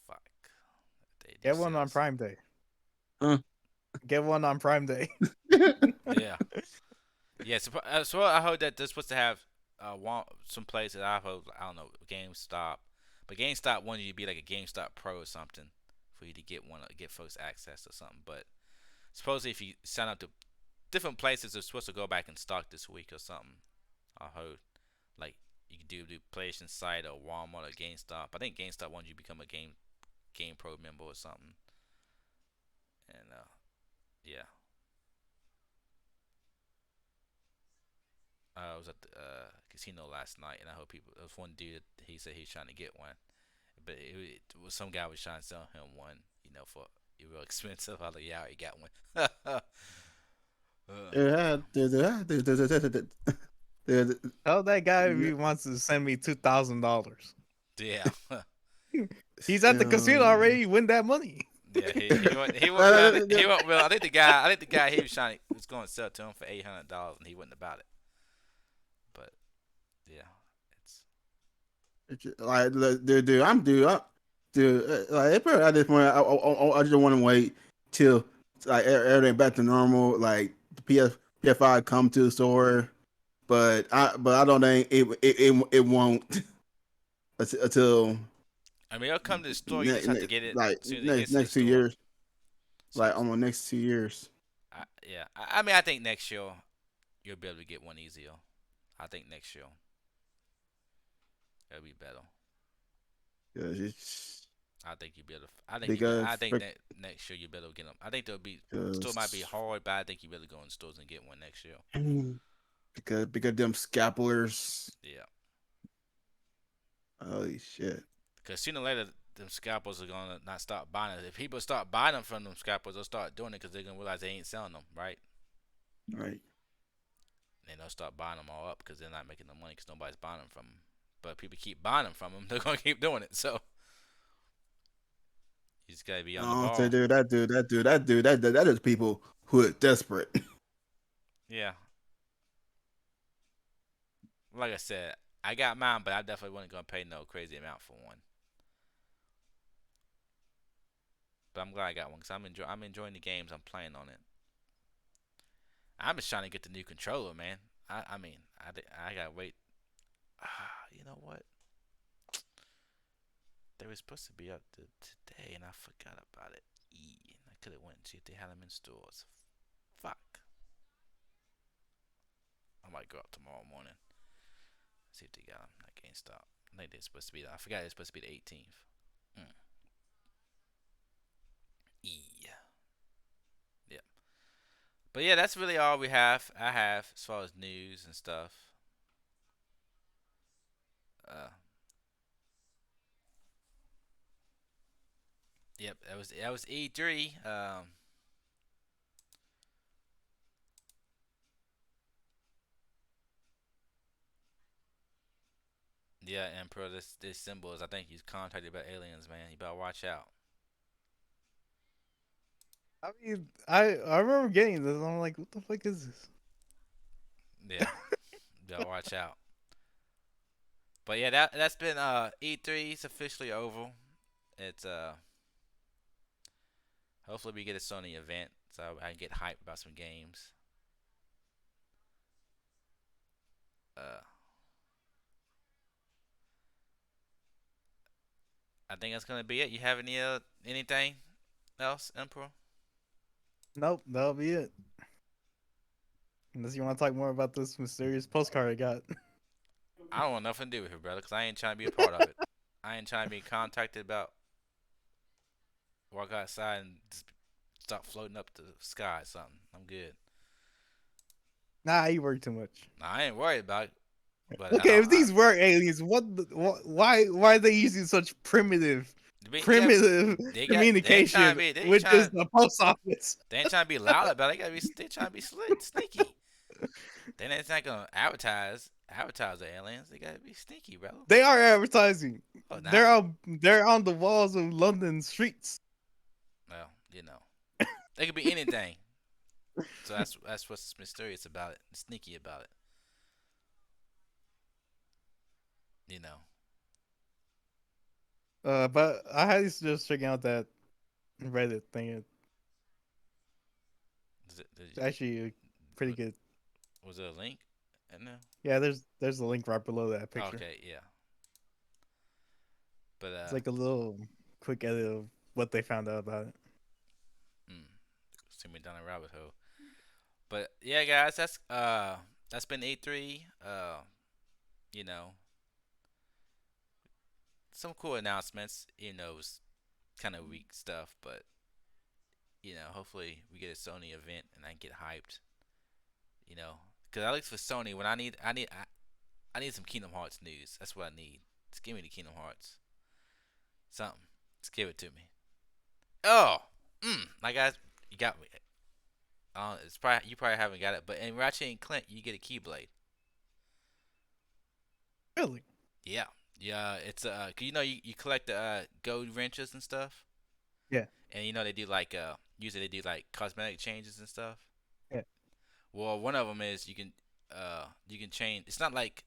Fuck. They do Get one on sales. Prime Day. Huh? Get one on Prime Day. Yeah. Yeah, so I heard that they're supposed to have some places I heard, I don't know, GameStop, but GameStop wanted you to be like a GameStop Pro or something for you to get get folks access or something. But supposedly if you sign up to different places, they're supposed to go back in stock this week or something. I heard like you can do the PlayStation site or Walmart or GameStop. I think GameStop wanted you to become a Game Pro member or something. And yeah. I was at the casino last night, and I hope people. There was one dude. He said he's trying to get one, but it was some guy was trying to sell him one. For real expensive. I was like, yeah, I already got one. Yeah, Tell that guy if yeah, he wants to send me $2,000. Yeah, He's at the casino already. Win that money. yeah. He went. Well, I think the guy he was going to sell to him for $800, and he wasn't about it. But yeah, it's like like at this point I just want to wait till like everything back to normal. Like the PS5 come to the store, but I don't think it won't until I mean, it'll come to the store. You ne- just have to ne- get it like as soon as it gets to the next 2 years, store. like So, almost next 2 years. yeah. I mean, I think next year you'll be able to get one easier. I think next year it'll be better. 'Cause it's I think you'll be able to. I think you. because I think that next year you better get them. I think there'll be store might be because hard, but I think you better go in stores and get one next year. because them scalpers. Yeah. Holy shit! Because sooner or later, them scalpers are gonna not start buying it. If people start buying them from them scalpers, they'll start doing it because they're gonna realize they ain't selling them, right? Right. And they'll start buying them all up because they're not making the money because nobody's buying them from them. But if people keep buying them from them, they're gonna keep doing it. So you just gotta be on the Oh, ball. that is people who are desperate. Yeah. Like I said, I got mine, but I definitely wasn't gonna pay no crazy amount for one. But I'm glad I got one because I'm enjoying the games I'm playing on it. I'm just trying to get the new controller, man. I mean, I gotta wait. You know what? They were supposed to be up today, and I forgot about it. I could have went and see if they had them in stores. Fuck. I might go up tomorrow morning. See if they got them at GameStop. I think they're supposed to be. I forgot they're supposed to be the 18th. Yeah. But yeah, that's really all I have as far as news and stuff. Yep, that was E3. Yeah, Emperor, this symbol is, I think he's contacted by aliens, man. You better watch out. I mean, I remember getting this. And I'm like, what the fuck is this? Yeah, you better watch out. But yeah, that's been E3 is officially over. It's hopefully we get a Sony event so I can get hyped about some games. Uh, I think that's gonna be it. You have anything else, Emperor? Nope, that'll be it. Unless you want to talk more about this mysterious postcard I got. I don't want nothing to do with it, brother, because I ain't trying to be a part of it. I ain't trying to be contacted about walk outside and just start floating up the sky or something. I'm good. Nah, you work too much. Nah, I ain't worried about it. But Okay, if these were aliens, why are they using such primitive communication, which is the post office? They ain't trying to be loud about it. They trying to be sneaky. Then it's not gonna advertise the aliens. They gotta be sneaky, bro. They are advertising. Oh, they're on the walls of London streets. Well, they could be anything. So that's what's mysterious about it, and sneaky about it. But I highly suggest checking out that Reddit thing. It's actually pretty good. Was there a link in there? Yeah, there's a link right below that picture. Okay, yeah. But it's like a little quick edit of what they found out about it. See me down a rabbit hole. But yeah, guys, that's been E3. Some cool announcements. It was kind of weak stuff, but hopefully we get a Sony event and I can get hyped. Because I look for Sony when I need some Kingdom Hearts news. That's what I need. Just give me the Kingdom Hearts. Something. Just give it to me. Oh, my guys, you got me. You probably haven't got it, but in Ratchet and Clank, you get a Keyblade. Really? Yeah. It's you collect the gold wrenches and stuff. Yeah. And they do like usually they do like cosmetic changes and stuff. Yeah. Well, one of them is you can change. It's not like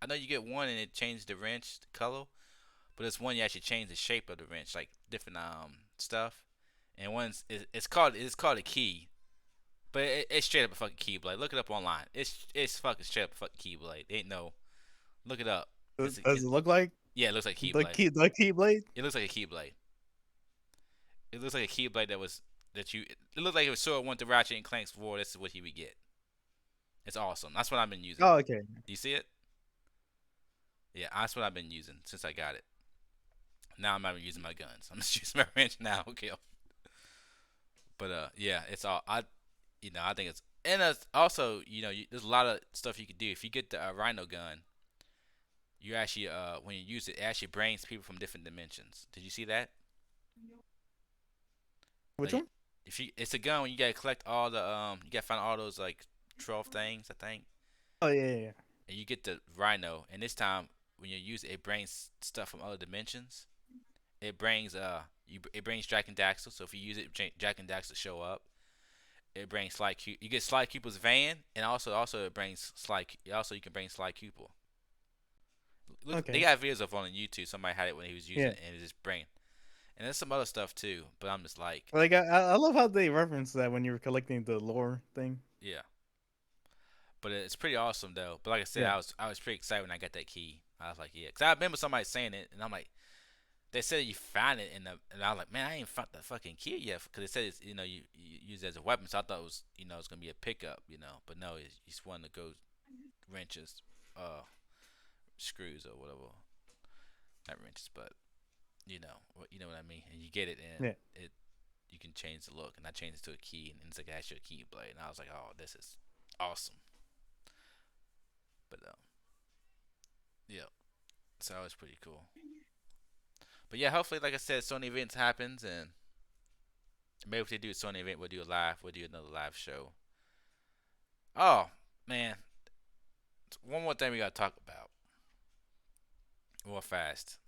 I know you get one and it changes the wrench color, but it's one you actually change the shape of the wrench, like different stuff. And one's it's called a key, but it's straight up a fucking Keyblade. Look it up online. It's fucking straight up a fucking Keyblade. Ain't no. Look it up. Does it look like Yeah, it looks like a The keyblade. keyblade. It looks like a keyblade. It looks like a keyblade that you. It looked like if Sword went to Ratchet and Clank's War, this is what he would get. It's awesome. That's what I've been using. Oh, okay. Do you see it? Yeah, that's what I've been using since I got it. Now I'm not even using my guns. I'm just using my wrench now. Okay. But yeah, it's all I think it's and also there's a lot of stuff you can do if you get the Rhino gun. You actually when you use it, it actually brings people from different dimensions. Did you see that? Which Like, one? if you it's a gun when you gotta collect all the you gotta find all those like 12 things I think, Oh yeah. and you get the Rhino, and this time when you use it, it brings stuff from other dimensions. It brings it brings Jack and Daxter. So if you use it, Jack and Daxter show up. It brings Sly Q. You get Sly Cooper's van, and also it brings Sly. Also you can bring Sly Cooper. Look, they Okay. got videos of on YouTube. Somebody had it when he was using Yeah. it, and it just bring. And there's some other stuff too, but I'm just like, Like I love how they reference that when you're collecting the lore thing. yeah. But it's pretty awesome though. But like I said, Yeah. I was pretty excited when I got that key. I was like, yeah, because I remember somebody saying it, and I'm like, they said you found it and I was like, man, I ain't found the fucking key yet, because it said it's, you use it as a weapon, so I thought it was it's gonna be a pickup, but no, it's just one to go wrenches, screws or whatever, not wrenches, but you know what I mean, and you get it and Yeah. it you can change the look, and I changed it to a key, and it's like actually a key blade, and I was like, oh, this is awesome, but yeah, so it was pretty cool. But yeah, hopefully, like I said, Sony events happens, and maybe if they do a Sony event, we'll do a live. We'll do another live show. Oh man, one more thing we gotta talk about real fast.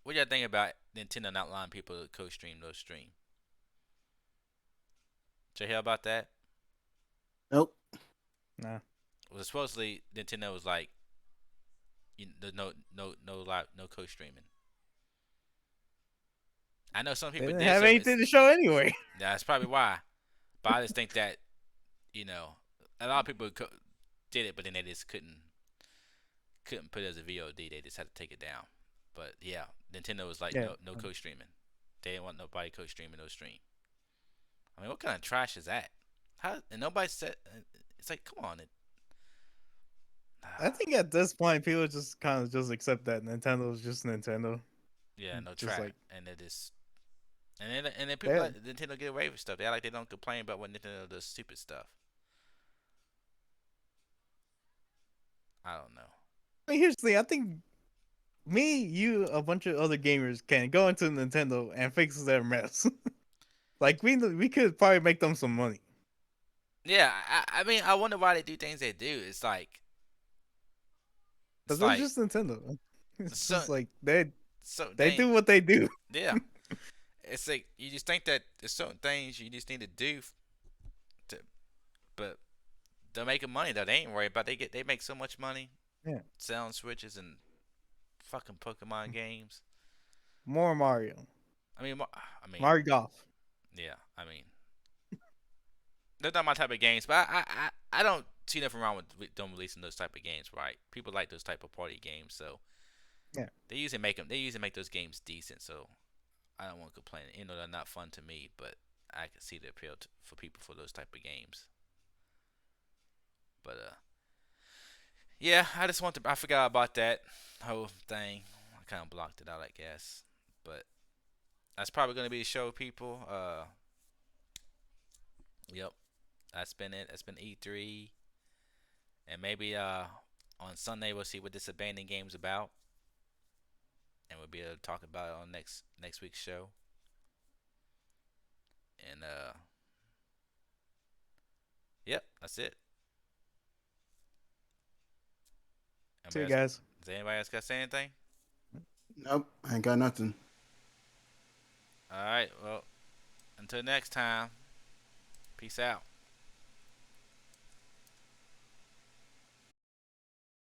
What y'all think about Nintendo not allowing people to co-stream no stream? Did you hear about that? Nope. Nah. Well, supposedly Nintendo was like, there's no live, no co-streaming. I know some They people didn't did have some. anything to show anyway. That's probably why. But I just think that a lot of people did it, but then they just couldn't put it as a VOD. They just had to take it down. But yeah, Nintendo was like Yeah. no co-streaming. They didn't want nobody co-streaming no stream. I mean, what kind of trash is that? How and nobody said it's like, come on. I think at this point people just kind of just accept that Nintendo's just Nintendo. Yeah, no Just trash, like and it is. And then people yeah. let Nintendo get away with stuff. They act like they don't complain about when Nintendo does stupid stuff. I don't know. I mean, here's the thing. I think me, you, a bunch of other gamers can go into Nintendo and fix their mess. Like we could probably make them some money. Yeah, I mean, I wonder why they do things they do. Cause It's it's like just Nintendo. It's so just like certain they things. do what they do. Yeah, it's like you just think that there's certain things you just need to do, to, but they're making money though. They ain't worried about. They make so much money Yeah. selling Switches and fucking Pokemon games. More Mario. I mean, Golf. yeah. I mean, they're not my type of games, but I don't see nothing wrong with them releasing those type of games, right? People like those type of party games, so Yeah. they usually make those games decent. So I don't want to complain. They're not fun to me, but I can see the appeal for people for those type of games. But yeah, I forgot about that whole thing. I kind of blocked it out, I guess. But that's probably gonna be the show, people. Yep, that's been it. That's been E3, and maybe on Sunday we'll see what this abandoned game's about, and we'll be able to talk about it on next week's show. And yep, that's it. See you Anybody else, guys. does anybody else got to say anything? Nope. I ain't got nothing. All right. Well, until next time. Peace out.